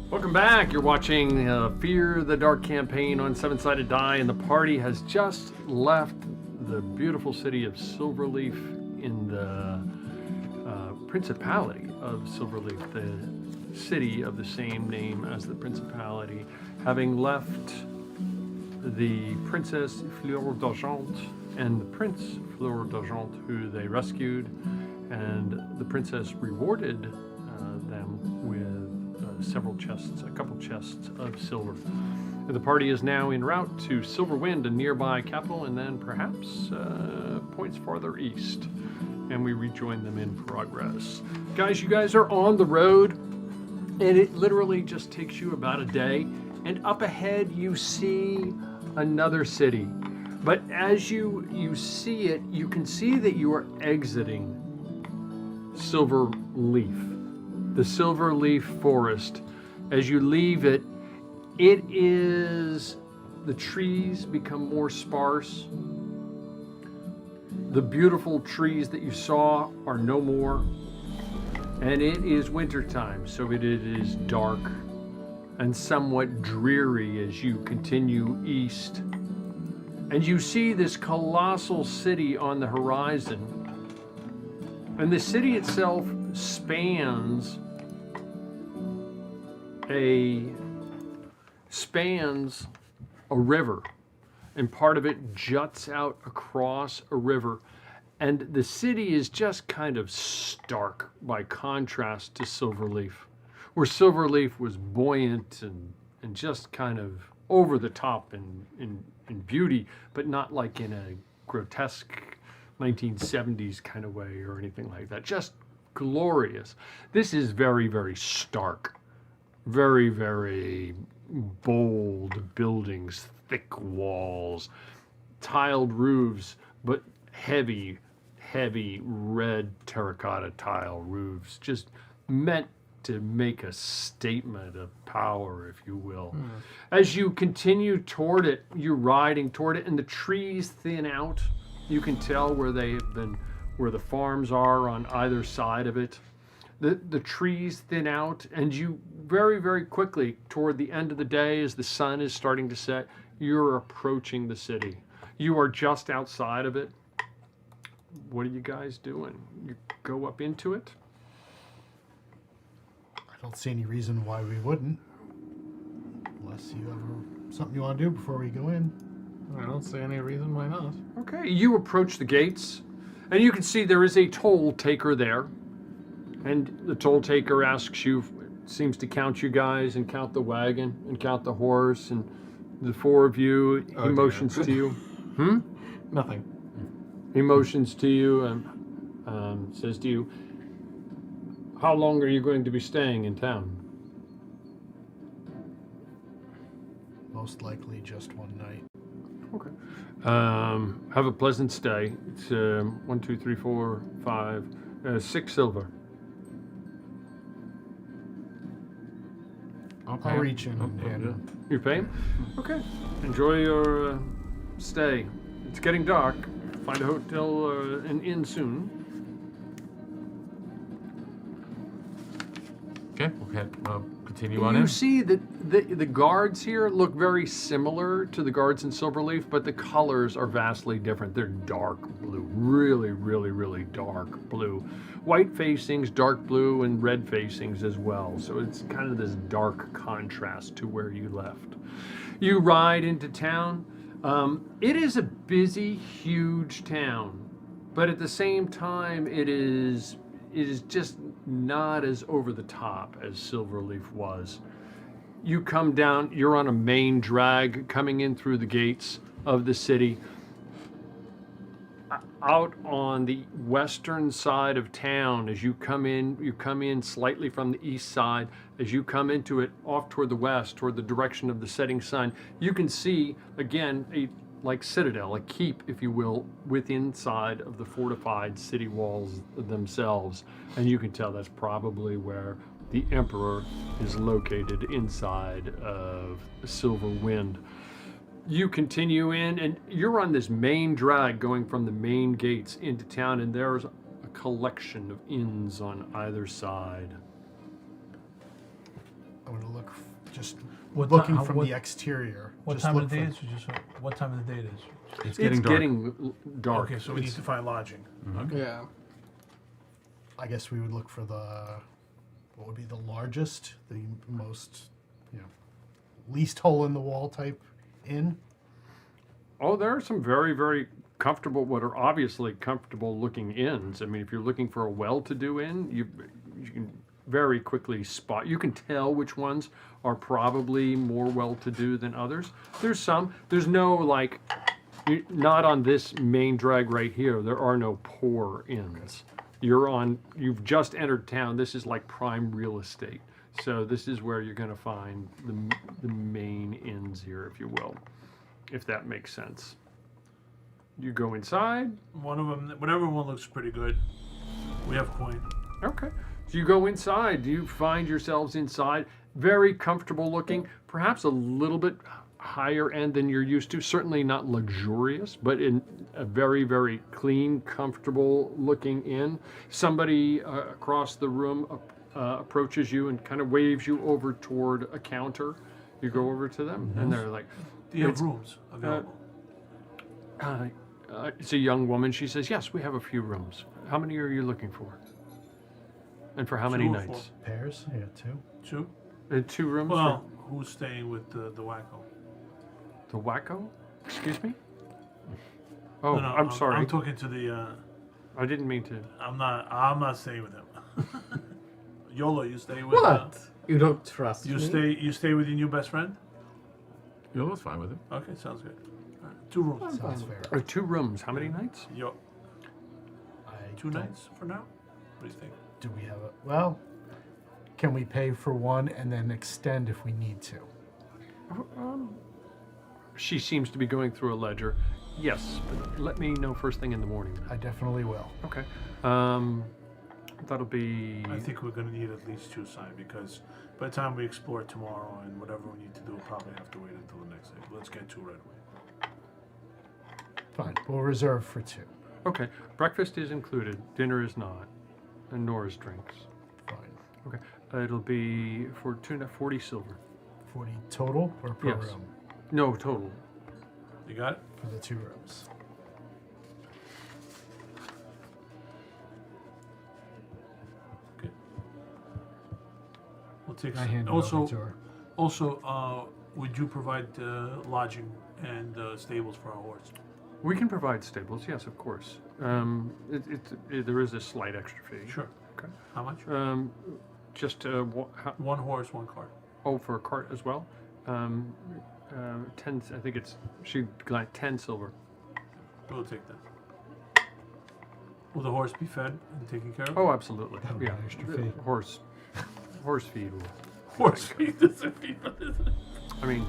Welcome back. You're watching Fear the Dark campaign on Seven Sided Die, and the party has just left the beautiful city of Silverleaf in the Principality of Silverleaf, the city of the same name as the Principality, having left the Princess Fleur d'Argent and the Prince Fleur d'Argent, who they rescued, and the princess rewarded them with a couple chests of silver. The party is now en route to Silverwind, a nearby capital, and then perhaps points farther east. And we rejoin them in progress. Guys, you guys are on the road, and it literally just takes you about a day. And up ahead, you see another city. But as you see it, you can see that you are exiting Silver Leaf. The Silver Leaf Forest. As you leave it, the trees become more sparse. The beautiful trees that you saw are no more. And it is wintertime, so it is dark and somewhat dreary as you continue east. And you see this colossal city on the horizon. And the city itself spans a river, and part of it juts out across a river. And the city is just kind of stark by contrast to Silverleaf, where Silverleaf was buoyant and just kind of over the top in beauty, but not like in a grotesque 1970s kind of way or anything like that. Just glorious. This is very, very stark. Very, very bold buildings, thick walls, tiled roofs, but heavy red terracotta tile roofs, just meant to make a statement of power, if you will. As you continue toward it, you're riding toward it, and the trees thin out. You can tell where they have been, where the farms are on either side of it. The trees thin out, and you very, very quickly, toward the end of the day, as the sun is starting to set, you're approaching the city. You are just outside of it. What are you guys doing? You go up into it? I don't see any reason why we wouldn't. Unless you have something you want to do before we go in. I don't see any reason why not. Okay, you approach the gates, and you can see there is a toll taker there. And the toll taker asks you, seems to count you guys and count the wagon and count the horse, and the four of you, he motions to you. Nothing. He motions to you and says to you, how long are you going to be staying in town? Most likely just one night. Okay. Have a pleasant stay. It's 1, 2, 3, 4, 5, 6 silver. I'll reach in and hand it. You pay him? Okay. Enjoy your stay. It's getting dark. Find a hotel, an inn soon. Okay, we'll continue on in. You see that the guards here look very similar to the guards in Silverleaf, but the colors are vastly different. They're dark blue, really, really, really dark blue. White facings, dark blue, and red facings as well. So it's kind of this dark contrast to where you left. You ride into town. It is a busy, huge town, but at the same time, it is just not as over the top as Silverleaf was. You come down, you're on a main drag coming in through the gates of the city. Out on the western side of town, as you come in slightly from the east side. As you come into it off toward the west, toward the direction of the setting sun, you can see, again, a citadel, a keep, if you will, inside of the fortified city walls themselves. And you can tell that's probably where the Emperor is located, inside of Silver Wind. You continue in, and you're on this main drag going from the main gates into town, and there's a collection of inns on either side. I'm going to look, just What looking ti- from what- the exterior. What just time look of the day for- is it? What time of the day it is? It's It's getting dark. getting dark. Okay, so we need to find lodging. Yeah. I guess we would look for what would be the largest, the most, least hole in the wall type inn. Oh, there are some very, very comfortable, what are obviously comfortable looking inns. I mean, if you're looking for a well-to-do inn, you can very quickly spot. You can tell which ones are probably more well-to-do than others. There's some. There's no, not on this main drag right here. There are no poor inns. You've just entered town. This is like prime real estate. So this is where you're going to find the main inns here, if you will, if that makes sense. You go inside. One of them, whatever one looks pretty good. We have coin. Okay. So you go inside. You find yourselves inside, very comfortable looking, perhaps a little bit higher end than you're used to. Certainly not luxurious, but in a very, very clean, comfortable looking inn. Somebody across the room approaches you and kind of waves you over toward a counter. You go over to them, and they're like, Do you have rooms available? it's a young woman. She says, yes, we have a few rooms. How many are you looking for? And for how many 2 or 4? nights? Pairs? Yeah, 2. 2? 2 rooms? Well, who's staying with the wacko? The wacko? Excuse me? Oh, No, I'm sorry. I'm talking to the. I didn't mean to. I'm not staying with him. Yolo, you stay with. What? You don't trust You me? stay with your new best friend. Yolo's fine with it. Okay, sounds good. All right, 2 rooms. Sounds fair. 2 rooms. How many nights? Yo, I 2 don't- nights for now. What do you think? Do we have a... Well, can we pay for 1 and then extend if we need to? She seems to be going through a ledger. Yes, but let me know first thing in the morning. I definitely will. Okay. That'll be. I think we're going to need at least 2 signed because by the time we explore tomorrow and whatever we need to do, we'll probably have to wait until the next day. Let's get 2 right away. Fine. We'll reserve for 2. Okay. Breakfast is included. Dinner is not, and nor is drinks. Fine. Okay. It'll be for 40 silver. 40 total or per Yes. room? No, total. You got it? For the 2 rooms. Okay. We'll take. I hand it Also, over to her. would you provide lodging and stables for our horse? We can provide stables. Yes, of course. There is a slight extra fee. Sure. Okay. How much? Just 1 horse, 1 cart. for a cart as well. 10. I think she got 10 silver. We'll take that. Will the horse be fed and taken care of? Oh, absolutely. That'll be Yeah. an extra The fee. Horse feed will. Horse feed doesn't feed, but isn't it? I mean,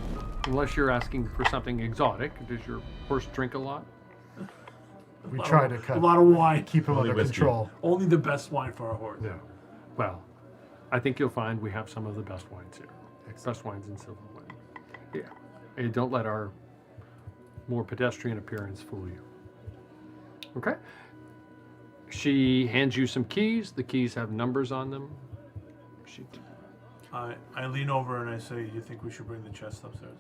unless you're asking for something exotic, does your horse drink a lot? We try to cut. A lot of wine. Keep him Only under whiskey. control. Only the best wine for our horse. No. Well, I think you'll find we have some of the best wines here. Excellent. Best wines in Silverwood. Yeah. And don't let our more pedestrian appearance fool you. Okay. She hands you some keys. The keys have numbers on them. I lean over and I say, "You think we should bring the chest upstairs?"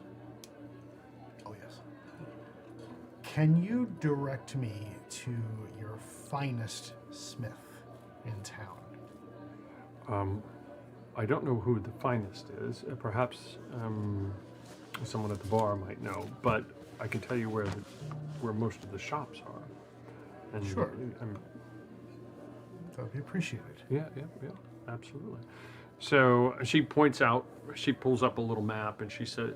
Oh, yes. Can you direct me to your finest smith in town? I don't know who the finest is. Perhaps someone at the bar might know, but I can tell you where most of the shops are. And Sure. That would be appreciated. Yeah, absolutely. So she points out, she pulls up a little map, and she said,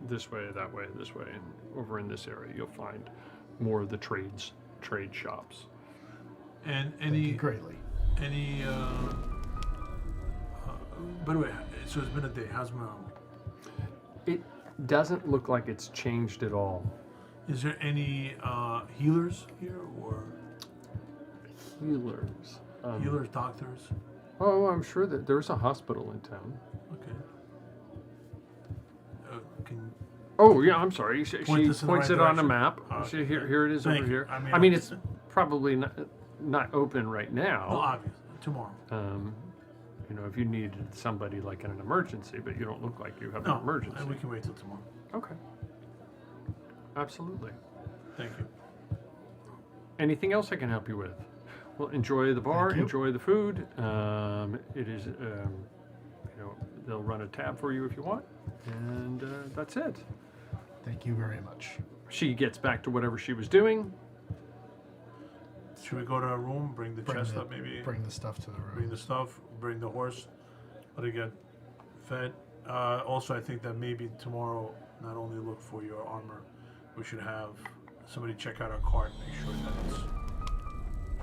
this way, that way, this way, and over in this area, you'll find more of the trade shops. And Thank you greatly. by the way, so it's been a day. How's morale? It doesn't look like it's changed at all. Is there any healers here or Healers. healers, doctors? Oh, I'm sure that there's a hospital in town. Okay. Can Oh, yeah, I'm sorry. She Point this in the points right it on a direction? map. See, here it is Thank over you. here. I mean, it's probably not open right now. well, obviously tomorrow. If you needed somebody like in an emergency, but you don't look like you have No, an emergency. we can wait till tomorrow. Okay. Absolutely. Thank you. Anything else I can help you with? Well, enjoy the bar, Thank you. enjoy the food. It is, they'll run a tab for you if you want, and that's it. Thank you very much. She gets back to whatever she was doing. Should we go to our room? Bring the chest the, up, maybe. Bring the stuff to the room. Bring the stuff. Bring the horse. Let it get fed. Also, I think that maybe tomorrow, not only look for your armor, we should have somebody check out our cart, make sure that it's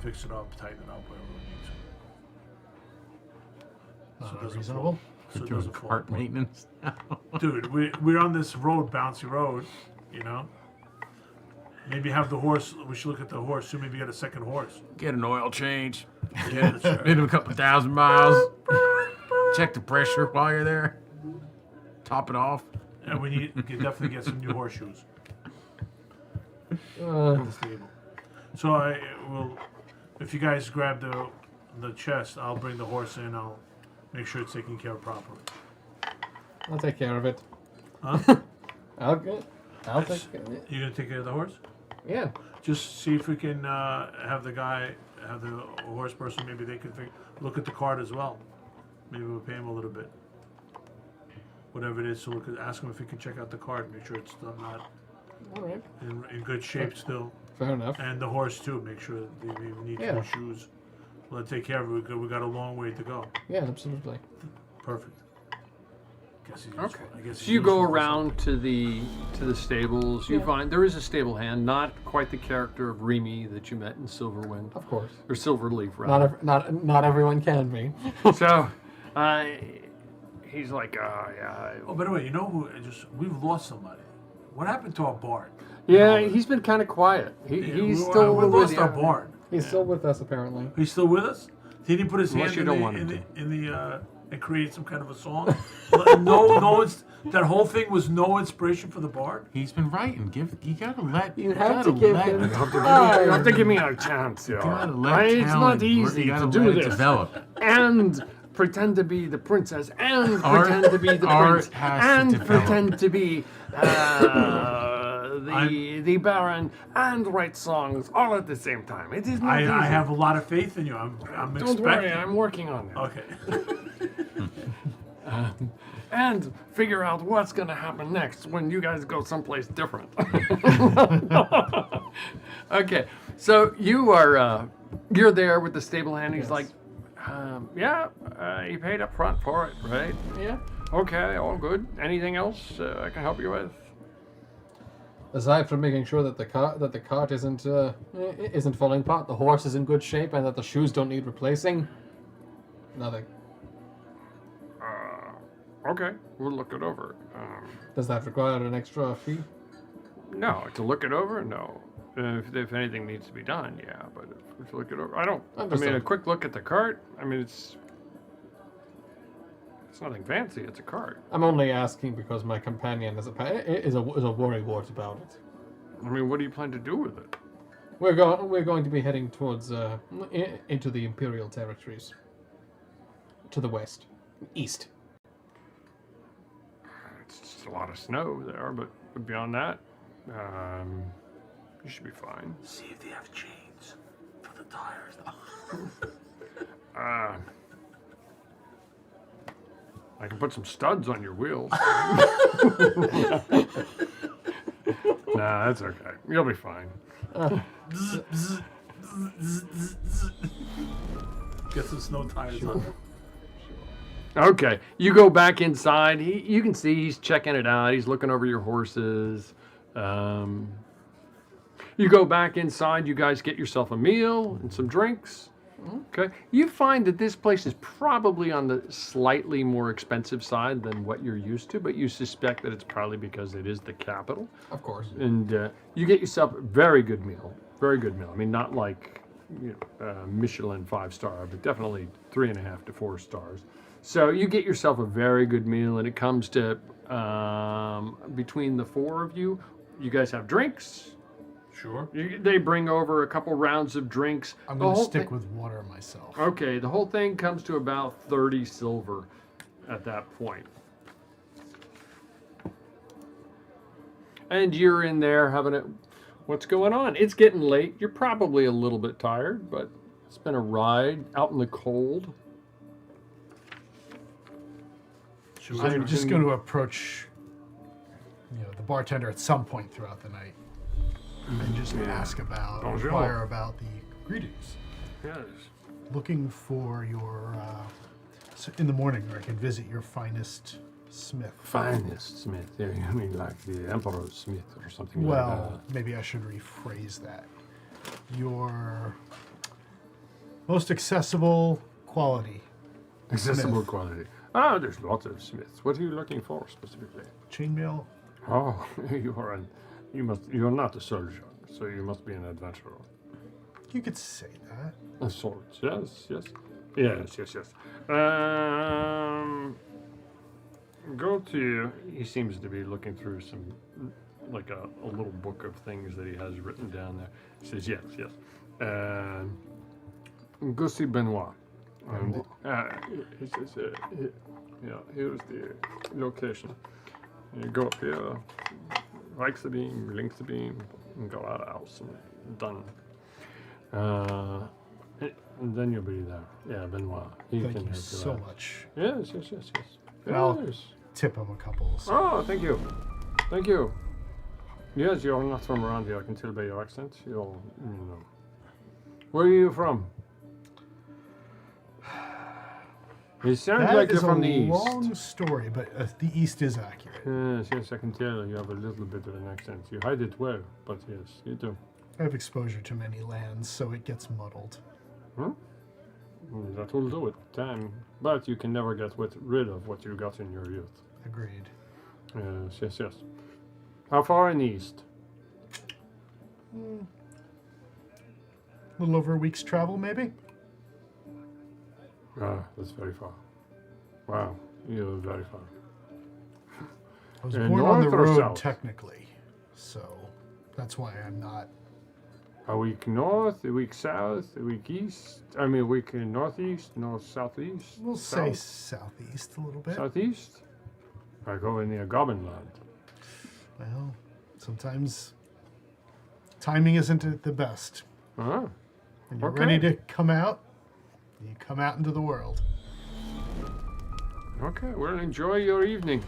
fix it up, tighten it up, whatever we need to. Not it doesn't unreasonable. fall- So it Doing doesn't fall cart apart. maintenance. Dude, we're on this road, bouncy road, you know. Maybe have the horse. We should look at the horse. So maybe get a second horse. Get an oil change. Yeah, that's right. Hit him a couple 1,000 miles. Check the pressure while you're there. Top it off. And we can definitely get some new horseshoes at the stable. So I will, if you guys grab the chest, I'll bring the horse in. I'll make sure it's taken care of properly. I'll take care of it. Huh? I'll take care of it. You gonna take care of the horse? Yeah. Just see if we can have the horse person. Maybe they could look at the card as well. Maybe we'll pay him a little bit. Whatever it is, so ask him if he can check out the card. Make sure it's still not All right. in good shape still. Fair enough. And the horse too. Make sure that they need Yeah. new shoes. Let's take care of it. We got a long way to go. Yeah, absolutely. Perfect. Guess he's Okay. I guess So you go around to the stables. You find there is a stable hand, not quite the character of Remy that you met in Silverwind, Of course. or Silverleaf, rather. Not everyone can be. So, he's like, yeah. Oh, by the way, you know who? We've lost somebody. What happened to our bard? Yeah, he's been kind of quiet. He's still we with lost you. our bard. He's still with us, apparently. He's still with us. Did he put his Unless hand you don't want him in the and create some kind of a song? no, that whole thing was no inspiration for the bard. He's been writing. You gotta let. You have gotta to give let- him You time. have to give me a chance, yo. gotta let It's not talent- easy you gotta to do let it this. develop. And pretend to be the princess, and Art- pretend to be the art prince, has to and develop. pretend to be the baron, and write songs all at the same time. It is not easy. I have a lot of faith in you. I'm Don't expecting. worry, I'm working on it. Okay. And figure out what's going to happen next when you guys go someplace different. Okay, so you're there with the stable hand. He's Yes. like, you paid up front for it, right? Yeah. Okay, all good. Anything else I can help you with? Aside from making sure that the cart isn't falling apart, the horse is in good shape, and that the shoes don't need replacing. Nothing. Okay, we'll look it over. Does that require an extra fee? No, to look it over, no. If anything needs to be done, yeah, but to look it over, I mean, Understood. a quick look at the cart. I mean, it's nothing fancy. It's a cart. I'm only asking because my companion is a worrywart about it. I mean, what do you plan to do with it? We're going to be heading towards into the Imperial territories. To the west, east. It's just a lot of snow there, but beyond that, you should be fine. See if they have chains for the tires. I can put some studs on your wheels. Nah, that's okay. You'll be fine. Get some snow tires on. Okay, you go back inside. You can see he's checking it out. He's looking over your horses. You go back inside. You guys get yourself a meal and some drinks. Okay. You find that this place is probably on the slightly more expensive side than what you're used to, but you suspect that it's probably because it is the capital. Of course. And you get yourself a very good meal. Very good meal. I mean, not like Michelin 5-star, but definitely 3.5 to 4 stars. So you get yourself a very good meal, and it comes to between the 4 of you. You guys have drinks. Sure. They bring over a couple rounds of drinks. I'm The going to whole stick thing- with water myself. Okay, the whole thing comes to about 30 silver at that point. And you're in there having it. What's going on? It's getting late. You're probably a little bit tired, but it's been a ride out in the cold. I'm just going to approach, the bartender at some point throughout the night, and just ask about, Bonjour. inquire about the greetings. Yes. Looking for your, in the morning, where I can visit your finest smith. Finest smith. Yeah, I mean like the Emperor's smith or something Well, maybe I should rephrase that. Your most accessible quality. accessible Smith. quality. Ah, there's lots of smiths. What are you looking for specifically? Chainmail. Oh, you're not a soldier. So you must be an adventurer. You could say that. Of sorts. Yes. Go to. He seems to be looking through some, like a little book of things that he has written down there. He says yes. Go see Benoit. And, he says, here's the location. You go up here, likes the beam, links the beam, and go out of the house and done. And then you'll be there. Yeah, Benoit. He Thank can you help so out. much. Yes. I'll Yes. tip him a couple. So. Oh, thank you. Yes, you're not from around here. I can tell by your accent. Where are you from? It sounds That like is you're from the a east. long story, but the east is accurate. Yes, I can tell you have a little bit of an accent. You hide it well, but yes, you do. I have exposure to many lands, so it gets muddled. That will do it, time. But you can never get rid of what you got in your youth. Agreed. Yes. How far in the east? A little over a week's travel, maybe? That's very far. Wow, you're very far. I was And born on the north or road, south? technically, so that's why I'm not. A week north, a week south, a week east. I mean, a week in northeast, southeast. We'll say southeast a little bit. Southeast. I go in the Goblin land. Well, sometimes timing isn't the best. Uh-huh. When you're Okay. ready to come out, you come out into the world. Okay, well, enjoy your evening.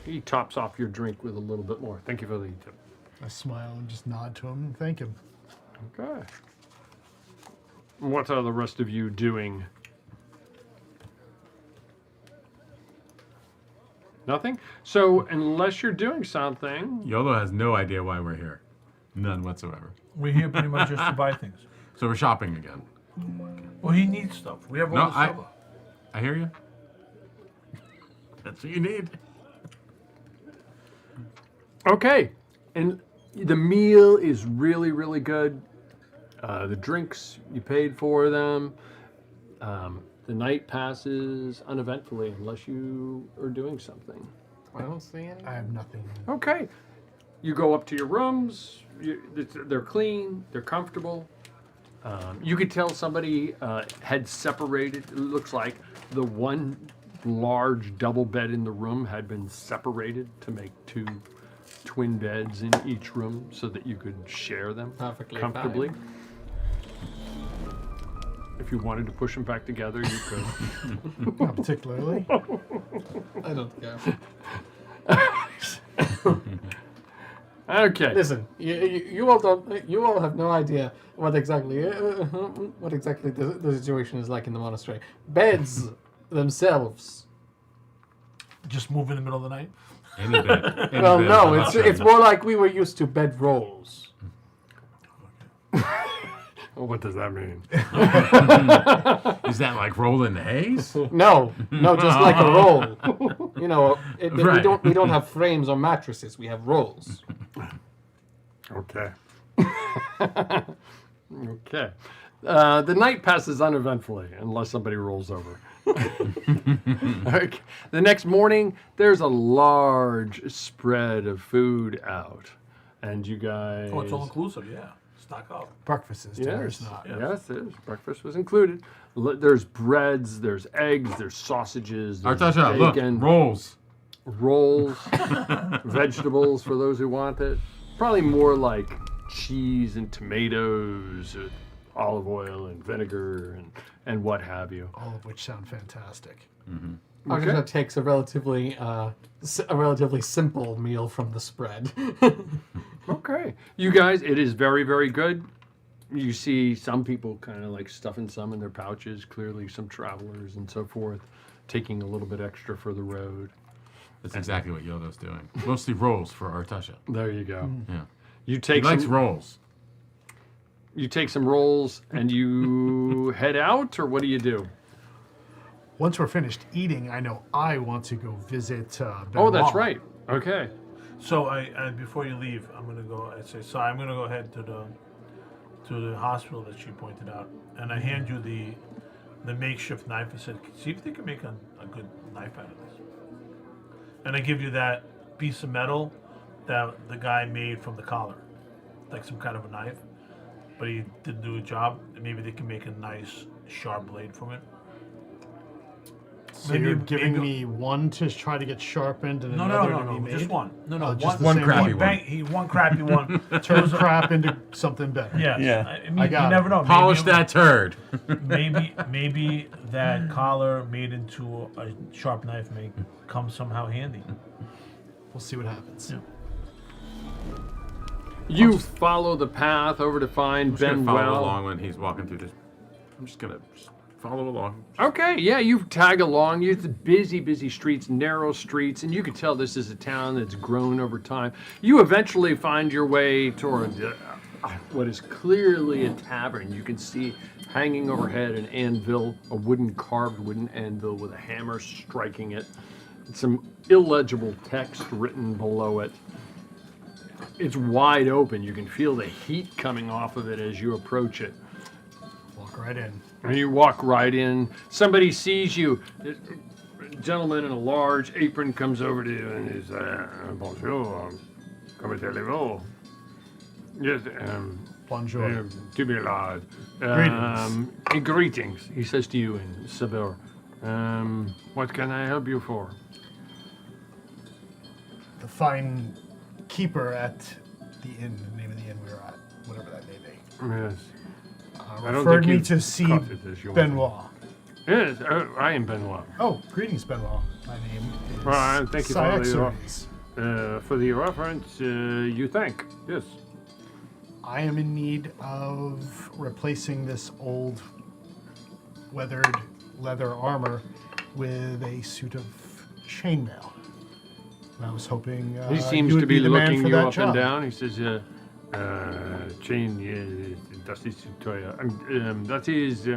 He tops off your drink with a little bit more. Thank you for the tip. I smile and just nod to him and thank him. Okay. What are the rest of you doing? Nothing? So, unless you're doing something, Yolo has no idea why we're here. None whatsoever. We're here pretty much just to buy things. So we're shopping again. Well, he needs stuff. We have all No, the silver. I hear you. That's what you need. okay. And the meal is really, really good. The drinks, you paid for them. The night passes uneventfully unless you are doing something. I don't see any. I have nothing. Okay. You go up to your rooms. They're clean. They're comfortable. You could tell somebody had separated. It looks like the one large double bed in the room had been separated to make two twin beds in each room so that you could share them Perfectly comfortably. fine. If you wanted to push them back together, you could. Not particularly. I don't care. Okay. Listen, you all don't. You all have no idea what exactly the situation is like in the monastery. Beds themselves. Just move in the middle of the night. Any bed. Any Well, bed no, is it's more like we were used to bed rolls. What does that mean? Is that like rolling the haze? No, just like a roll. You know, Right. we don't have frames or mattresses. We have rolls. Okay. Okay. The night passes uneventfully unless somebody rolls over. Okay. The next morning, there's a large spread of food out. And you guys... Oh, it's all inclusive, yeah. Stock up. Breakfast is dinner's Yes, not. yes, it is. Breakfast was included. There's breads, there's eggs, there's sausages, there's Artasha, look, bacon, rolls. rolls, vegetables for those who want it. Probably more like cheese and tomatoes, olive oil and vinegar and what have you. All of which sound fantastic. Artisha takes a relatively simple meal from the spread. Okay. You guys, it is very, very good. You see some people kind of like stuffing some in their pouches, clearly some travelers and so forth, taking a little bit extra for the road. That's exactly what Yodo's doing. Mostly rolls for Artasha. There you go. Yeah. You He take likes some, rolls. you take some rolls and you head out, or what do you do? Once we're finished eating, I know I want to go visit Benoit. Oh, that's right. Okay. So I before you leave, I'm gonna go. I say, so I'm gonna go ahead to the hospital that she pointed out, and I hand you the makeshift knife. I said, see if they can make a good knife out of this. And I give you that piece of metal that the guy made from the collar, like some kind of a knife, but he didn't do a job. And maybe they can make a nice sharp blade from it. So you're giving me one to try to get sharpened and another to be made? Just one. No, just the one same crappy one. one. One crappy one. Turn crap into something better. Yes. Yeah. I mean, I got you it. never know. Polish that turd. Maybe that collar made into a sharp knife may come somehow handy. We'll see what happens. Yeah. You follow the path over to find I'm just gonna Ben follow Well. along when he's walking through this. I'm just gonna follow along. Okay, yeah, you tag along. It's busy streets, narrow streets, and you can tell this is a town that's grown over time. You eventually find your way toward what is clearly a tavern. You can see hanging overhead an anvil, a carved wooden anvil with a hammer striking it. Some illegible text written below it. It's wide open. You can feel the heat coming off of it as you approach it. Walk right in. And you walk right in. Somebody sees you. A gentleman in a large apron comes over to you and is, bonjour, comment allez-vous? Yes, Bonjour. to be allowed. Greetings, he says to you in Sabor. What can I help you for? The fine keeper at the inn, the name of the inn we were at, whatever that may be, Yes. I don't referred think me you've to see caught it as you Benoit. Yes, I am Benoit. Oh, greetings, Benoit. My name is Well, thank you for the Cyaxares. for the reference. You thank. Yes. I am in need of replacing this old weathered leather armor with a suit of chainmail. And I was hoping He you seems would to be the man looking for you that up job. and down. He says, chain, das ist teuer. That is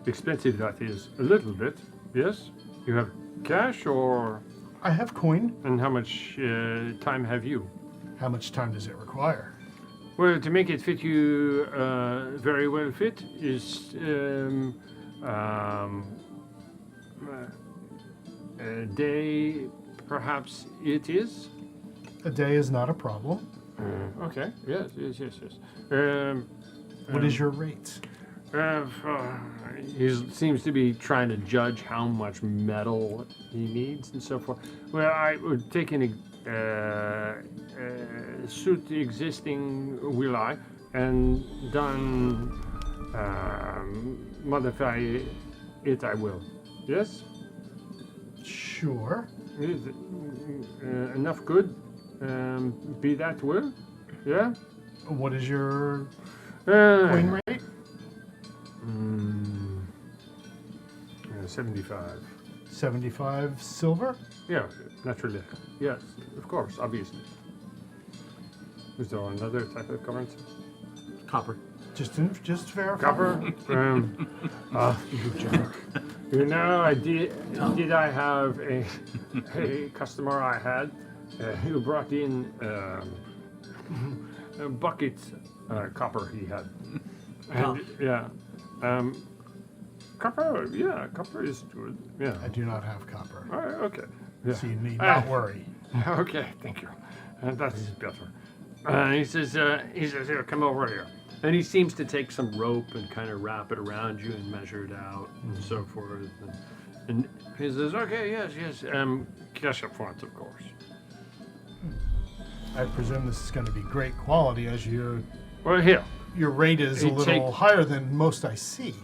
expensive, that is. A little bit, yes? You have cash or... I have coin. And how much time have you? How much time does it require? Well, to make it fit you very well fit is a day, perhaps it is. A day is not a problem. Okay. Yes. What is your rate? He seems to be trying to judge how much metal he needs and so forth. Well, I would take in suit the existing will I and done modify it I will. Yes? Sure. Is it, enough good? Be that will? Yeah? What is your Uh, coin rate? 75. 75 silver? Yeah, naturally. Yes, of course, obviously. Is there another type of currency? Copper. Just verify. Copper? You jerk. You know, I have a customer I had who brought in a bucket copper he had. And, yeah. Copper is good. Yeah. I do not have copper. All right, okay. Yeah. So you need not worry. Okay, thank you. That is better. He says, here, come over here. And he seems to take some rope and kind of wrap it around you and measure it out and so forth. And he says, okay, yes. Cash up front, of course. I presume this is going to be great quality as your Well, here. rate is a You little take- higher than most I see.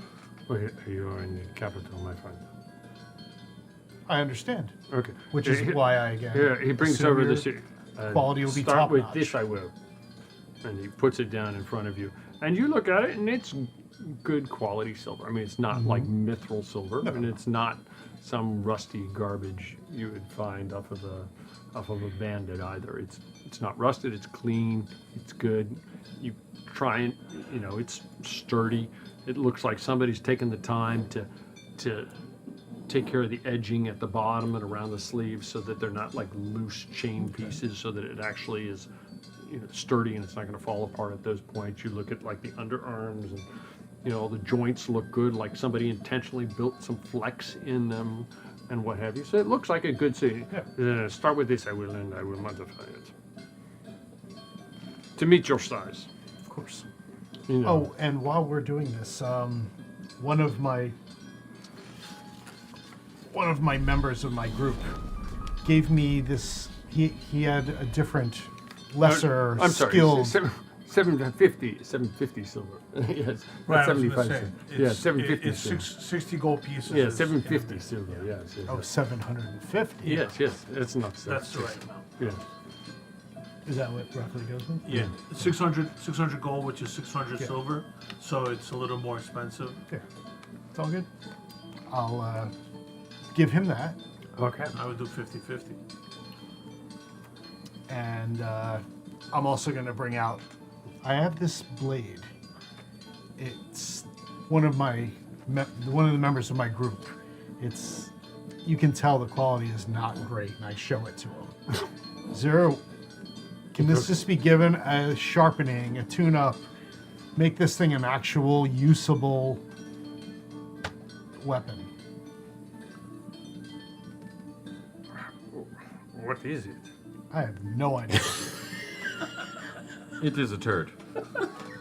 Well, you are in the capital, my friend. I understand. Okay. Which is why I again. Yeah, he brings assume over your the suit. quality will be Start top with notch. this, I will. And he puts it down in front of you. And you look at it, and it's good quality silver. I mean, it's not like mithril silver, and it's not some rusty garbage you would find off of a bandit either. It's not rusted. It's clean. It's good. You try and it's sturdy. It looks like somebody's taken the time to take care of the edging at the bottom and around the sleeves so that they're not like loose chain pieces, so that it actually is, sturdy and it's not going to fall apart at those points. You look at like the underarms and the joints look good, like somebody intentionally built some flex in them and what have you. So it looks like a good suit. Yeah. Start with this, and I will modify it to meet your size. Of course. You Oh, and while we're doing this, one of my members of my group gave me this. He had a different, lesser I'm sorry, skilled. 750 silver. Yes, Right, I was 75 gonna say, silver. it's, Yeah, 750 It's silver. 60 gold pieces. Yeah, is- 750 silver. Yes, yes. Oh, 750. Yes, it's not. That's the right amount. Yeah. Is that what roughly goes with? Yeah, 600 gold, which is 600 silver, so it's a little more expensive. Yeah. It's all good. I'll give him that. Okay. I would do 50-50. And I'm also going to bring out. I have this blade. It's one of the members of my group. You can tell the quality is not great, and I show it to him. Zero. Can this just be given a sharpening, a tune-up, make this thing an actual usable weapon? What is it? I have no idea. It is a turd.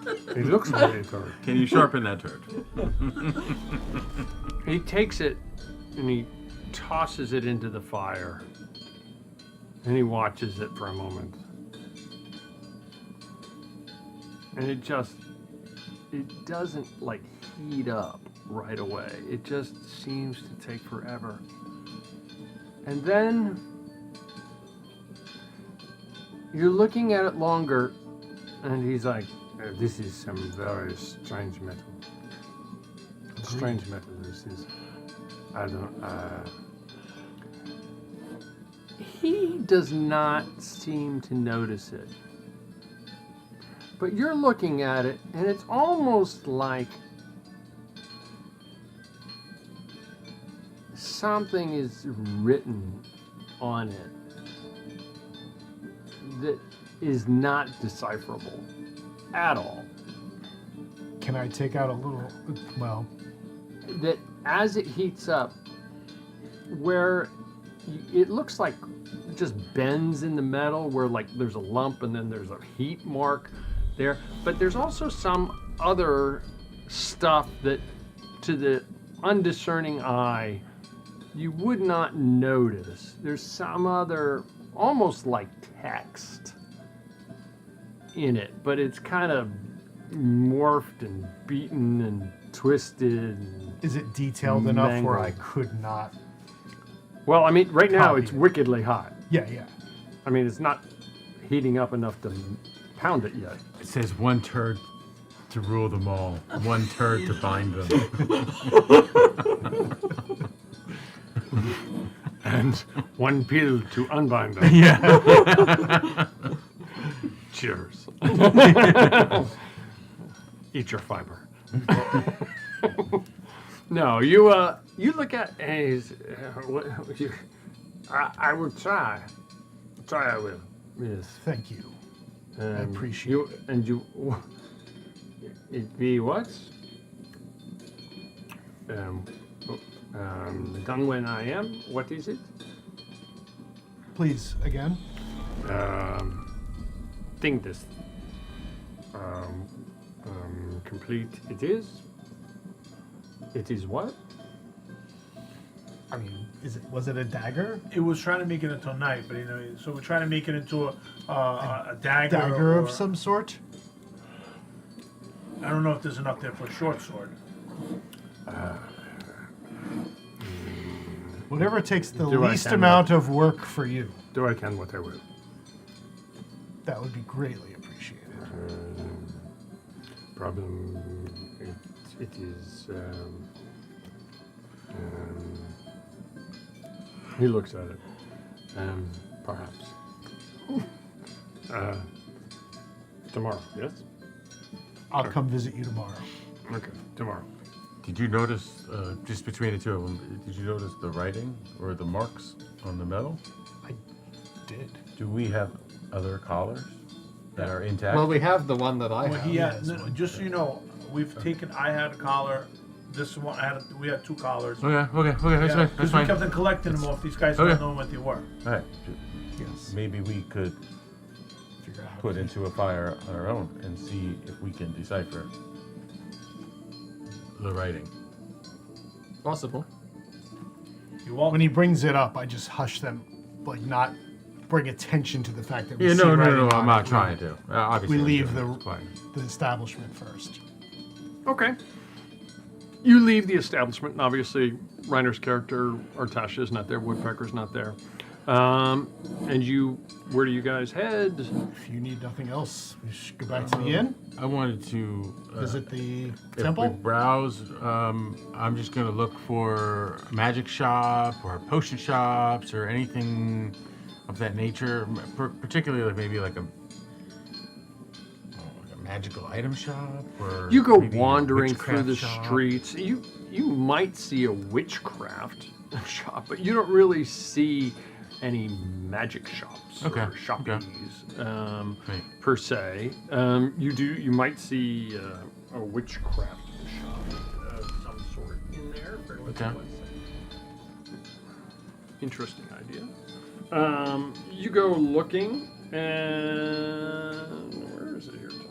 It looks like a turd. Can you sharpen that turd? He takes it and he tosses it into the fire. And he watches it for a moment. And it doesn't like heat up right away. It just seems to take forever. And then you're looking at it longer, and he's like, this is some very strange metal. Strange metal, this is. I don't, he does not seem to notice it. But you're looking at it, and it's almost like something is written on it that is not decipherable at all. Can I take out a little? Well, That as it heats up, where it looks like it just bends in the metal, where like there's a lump and then there's a heat mark there, but there's also some other stuff that to the undiscerning eye you would not notice. There's some other almost like text in it, but it's kind of morphed and beaten and twisted. is it detailed enough where I Mangled. could not? Well, I mean, right now Copy it's it. wickedly hot. Yeah. I mean, it's not heating up enough to pound it yet. It says one turd to rule them all, one turd to bind them. And one pill to unbind them. Yeah. Cheers. Eat your fiber. No, you look at I will try. I will. Yes. Thank you. I appreciate you. And you. It be what? Done when I am. What is it? Please again. Think this. Complete. It is. It is what? I mean, was it a dagger? It was trying to make it into a knife, but so we're trying to make it into a dagger. Dagger or, of some sort? I don't know if there's enough there for a short sword. Whatever takes the Do I least can amount of work for you. Do I can what I will. That would be greatly appreciated. Problem. It is. He looks at it. Perhaps. Tomorrow. Yes. I'll come visit you tomorrow. Okay. Tomorrow. Did you notice, just between the two of them, did you notice the writing or the marks on the metal? I did. Do we have other collars that are intact? Well, we have the one that I Well, have. he had, no, just so you know, I had a collar. This one, we had 2 collars. Okay, that's fine. Because That's we fine. kept on collecting them off these guys, Okay. not knowing what they were. All right. Yes. Maybe we could Figure out how put to- into a fire on our own and see if we can decipher the writing. Possible. You won't. When he brings it up, I just hush them, like not bring attention to the fact that we Yeah, see no, writing on I'm it. not trying to. Obviously, We I'm leave doing the it. It's fine. establishment first. Okay. You leave the establishment, and obviously Reiner's character, Artasha, is not there. Woodpecker's not there. And where do you guys head? If you need nothing else, we should go back to the inn, I wanted to visit the if we temple. browse. I'm just gonna look for a magic shop or potion shops or anything of that nature. Particularly, like maybe like a magical item shop, or You go maybe a wandering through witchcraft the shop. streets. You might see a witchcraft shop, but you don't really see any magic shops Okay, or okay. shoppies Right. per se. You might see a witchcraft shop of some sort in there. Bear with me Okay. 1 second. Interesting idea. You go looking, and where is it here, Tom?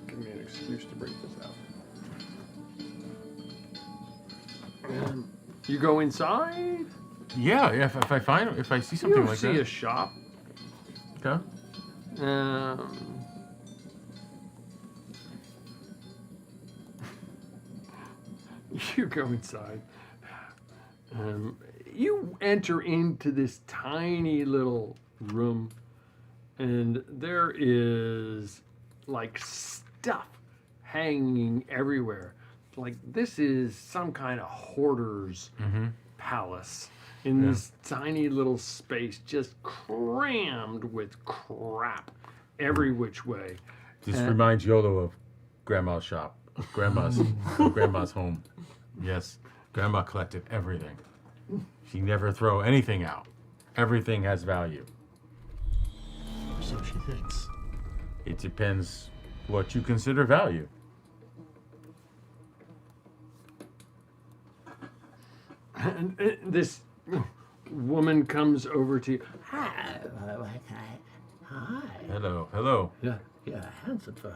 Give me an excuse to break this out. You go inside. Yeah, if I see You something don't like see that. a shop. Okay. You go inside. You enter into this tiny little room, and there is like stuff hanging everywhere. Like this is some kind of hoarder's palace in this tiny little space, just crammed with crap every which way. This reminds Yolo of Grandma's shop, Grandma's home. Yes, Grandma collected everything. She never throw anything out. Everything has value. So she thinks. It depends what you consider value. And this woman comes over to you. Hi. Hello. Yeah. You're handsome for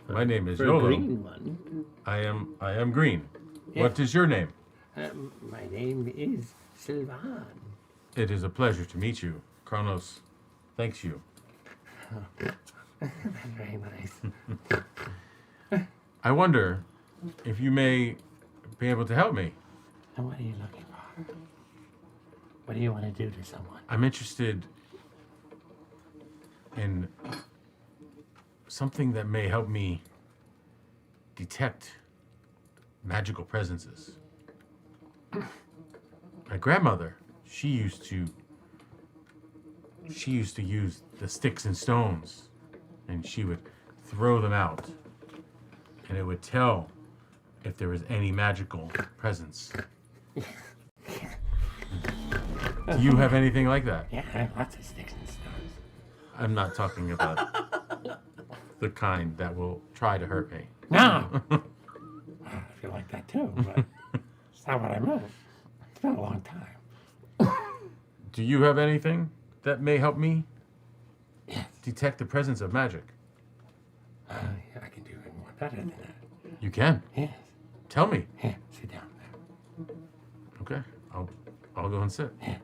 My name is a Yolo. green one. I am green. What is your name? My name is Sylvan. It is a pleasure to meet you. Kronos thanks you. Very nice. I wonder if you may be able to help me. And what are you looking for? What do you want to do to someone? I'm interested in something that may help me detect magical presences. My grandmother, she used to use the sticks and stones, and she would throw them out, and it would tell if there was any magical presence. Do you have anything like that? Yeah, I have lots of sticks and stones. I'm not talking about the kind that will try to hurt me. No! I feel like that too, but it's not what I meant. It's been a long time. Do you have anything that may help me Yes. detect the presence of magic? Yeah, I can do it more better than that. You can. Yes. Tell me. Here, sit down there. Okay. I'll go and sit. Here,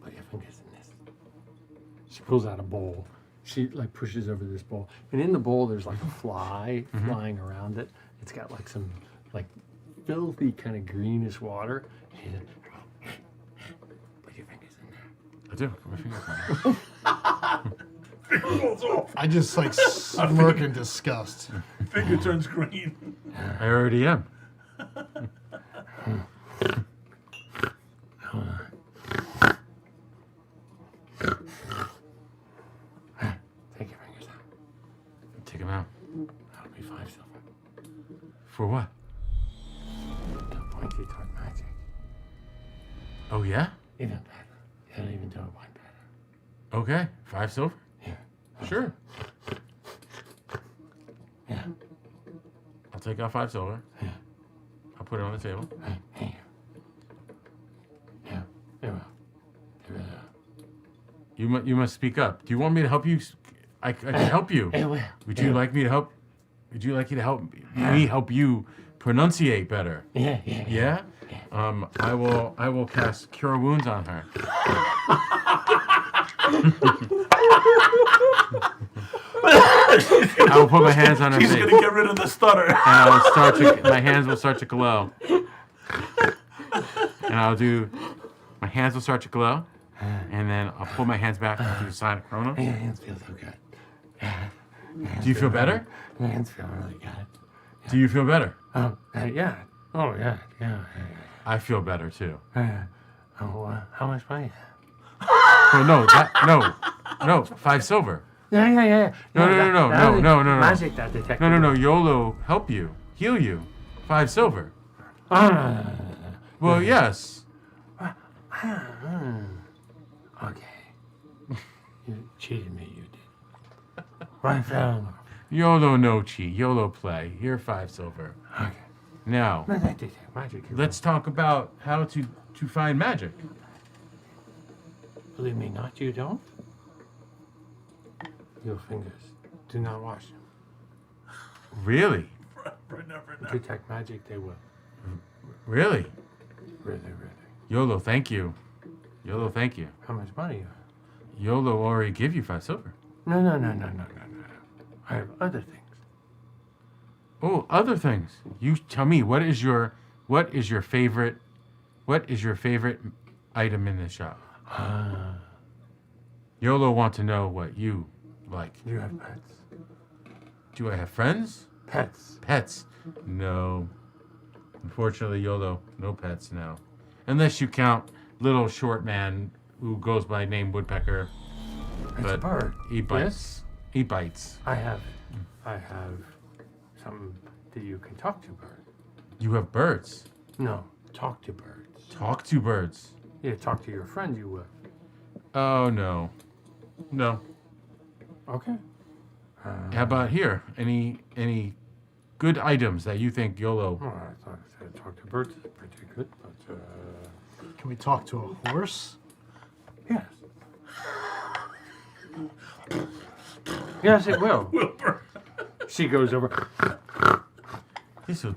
put your fingers in this. She pulls out a bowl. She like pushes over this bowl, and in the bowl there's like a fly flying around it. It's got like some like filthy kind of greenish water. She said, Put your fingers in there. I do. Put my fingers on it. I just like smirk in disgust. Finger turns green. I already am. Take your fingers out. Take him out. That'll be 5 silver. For what? The pointy dark magic. Oh, yeah? Even better. You'll even do it one better. Okay. 5 silver? Here. Sure. Yeah. I'll take out 5 silver. Yeah. I'll put it on the table. Here. Yeah. There will. There will. You must speak up. Do you want me to help you? I can help you. It will. Would you like me to help? Would you like me to help me help you pronunciate better? Yeah. Yeah? I will cast Cure Wounds on her. I will put my hands on her He's face. gonna get rid of the stutter. And I'll start to, my hands will start to glow. And I'll do, my hands will start to glow. And then I'll pull my hands back and do the sign of Chronos. Your hands feel so good. Do you feel better? My hands feel really good. Do you feel better? Yeah. Oh, yeah. I feel better too. Oh, how much money? Oh no, 5 silver. Yeah. No. Magic that detective. No. YOLO help you, heal you. 5 silver. No. Well, yes. Okay. You cheated me, you did. Right, fell. YOLO no cheat. YOLO play. Here, 5 silver. Okay. Now, No, that detect magic. let's talk about how to find magic. Believe me not, you don't? Your fingers. Do not wash them. Really? Detect magic, they will. Really? Really. YOLO, thank you. YOLO, thank you. How much money you have? YOLO already give you 5 silver. No. I have other things. Oh, other things. You tell me, what is your favorite item in the shop? YOLO want to know what you like. Do you have pets? Do I have friends? Pets. Pets? No. Unfortunately, YOLO, no pets now. Unless you count little short man who goes by name Woodpecker. It's a bird. He bites. He bites. I have something that you can talk to, bird. You have birds. No, talk to birds. Talk to birds. Yeah, talk to your friend, you will. Oh, no. No. Okay. How about here? Any good items that you think YOLO? Well, I thought I said talk to birds is pretty good, but Can we talk to a horse? yes. Yes, it will. She goes over. This will.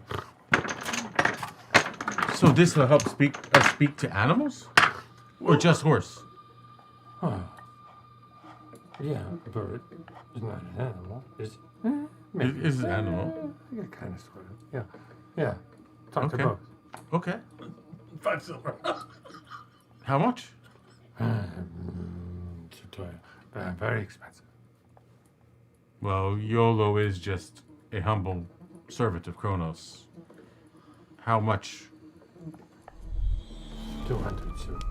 So this will help speak to animals, or just horse? Oh. Yeah, a bird is not an animal. It's It is an animal. Yeah, kind of, sort of. Yeah. Talk to Okay. both. Okay. 5 silver. How much? Very expensive. Well, YOLO is just a humble servant of Kronos. How much? 200 silver.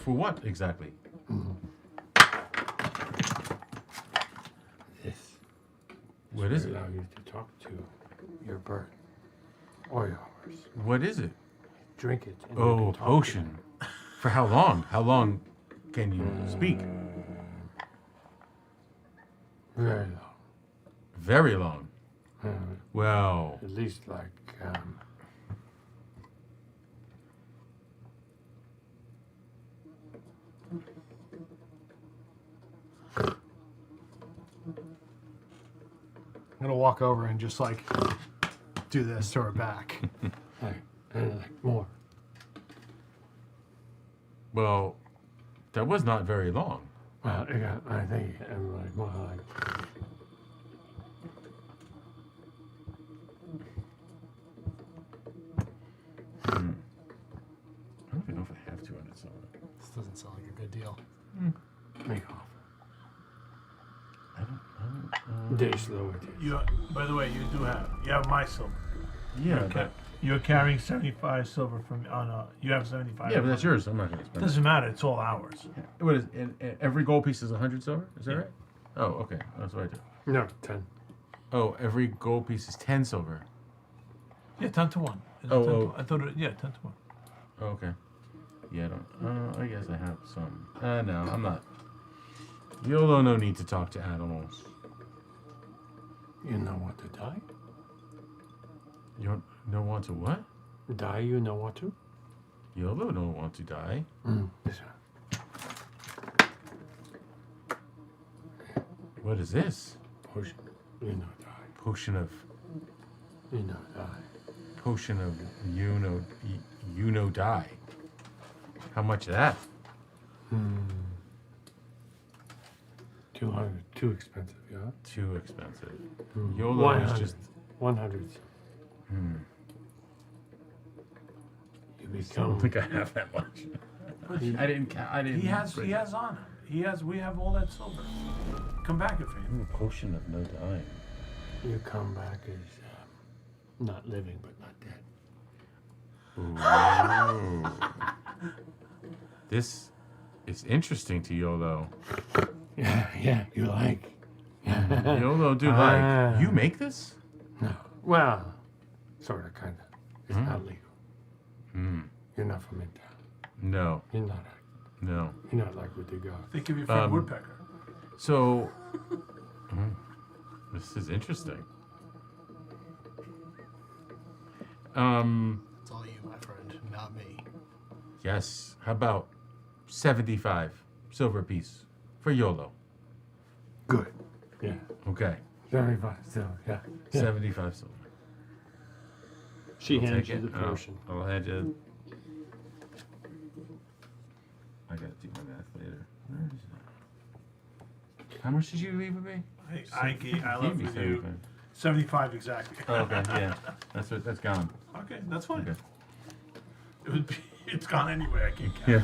For what exactly? This. What is will it? allow you to talk to your bird or your horse. What is it? Drink it. And you Oh, can a talk to potion. them. For how long? How long can you speak? Very long. Very long. Well, At least like I'm gonna walk over and just like do this to her back. like more. well, that was not very long. Well, I think I'm like more like. I don't even know if I have 200 silver. This doesn't sound like a good deal. Make off. I don't. Day slow it is. You, by the way, you have my silver. Yeah, Okay. You're carrying 75 silver from. Oh no, you have 75. yeah, but that's yours. I'm not gonna spend it. Doesn't matter. It's all ours. What is? And every gold piece is 100 silver. Is that right? Oh, okay. That's what I do. No, 10. Oh, every gold piece is 10 silver. Yeah, 10 to 1. It's Oh, 10 to- oh. I thought 10 to 1. Oh, okay. Yeah, I don't. I guess I have some. No, I'm not. YOLO, no need to talk to animals. You know what to die? You don't want to what? Die, you know what to? YOLO don't want to die. Yes, sir. What is this? Potion, you know die. Potion of You know die. you know die. How much of that? 200, too expensive, yeah? Too expensive. YOLO is 100. just 100. You I become. don't think I have that much. I didn't. He has on him. We have all that silver. Come back if you. A potion of no dying. You come back as not living but not dead. This is interesting to YOLO. Yeah, you like. YOLO, dude, Ah. like, you make this? No. Well, sort of, kind of. It's not legal. You're not from Midtown. No, You're not. no. You're not like with the God. Think of your friend Woodpecker. So, this is interesting. It's all you, my friend, not me. Yes. How about 75 silver piece for YOLO? Good. Yeah. Okay. 75. So, yeah. 75 silver. She I'll hands take you it. the potion. I'll hand you. I gotta do my math later. Where is that? How much did you leave with me? I left me with you 75. 75 exactly. Oh, okay, yeah. That's gone. Okay, that's fine. Okay. It's gone anyway. I can't count. Yeah.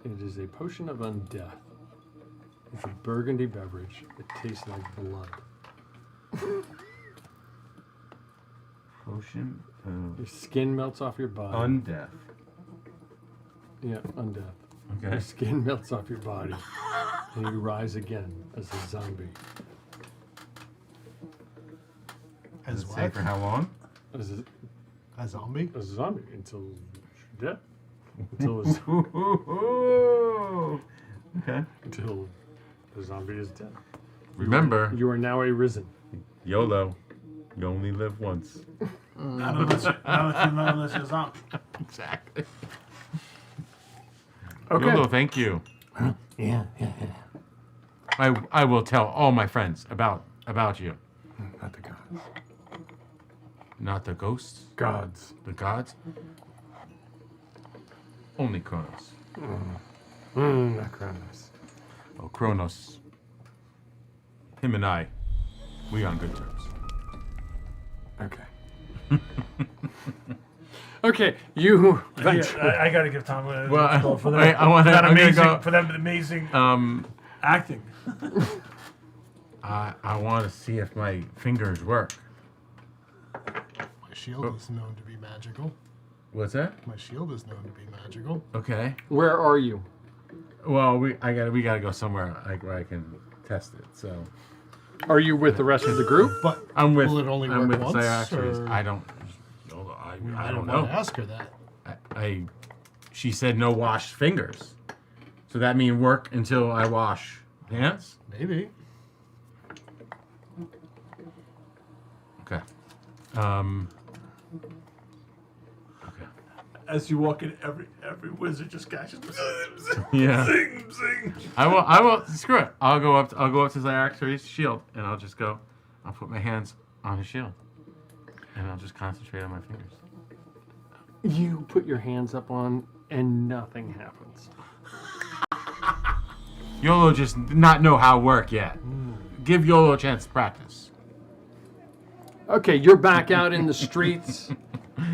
It is a potion of undeath. It's a burgundy beverage. It tastes like blood. Potion Your of skin melts off your body. undeath. Yeah, undeath. Okay. Your skin melts off your body, and you rise again as a zombie. As Say what? for how long? As a, A zombie? as a zombie until you're dead. Until, it's, Okay. until the zombie is dead. Remember, You are now a risen. YOLO. You only live once. Not unless you're zombie. Exactly. Okay. YOLO, thank you. Yeah. I will tell all my friends about you. Not the gods. Not the ghosts, Gods. the gods. Only Kronos. Not Kronos. Oh, Kronos. Him and I, we on good terms. Okay. Okay, you venture. I gotta give Tom a Well, call for that. wait, I wanna- for that I'm gonna amazing, go- for that amazing acting. I want to see if my fingers work. My shield is known to be magical. What's that? My shield is known to be magical. Okay. Where are you? Well, we gotta go somewhere where I can test it. So Are you with the rest of the group? But I'm with will it only I'm work with once? Cyaxares. or- I don't I don't don't want know. to ask her that. She said no washed fingers. So that means work until I wash hands? Maybe. Okay. Okay. As you walk in, every wizard just catches. Yeah. Zing, zing. I will screw it. I'll go up to Cyaxares' shield and I'll just go. I'll put my hands on his shield. And I'll just concentrate on my fingers. You put your hands up on, and nothing happens. YOLO just not know how it work yet. Give YOLO a chance to practice. Okay, you're back out in the streets.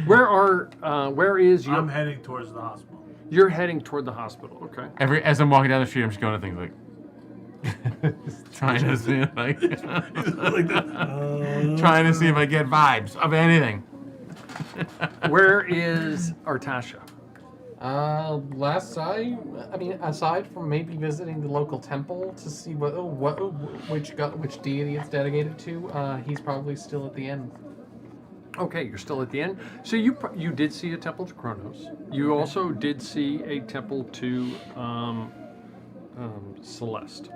Where is your? I'm heading towards the hospital. You're heading toward the hospital. Okay. As I'm walking down the street, I'm just going to things like trying to see like trying to see if I get vibes of anything. Where is Artasha? Last I mean, aside from maybe visiting the local temple to see which deity it's dedicated to, he's probably still at the inn. Okay, you're still at the end. So you did see a temple to Kronos. You also did see a temple to Celeste.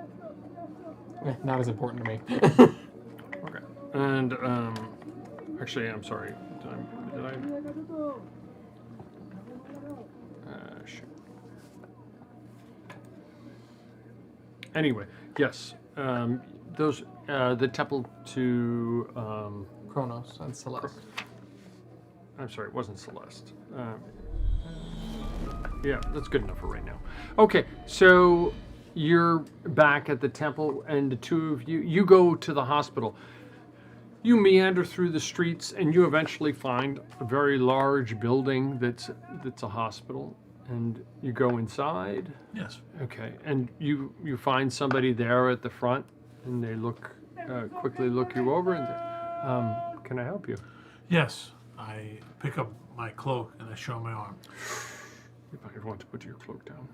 Not as important to me. Okay. And actually, I'm sorry. Did I? Shoot. Anyway, yes. Those the temple to. Kronos and Celeste. I'm sorry, it wasn't Celeste. Yeah, that's good enough for right now. Okay, so you're back at the temple, and the two of you go to the hospital. You meander through the streets, and you eventually find a very large building that's a hospital. And you go inside. Yes. Okay, and you find somebody there at the front, and they quickly look you over and say, can I help you? Yes. I pick up my cloak and I show my arm. You might want to put your cloak down.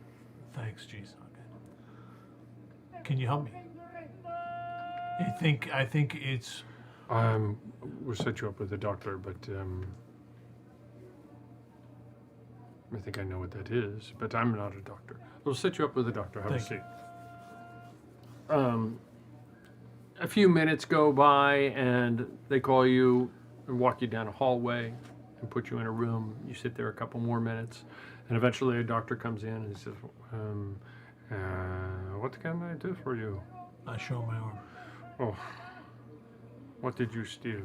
Thanks, jeez. Okay. Can you help me? I think it's. We'll set you up with a doctor, but I think I know what that is. But I'm not a doctor. We'll set you up with a doctor. Have a seat. A few minutes go by, and they call you and walk you down a hallway and put you in a room. You sit there a couple more minutes, and eventually a doctor comes in and he says, what can I do for you? I show my arm. Oh, what did you steal?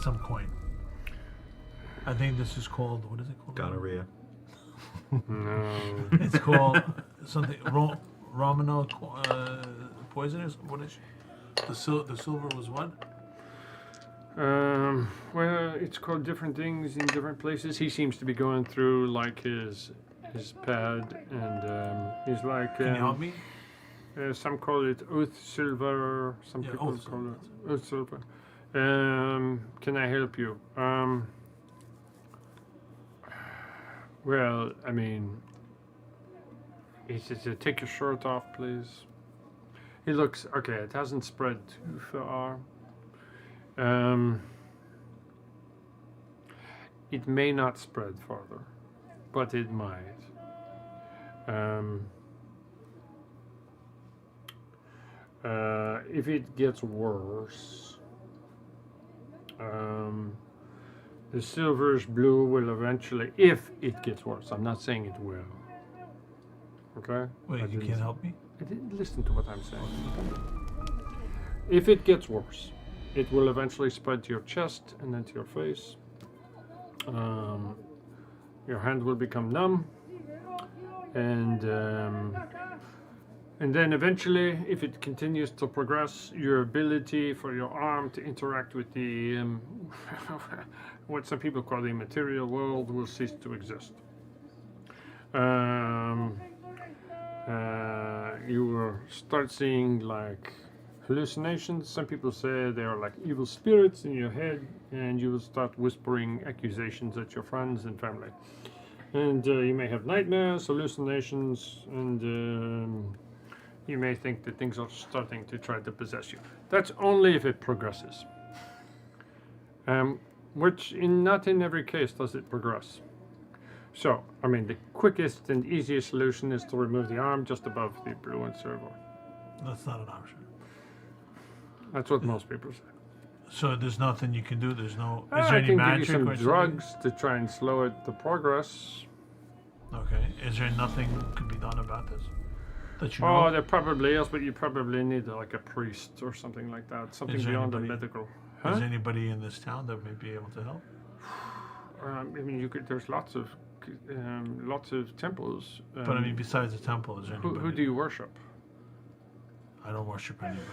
Some coin. I think this is called, what is it called? Gonorrhea. No. It's called something, Romano poisonous? What is it? The silver was what? Well, it's called different things in different places. He seems to be going through like his pad, and he's like. Can you help me? Some call it oath silver. Some people oath call silver. it oath silver. Can I help you? Well, I mean, he says, take your shirt off, please. He looks, okay, it hasn't spread too far. It may not spread further, but it might. If it gets worse, the silverish blue will eventually, if it gets worse, I'm not saying it will. Okay? Wait, you can't help me? I didn't listen to what I'm saying. If it gets worse, it will eventually spread to your chest and then to your face. Your hand will become numb, and then eventually, if it continues to progress, your ability for your arm to interact with the what some people call the material world will cease to exist. You will start seeing like hallucinations. Some people say they are like evil spirits in your head, and you will start whispering accusations at your friends and family. And you may have nightmares, hallucinations, and you may think that things are starting to try to possess you. That's only if it progresses. Which not in every case does it progress. So, I mean, the quickest and easiest solution is to remove the arm just above the blue and silver. That's not an option. That's what most people say. So there's nothing you can do? There's no... Is there I any can magic give you some or drugs to try and slow it the progress. Okay. Is there nothing could be done about this? That you know Oh, of? there probably is, but you probably need like a priest or something like that. Something Is there beyond the anybody- medical. Is there anybody in this town that may be able to help? I mean, you could. There's lots of temples. But I mean, besides the temple, is there anybody? who do you worship? I don't worship anybody.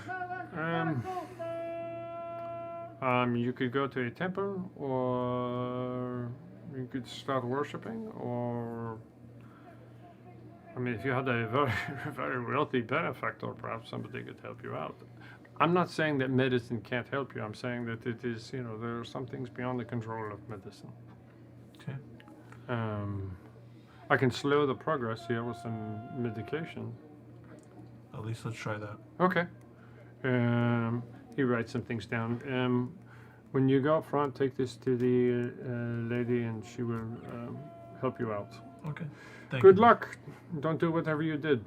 You could go to a temple, or you could start worshiping, or I mean, if you had a very, very wealthy benefactor, perhaps somebody could help you out. I'm not saying that medicine can't help you. I'm saying that it is, there are some things beyond the control of medicine. Okay. I can slow the progress here with some medication. At least let's try that. Okay. He writes some things down. When you go up front, take this to the lady, and she will help you out. Okay. Thank Good you. luck. Don't do whatever you did.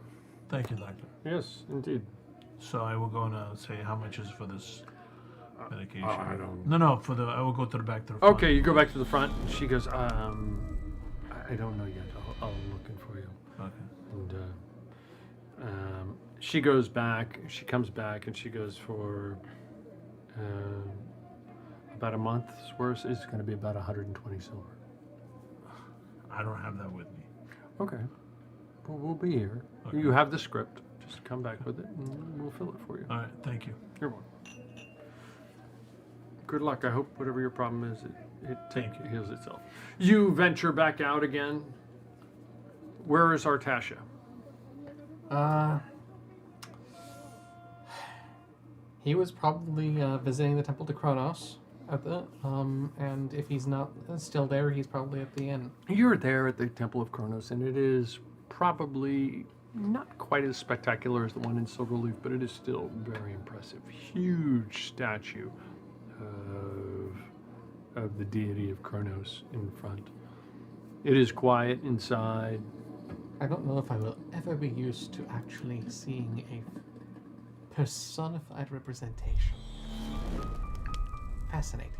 Thank you, doctor. Yes, indeed. So I will go and say how much is for this medication. I don't. No. I will go to the back to the front. Okay, you go back to the front. And she goes, I don't know yet. I'll look in for you. Okay. And she goes back. She comes back, and she goes for about a month's worth. It's going to be about 120 silver. I don't have that with me. Okay. Well, we'll be here. Okay. You have the script. Just come back with it, and we'll fill it for you. All right. Thank you. You're welcome. Good luck. I hope whatever your problem is, it heals itself. You venture back out again. Where is Artasha? He was probably visiting the Temple to Kronos at the and if he's not still there, he's probably at the inn. You're there at the Temple of Kronos, and it is probably not quite as spectacular as the one in Silverleaf, but it is still very impressive. Huge statue of the deity of Kronos in front. It is quiet inside. I don't know if I will ever be used to actually seeing a personified representation. Fascinating.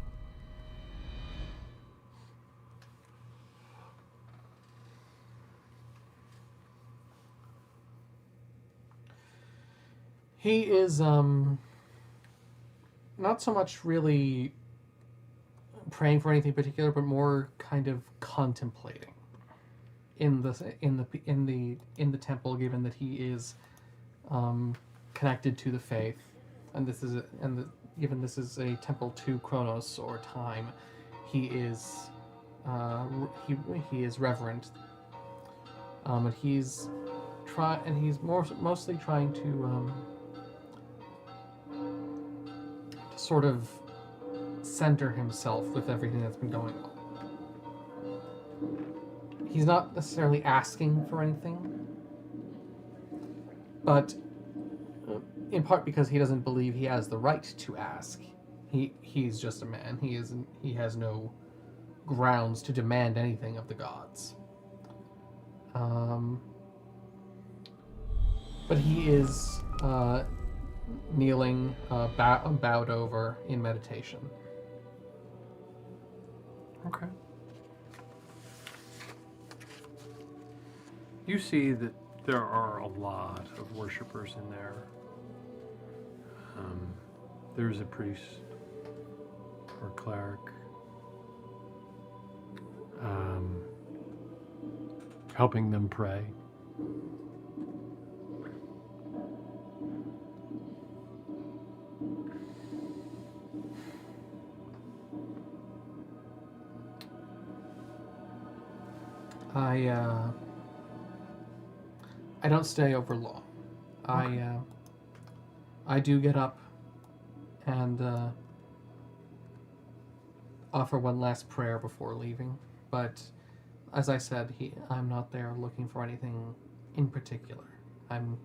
He is not so much really praying for anything particular, but more kind of contemplating in the temple, given that he is connected to the faith, and given this is a temple to Kronos or time, he is he is reverent, and he's mostly trying to sort of center himself with everything that's been going on. He's not necessarily asking for anything, but in part because he doesn't believe he has the right to ask. He's just a man. He has no grounds to demand anything of the gods. But he is kneeling, bowed over in meditation. Okay. You see that there are a lot of worshipers in there. There's a priest or cleric helping them pray. I don't stay over long. Okay. I do get up and offer one last prayer before leaving, but as I said, I'm not there looking for anything in particular. I'm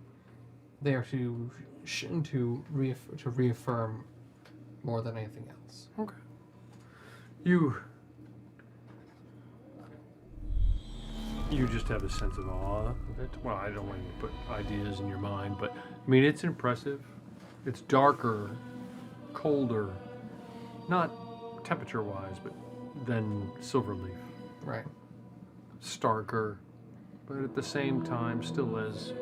there to reaffirm more than anything else. Okay. You just have a sense of awe of it. Well, I don't want you to put ideas in your mind, but I mean, it's impressive. It's darker, colder, not temperature-wise, but than Silverleaf. Right. Starker, but at the same time, still as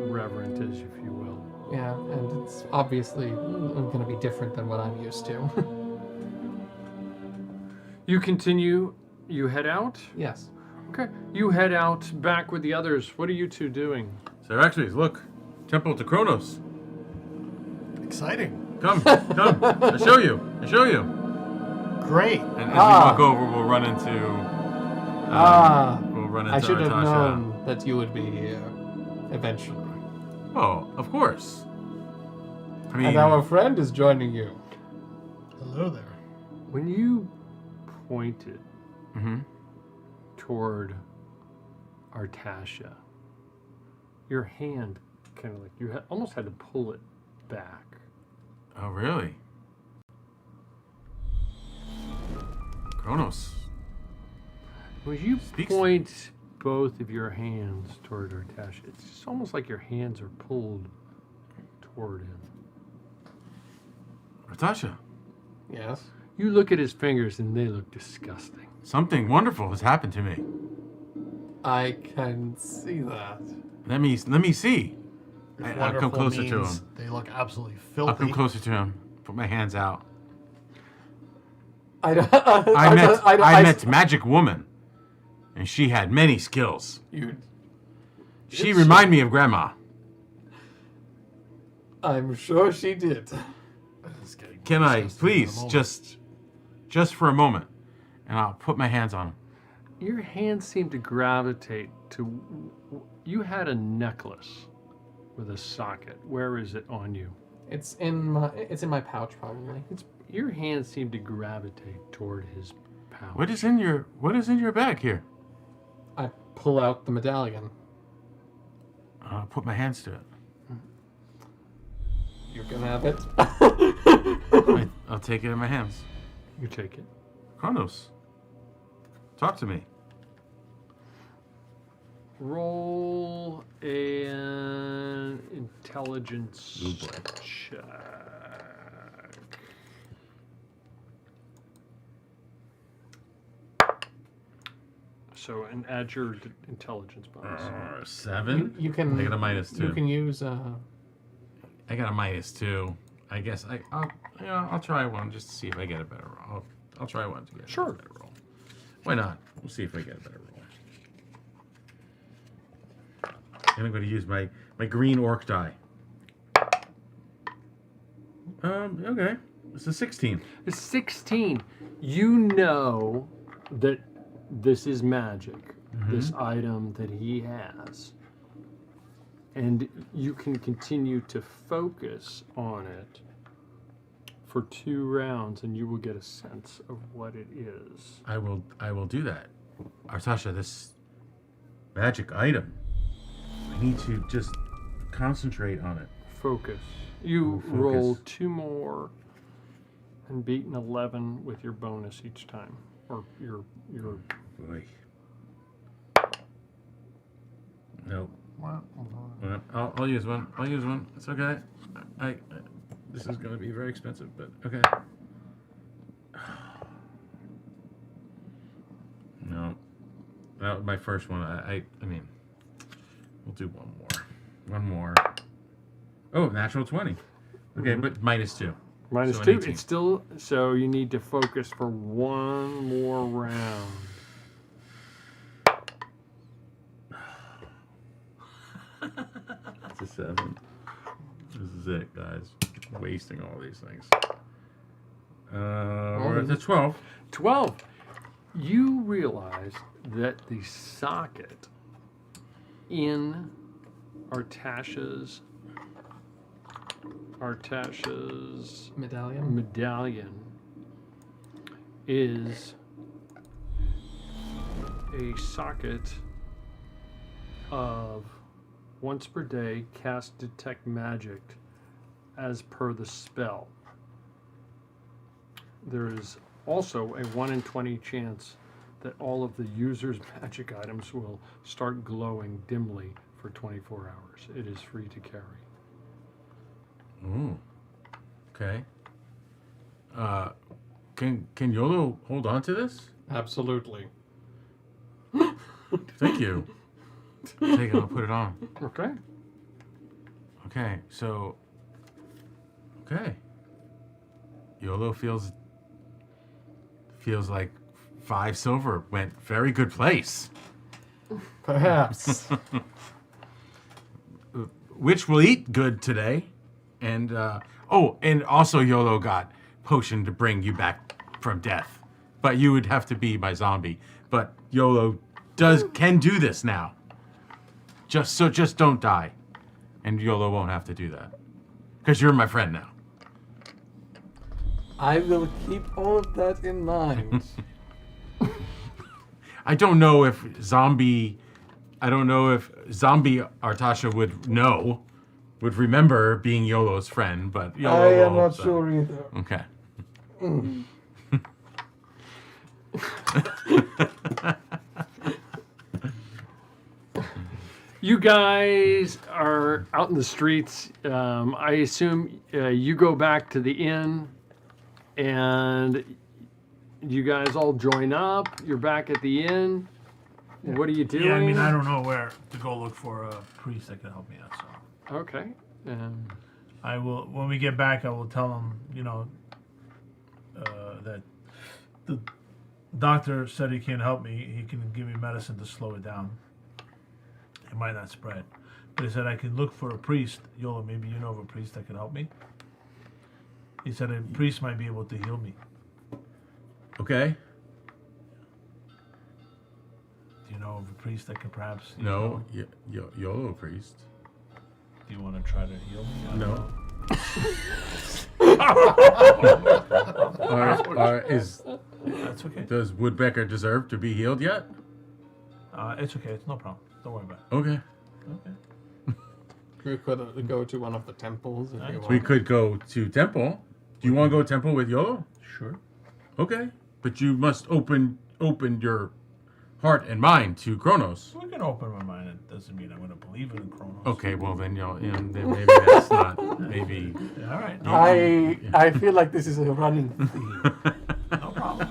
reverent as, if you will. Yeah, and it's obviously going to be different than what I'm used to. You continue. You head out. Yes. Okay. You head out back with the others. What are you two doing? Siraxes, look. Temple to Kronos. Exciting. Come. I show you. Great. And as we walk over, we'll run into... we'll run into I should have Artasha. known that you would be here eventually. Oh, of course. I mean... And our friend is joining you. Hello there. When you pointed toward Artasha, your hand kind of like you almost had to pull it back. Oh, really? Kronos. When you Speaks- point both of your hands toward Artasha, it's just almost like your hands are pulled toward him. Natasha, Yes. You look at his fingers and they look disgusting. something wonderful has happened to me. I can see that. Let me see. If I'll come wonderful closer to means him. They look absolutely I'll come filthy. closer to him. Put my hands out. I don't. I met Magic Woman, and she had many skills. You. She reminded me of Grandma. I'm sure she did. It's getting Can I disgusting in a please moment. just for a moment, and I'll put my hands on him. Your hands seem to gravitate to. You had a necklace with a socket. Where is it on you? It's in my pouch probably. Your hands seem to gravitate toward his pouch. What is in your bag here? I pull out the medallion. I'll put my hands to it. You can have it. I'll take it in my hands. You take it. Kronos, talk to me. Roll an intelligence check. So, and add your intelligence bonus. 7. You can. I got a -2. You can use. I got a -2. I guess I'll try one just to see if I get a better roll. I'll try one to get Sure. a better roll. Why not? We'll see if I get a better roll. And I'm going to use my green orc die. Okay. It's a 16. It's 16. You know that this is magic, this item that he has. And you can continue to focus on it for 2 rounds and you will get a sense of what it is. I will do that. Artasha, this magic item. I need to just concentrate on it. Focus. You Focus. roll 2 more and beat an 11 with your bonus each time. Or your Boy. Nope. Well, Well, I'll use one. I'll use one. It's okay. I this is going to be very expensive, but okay. No, that was my first one. I mean, we'll do one more. One more. Oh, natural 20. Okay, but -2. minus So an 2. 18. It's still, so you need to focus for 1 more round. It's a 7. This is it, guys. Wasting all these things. We're at the 12. 12. You realize that the socket in Artasha's medallion. medallion is a socket of once per day cast detect magic as per the spell. There is also a 1 in 20 chance that all of the user's magic items will start glowing dimly for 24 hours. It is free to carry. Ooh. Okay. Can Yolo hold on to this? Absolutely. Thank you. Take it. I'll put it on. Okay. Okay. So. Okay. Yolo feels like 5 silver went very good place, Perhaps. which will eat good today, and and also Yolo got potion to bring you back from death, but you would have to be my zombie. But Yolo can do this now. Just don't die, and Yolo won't have to do that, because you're my friend now. I will keep all of that in mind. I don't know if zombie Artasha would remember being Yolo's friend, but Yolo I am will, not so. sure either. Okay. You guys are out in the streets. I assume you go back to the inn, and you guys all join up. You're back at the inn. What are you doing? Yeah, I mean, I don't know where to go look for a priest that can help me out. So Okay. I will, when we get back, I will tell him, that the doctor said he can't help me. He can give me medicine to slow it down. It might not spread. But he said I could look for a priest. Yola, maybe you know of a priest that could help me? He said a priest might be able to heal me. Okay. Do you know of a priest that could perhaps... No, Yolo priest. Do you want to try to heal me? I don't No. know. That's okay. Does Woodpecker deserve to be healed yet? It's okay. It's no problem. Don't worry about Okay. it. Okay. We could go to one of the temples if you want. We could go to temple. Do you want to go to temple with Yolo? Sure. Okay. But you must open your heart and mind to Kronos. We can open my mind. It doesn't mean I'm going to believe in Kronos. Okay, well then then maybe that's not maybe. Yeah, all right. I feel like this is a running theme. No problem.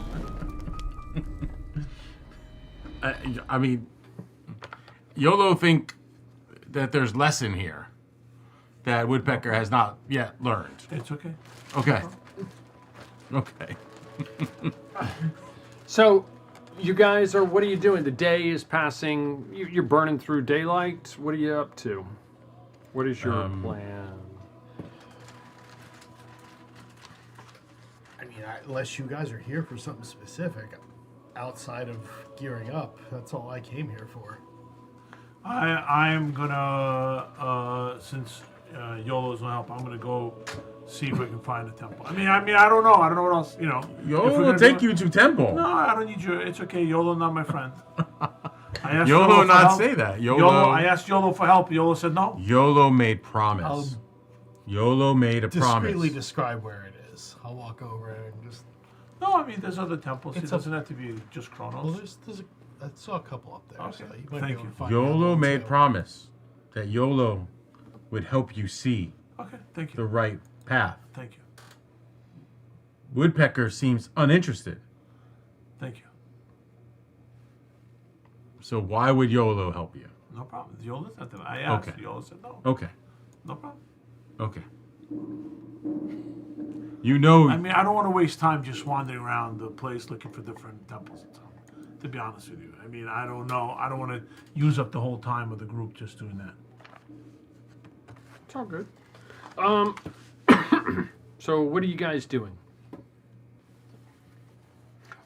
I mean, Yolo think that there's lesson here that Woodpecker has not yet learned. It's okay. Okay. Okay. So, you guys are, what are you doing? The day is passing, you're burning through daylight. What are you up to? What is your plan? I mean, unless you guys are here for something specific, outside of gearing up, that's all I came here for. I'm gonna since Yolo's no help, I'm gonna go see if we can find a temple. I mean, I don't know. I don't know what else. Yolo will take you to temple. No, I don't need you. It's okay. Yolo's not my friend. I asked Yolo for not help. say that. I asked Yolo for help. Yolo said no. Yolo made promise. Yolo made a Discreetly promise. describe where it is. I'll walk over and just. No, I mean, there's other temples. It It's doesn't have to be just Well, Kronos. I saw a couple up there. Okay. So you might Thank be able you. to find Yolo one, made too. promise that Yolo would help you see Okay, thank the you. right path. Thank you. Woodpecker seems uninterested. Thank you. So why would Yolo help you? No problem. Yolo said that. I asked. Okay. Yolo said no. Okay. No problem. Okay. You know. I mean, I don't want to waste time just wandering around the place looking for different temples and stuff. To be honest with you, I mean, I don't know. I don't want to use up the whole time of the group just doing that. It's all good. So what are you guys doing?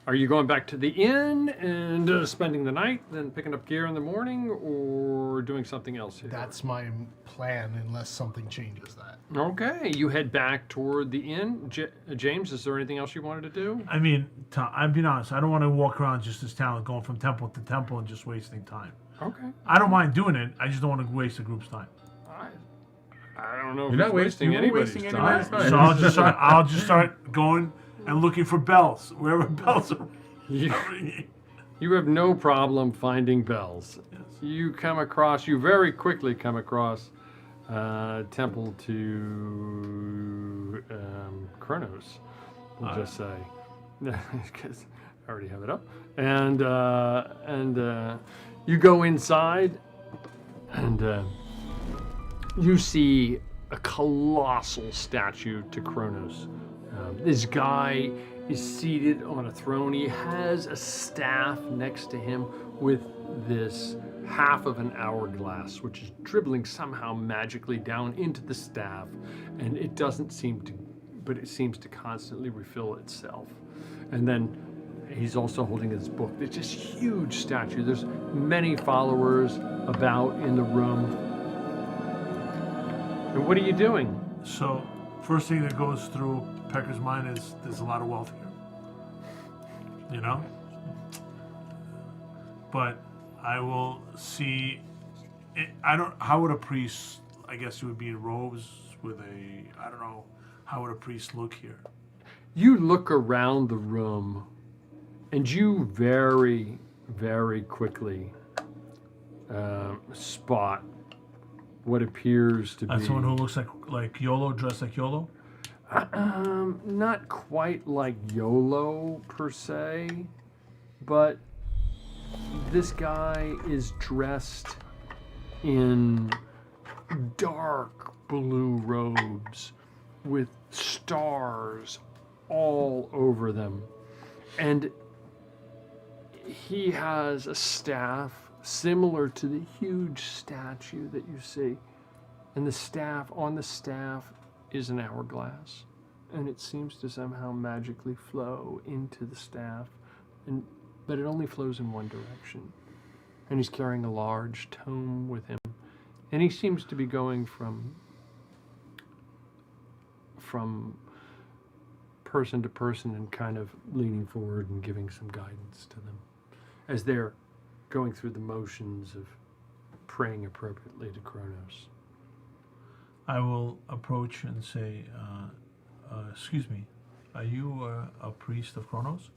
Are you going back to the inn and spending the night, then picking up gear in the morning, or doing something else here? That's my plan, unless something changes that. Okay, you head back toward the inn. James, is there anything else you wanted to do? I mean, I'm being honest. I don't want to walk around just this town, going from temple to temple and just wasting time. Okay. I don't mind doing it. I just don't want to waste the group's time. I don't know if You're not it's wasting anybody's anybody's time. So I'll just start going and looking for bells wherever bells are. You have no problem finding bells. Yes. You very quickly come across temple to Kronos, we'll just say, because I already have it up. And you go inside, and you see a colossal statue to Kronos. This guy is seated on a throne. He has a staff next to him with this half of an hourglass, which is dribbling somehow magically down into the staff, and it doesn't seem to, but it seems to constantly refill itself. And then he's also holding his book. It's this huge statue. There's many followers about in the room. And what are you doing? So, first thing that goes through Pecker's mind is there's a lot of wealth here. You know? but I will see. I don't. How would a priest? I guess it would be in robes with a. I don't know. How would a priest look here? You look around the room, and you very, very quickly spot what appears to be Someone who looks like YOLO, dressed like YOLO. not quite like YOLO per se, but this guy is dressed in dark blue robes with stars all over them. And he has a staff similar to the huge statue that you see. And on the staff is an hourglass. And it seems to somehow magically flow into the staff. But it only flows in one direction. And he's carrying a large tome with him. And he seems to be going from person to person and kind of leaning forward and giving some guidance to them as they're going through the motions of praying appropriately to Kronos. I will approach and say, excuse me, are you a priest of Kronos?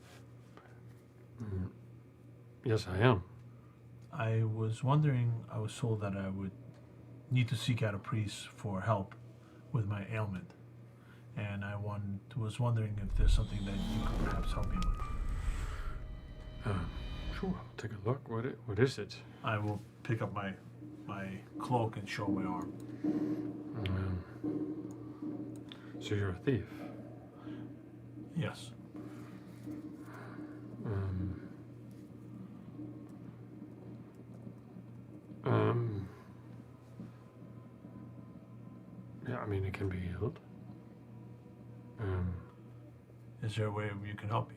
Yes, I am. I was wondering, I was told that I would need to seek out a priest for help with my ailment. And I was wondering if there's something that you could perhaps help me with. Sure, I'll take a look. What is it? I will pick up my cloak and show my arm. So you're a thief? Yes. Yeah, I mean, it can be healed. Is there a way you can help me?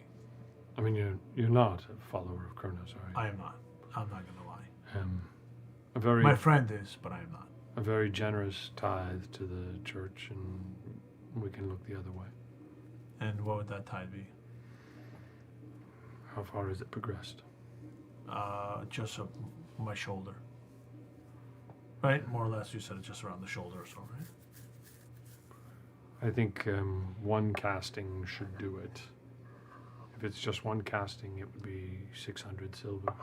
I mean, you're not a follower of Kronos, are you? I am not. I'm not going to lie. A very My friend is, but I am not. a very generous tithe to the church, and we can look the other way. And what would that tithe be? How far has it progressed? Just up my shoulder. Right? More or less, you said it's just around the shoulder or so, right? I think one casting should do it. If it's just one casting, it would be 600 silver.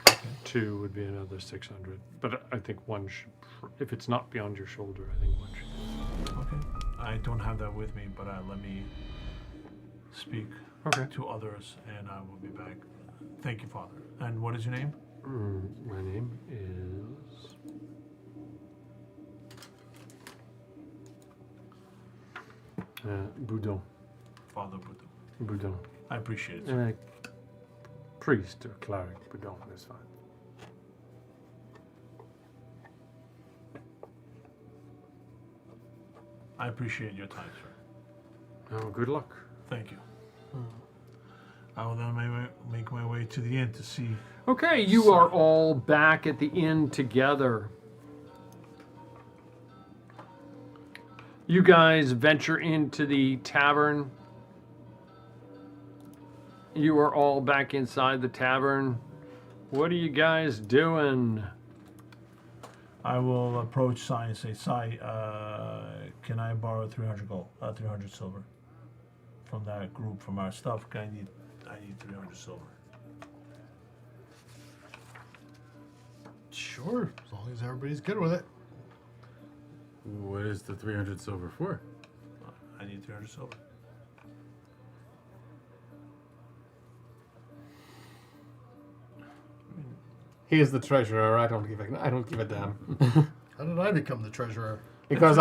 Okay. Two would be another 600. But I think one should, if it's not beyond your shoulder, I think one should. Okay. I don't have that with me, but let me speak to others, and I will be back. Thank you, Father. And what is your name? My name is... Boudon. Father Buddha. Boudon. I appreciate it, sir. Priest or cleric, Boudon is fine. I appreciate your time, sir. Oh, good luck. Thank you. I will then make my way to the inn to see. Okay, you are all back at the inn together. You guys venture into the tavern. You are all back inside the tavern. What are you guys doing? I will approach Sai and say, Sai, can I borrow 300 gold, 300 silver from that group, from our stuff? I need 300 silver. Sure, as long as everybody's good with it. What is the 300 silver for? I need 300 silver. He is the treasurer. I don't give a damn. How did I become the treasurer? because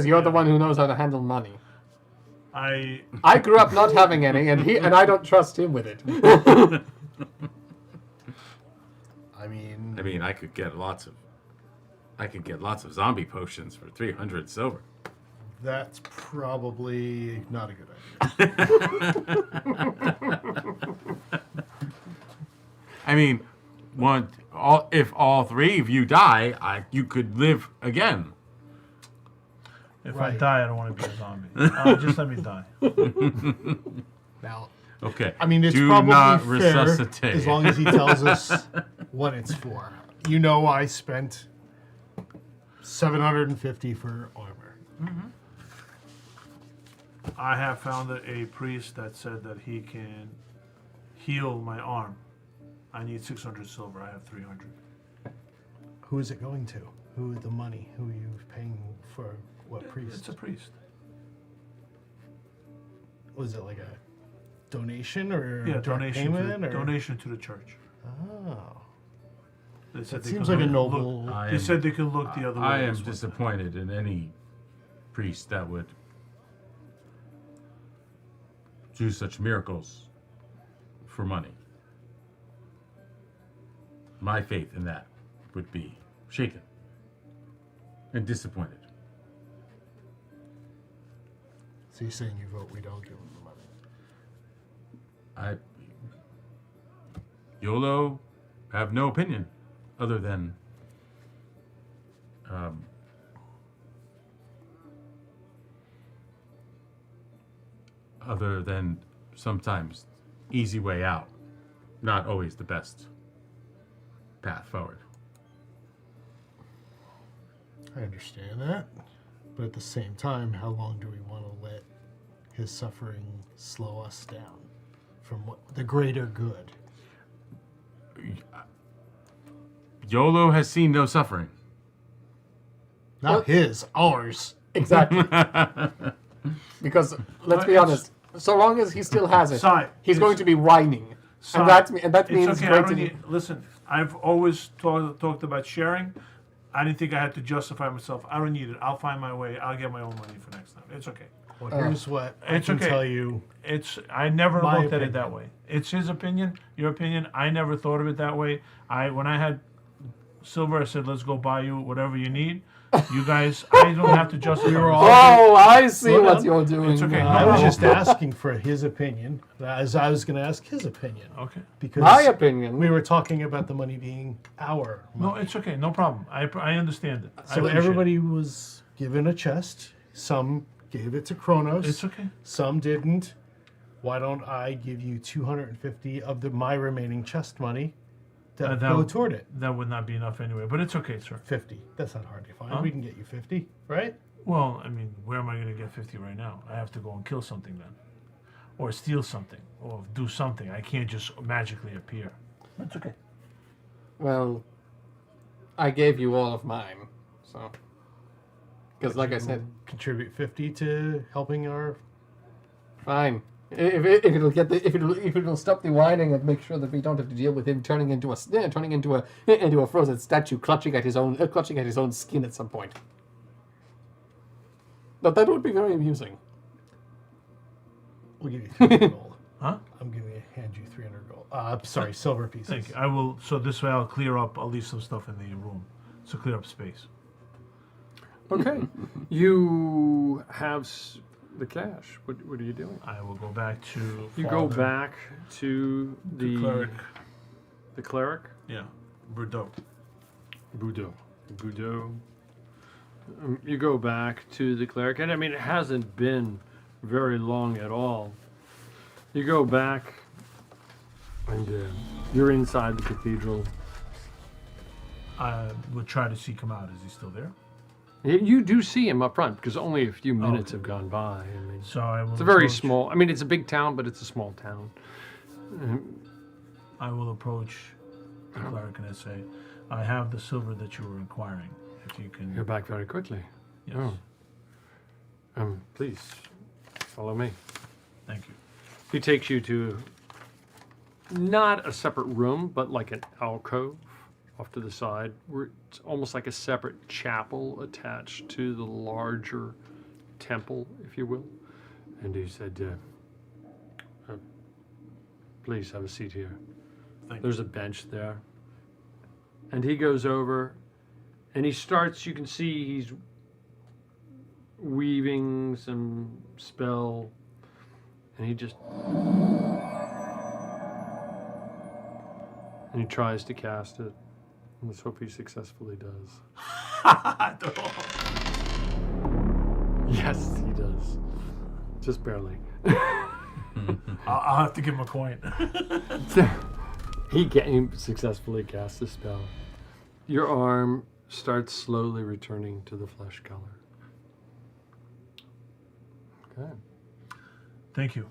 you're the one who knows how to handle money. I grew up not having any, and I don't trust him with it. I mean, I could get lots of zombie potions for 300 silver. that's probably not a good idea. If all three of you die, you could live again. If I die, I don't want to be a zombie. Just let me die. Now, Okay. I mean, it's Do probably not fair resuscitate. as long as he tells us what it's for. You know, I spent $750 for armor. I have found a priest that said that he can heal my arm. I need 600 silver. I have 300. Who is it going to? Who is the money? Who are you paying for? What priest? It's a priest. Was it like a donation or Yeah, direct donation payment? to, Or? donation to the church. Oh, They said that they seems can like a look- noble. look- They said they can look the other way. I am this one time. disappointed in any priest that would do such miracles for money. My faith in that would be shaken and disappointed. So you're saying you vote we don't give him the money? YOLO have no opinion other than sometimes easy way out, not always the best path forward. I understand that, but at the same time, how long do we want to let his suffering slow us down from the greater good? YOLO has seen no suffering. Not his, ours. Exactly. Because let's be honest, so long as he still has it, Sai, he's it's- going to be whining, Sai, and that means it's okay. I great don't to need, listen, I've always talked about sharing. I didn't think I had to justify myself. I don't need it. I'll find my way. I'll get my own money for next time. It's okay. Well, here's what I It's can okay. tell you. I never My looked at it opinion. that way. It's his opinion, your opinion. I never thought of it that way. When I had silver, I said, let's go buy you whatever you need. You guys, I don't have to justify myself. Oh, I see Slow what down. you're doing. It's okay. now. I was just asking for his opinion, as I was going to ask his opinion. Okay. Because My opinion. we were talking about the money being our No, money. it's okay. No problem. I understand it. I So appreciate everybody was given a chest. Some gave it to Kronos. it. It's okay. Some didn't. Why don't I give you 250 of my remaining chest money to that go would- toward it? That would not be enough anyway, but it's okay, sir. 50. That's not hard to find. Huh? We can get you 50, right? Well, I mean, where am I going to get 50 right now? I have to go and kill something then. Or steal something. Or do something. I can't just magically appear. That's okay. Well, I gave you all of mine, so. Because, like I said, Contribute 50 to helping our. fine. If it'll stop the whining and make sure that we don't have to deal with him turning into a frozen statue, clutching at his own skin at some point. But that would be very amusing. We'll give you 300 gold. Huh? I'm going to hand you 300 gold. Sorry, silver pieces. Thank you. I will. So this way I'll clear up. I'll leave some stuff in the room. So clear up space. Okay. You have the cash. What are you doing? I will go back to. You go Father, back to the cleric. The cleric? Yeah. Bordeaux. Boudreaux. You go back to the cleric, and I mean, it hasn't been very long at all. You go back, and you're inside the cathedral. I would try to seek him out. Is he still there? You do see him up front, because only a few minutes okay. have gone by. I mean, So I will. it's a very approach- small, I mean, it's a big town, but it's a small town. I will approach the cleric and I say, I have the silver that you were inquiring. If you can. You're back very quickly. Yes. Oh. Please, follow me. Thank you. He takes you to not a separate room, but like an alcove off to the side, where it's almost like a separate chapel attached to the larger temple, if you will. And he said, please have a seat here. Thank There's a bench there. And he goes over and he starts, you can see he's weaving some spell, and he just, and he tries to cast it. And let's hope he successfully does. Yes, he does. Just barely. I'll have to give him a coin. He successfully cast a spell. Your arm starts slowly returning to the flesh color. Okay. Thank you.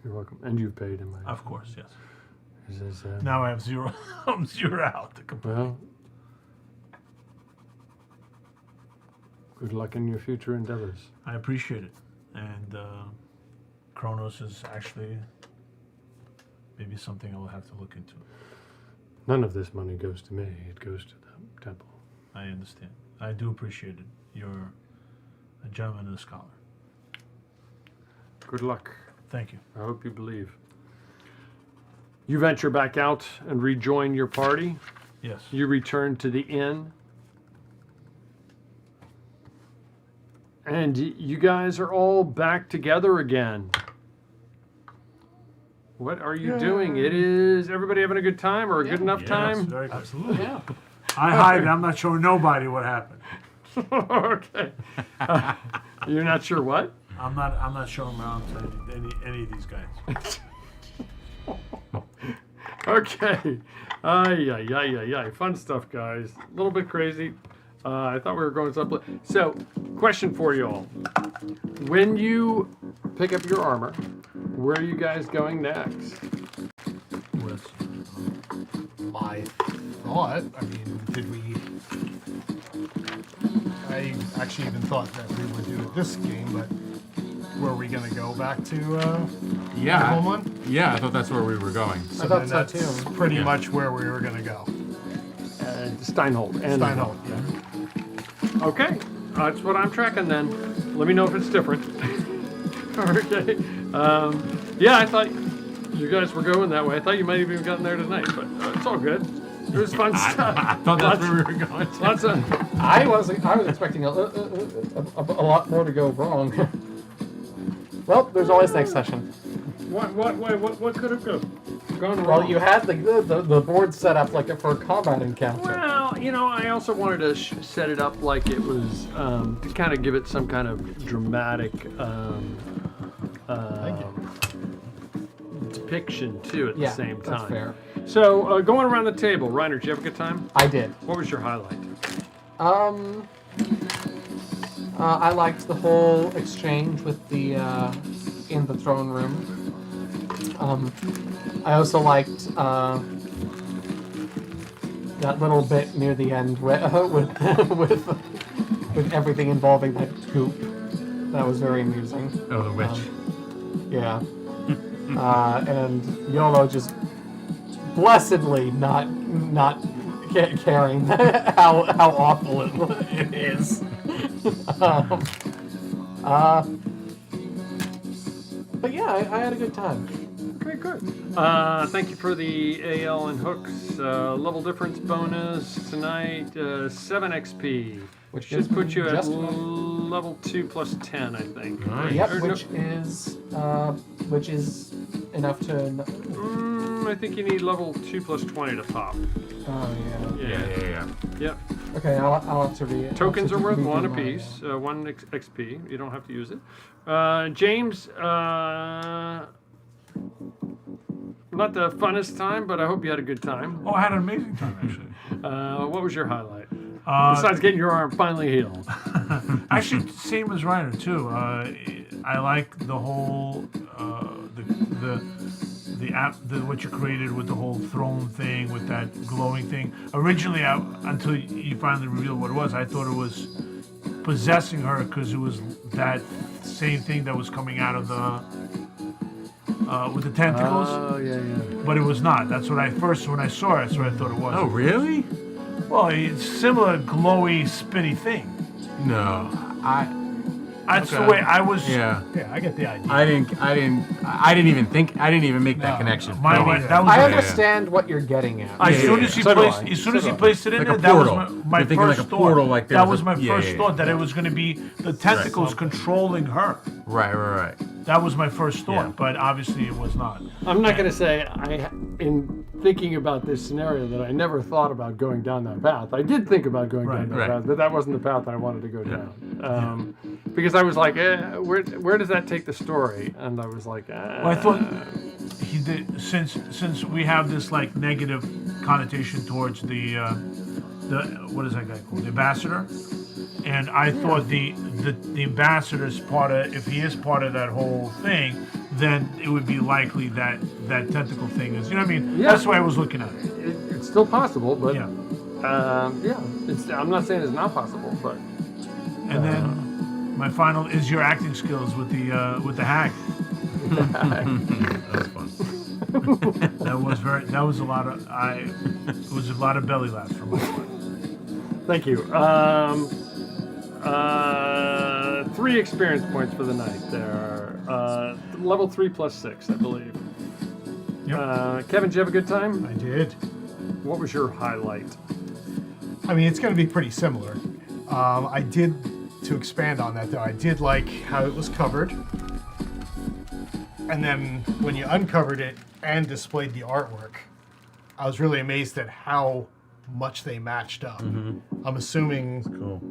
You're welcome. And you've paid him. Of course, yes. Is this, Now I have 0. I'm 0 out to complete. well, good luck in your future endeavors. I appreciate it. And Kronos is actually maybe something I will have to look into. None of this money goes to me. It goes to the temple. I understand. I do appreciate it. You're a gentleman and a scholar. Good luck. Thank you. I hope you believe. You venture back out and rejoin your party. Yes. You return to the inn. And you guys are all back together again. What are you doing? It is everybody having a good time or a good enough Yes, time? very good. Absolutely. Yeah. I hide it. I'm not showing nobody what happened. Okay. You're not sure what? I'm not showing around to any of these guys. Okay. Ay. Fun stuff, guys. A little bit crazy. I thought we were going someplace. So, question for you all. When you pick up your armor, where are you guys going next? West. My thought, I mean, I actually even thought that we would do it this game, but were we going to go back to the Yeah. homeland? Yeah, I thought that's where we were going. I thought then so that's too. pretty Yeah. much where we were going to go. Steinhold. And Steinhold, yeah. Okay. That's what I'm tracking then. Let me know if it's different. Okay. Yeah, I thought you guys were going that way. I thought you might have even gotten there tonight, but it's all good. It was fun I stuff. thought that's where we were going. Lots of. I was expecting a lot more to go wrong. Well, there's always next session. What could have gone wrong? Well, you had the board set up like for a combat encounter. Well, I also wanted to set it up like it was to kind of give it some kind of dramatic depiction too at Yeah, the same time. that's fair. So going around the table, Reiner, did you have a good time? I did. What was your highlight? I liked the whole exchange with the in the throne room. I also liked that little bit near the end with everything involving that goop. That was very amusing. Oh, the witch. Yeah. And YOLO just blessedly not caring how awful it is. But yeah, I had a good time. Okay, good. Thank you for the AL and hooks level difference bonus tonight. 7 XP, which should gives put me you at just enough. level 2 plus 10, I think. Nice. Yep, Or which is enough to. I think you need level 2 plus 20 to pop. Oh yeah. Yeah. Yep. Okay, I'll have to read it. Tokens are worth 1 apiece, 1 XP. You don't have to use it. James, not the funnest time, but I hope you had a good time. Oh, I had an amazing time actually. What was your highlight? Besides getting your arm finally healed. Actually, same as Reiner too. I like the whole the app, what you created with the whole throne thing, with that glowing thing. Originally, until you finally revealed what it was, I thought it was possessing her because it was that same thing that was coming out of the with the tentacles. Oh, yeah. But it was not. That's what when I saw it, that's what I thought it was. Oh, really? Well, it's similar glowy, spinny thing. No. That's Okay. the way I was. Yeah. Yeah, I get the idea. I didn't even make that connection. Mine No. was- that was I the- understand what you're getting at. As soon yeah, as he So do placed, I. as soon So as he do I. placed it in Like there, a that was portal. my You're thinking first like a thought. portal, like that there's was a- my yeah, first yeah, thought that it was going to be the tentacles controlling her. Right. That was my first thought, Yeah. but obviously it was not. I'm not going to say thinking about this scenario that I never thought about going down that path. I did think about going down that Right. path, but that wasn't the path I wanted to go down. Because I was like, where does that take the story? And I was like, Well, I thought he did, since we have this like negative connotation towards the what is that guy called, the ambassador, and I thought the ambassador's part of, if he is part of that whole thing, then it would be likely that that tentacle thing is, you know what I mean? Yeah. That's the way I was looking at it. it's still possible, but Yeah. I'm not saying it's not possible, but And then my final is your acting skills with the hag. That was fun. That was a lot of it was a lot of belly laughs from my part. thank you. 3 experience points for the night there. Level 3 plus 6, I believe. Yep. Kevin, did you have a good time? I did. What was your highlight? I mean, it's going to be pretty similar. I did, to expand on that though, I did like how it was covered. And then when you uncovered it and displayed the artwork, I was really amazed at how much they matched up. I'm assuming Cool.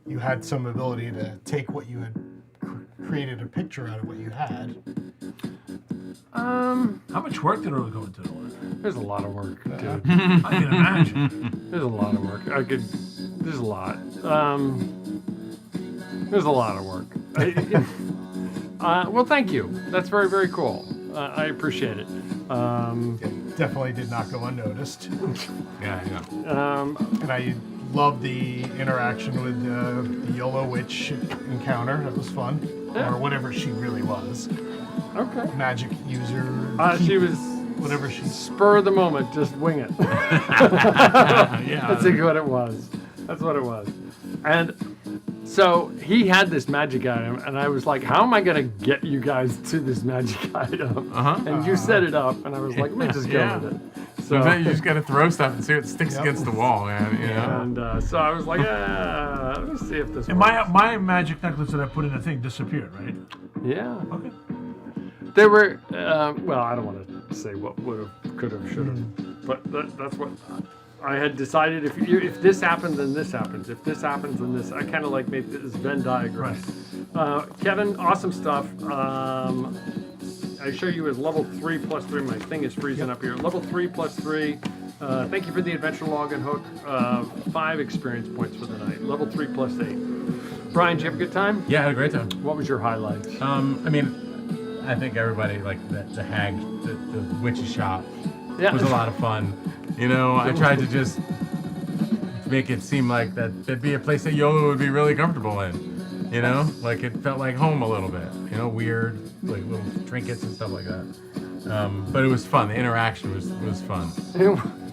you had some ability to take what you had created a picture out of what you had. How much work did it really go into it? There's a lot of work, dude. I can imagine. There's a lot of work. There's a lot. There's a lot of work. Well, thank you. That's very, very cool. I appreciate it. It definitely did not go unnoticed. Yeah. And I loved the interaction with the YOLO witch encounter. That was fun. Yeah. Or whatever she really was. Okay. Magic user. She was whatever she's. spur of the moment, just wing it. Yeah. That's what it was. That's what it was. And so he had this magic item, and I was like, how am I going to get you guys to this magic item? And you set it up, and I was like, let me just go Yeah. with it. Sometimes you just gotta throw stuff and see what sticks against the wall, man. You know. And so I was like, let me see if this And works. my magic necklace that I put in the thing disappeared, right? Yeah. Okay. There were, well, I don't want to say what would have, could have, should have, but that's what I had decided. If this happens, then this happens. If this happens, then this. I kind of like made this Venn diagram. Kevin, awesome stuff. I show you as level 3 plus 3. My thing is freezing up here. Level 3 plus 3. Thank you for the adventure log and hook. 5 experience points for the night. Level 3 plus 8. Brian, did you have a good time? Yeah, I had a great time. What was your highlight? I mean, I think everybody like the hag, the witch's shop Yeah. was a lot of fun. You know, I tried to just make it seem like that'd be a place that YOLO would be really comfortable in. You know, like it felt like home a little bit. You know, weird, like little trinkets and stuff like that. But it was fun. The interaction was fun.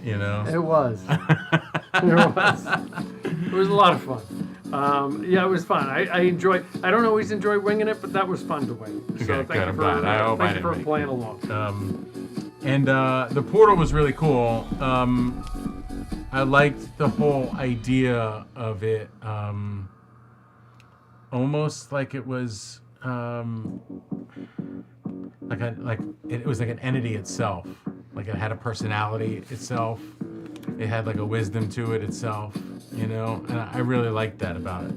You know. It was. It was a lot of fun. Yeah, it was fun. I enjoy. I don't always enjoy winging it, but that was fun to wing. So Okay, thank good. you I'm for glad. I hope I thank you didn't for make playing along. And the portal was really cool. I liked the whole idea of it. Almost like it was it was like an entity itself. Like it had a personality itself. It had like a wisdom to it itself. You know, and I really liked that about it.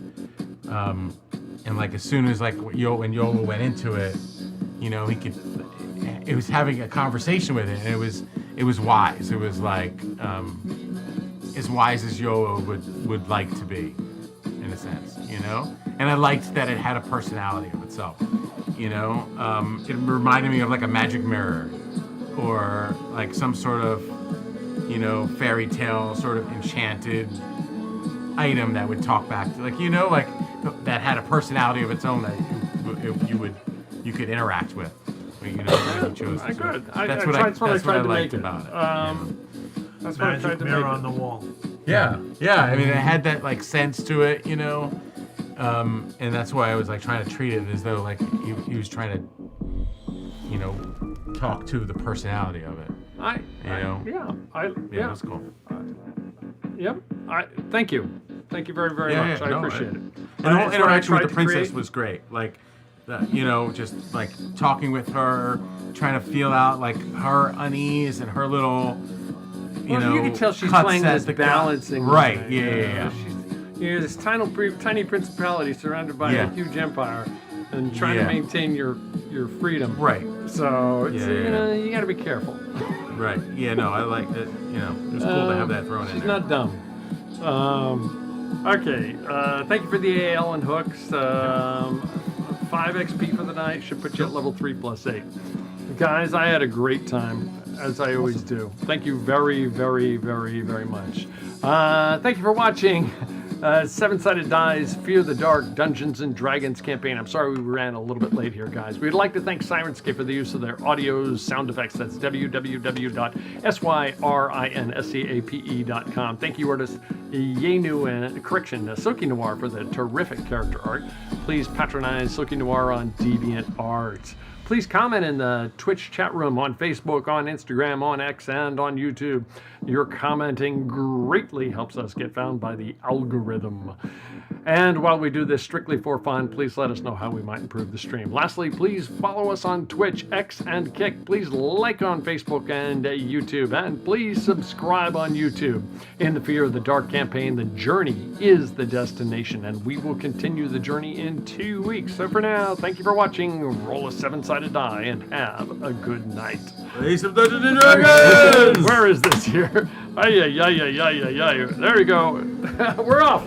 And like as soon as when YOLO went into it, you know, it was having a conversation with it, and it was wise. It was like as wise as YOLO would like to be, in a sense, you know. And I liked that it had a personality of itself, you know. It reminded me of like a magic mirror, or like some sort of, you know, fairy tale sort of enchanted item that would talk back to, like, you know, like that had a personality of its own that you could interact with. You know, when you chose to. Good. That's what I liked about it. That's what I tried Magic to mirror make on the wall. Yeah. I mean, it had that like sense to it, you know, and that's why I was like trying to treat it as though like he was trying to, you know, talk to the personality of it. It was cool. Yep. Thank you. Thank you very, very much. I appreciate it. And the whole interaction with the princess was great. Like, you know, just like talking with her, trying to feel out like her unease and her little, you know, you can tell she's cuts playing at this the balancing. Right. game, Yeah. You're this tiny principality surrounded by Yeah. a huge empire, and trying to Yeah. maintain your freedom. Right. So it's, Yeah, you know, you got to be careful. Right. Yeah. No, I like it. You know, it was cool to have that thrown in She's there. not dumb. Okay. Thank you for the AL and hooks. 5 XP for the night should put you at level 3+8. Guys, I had a great time, as I always do. Thank you very, very, very, very much. Thank you for watching Seven-Sided Dice, Fear the Dark, Dungeons and Dragons campaign. I'm sorry we ran a little bit late here, guys. We'd like to thank Sirenscape for the use of their audio sound effects. That's www.syrinscape.com. Thank you, artist Silky Noir for the terrific character art. Please patronize Silky Noir on DeviantArt. Please comment in the Twitch chat room, on Facebook, on Instagram, on X, and on YouTube. Your commenting greatly helps us get found by the algorithm. And while we do this strictly for fun, please let us know how we might improve the stream. Lastly, please follow us on Twitch, X, and Kick. Please like on Facebook and YouTube. And please subscribe on YouTube. In the Fear of the Dark campaign, the journey is the destination, and we will continue the journey in 2 weeks. So for now, thank you for watching. Roll a 7-sided die and have a good night. Play some Dungeons and Dragons! Where is this here? Ay, ay, ay, ay, ay, ay, ay. There you go. We're off.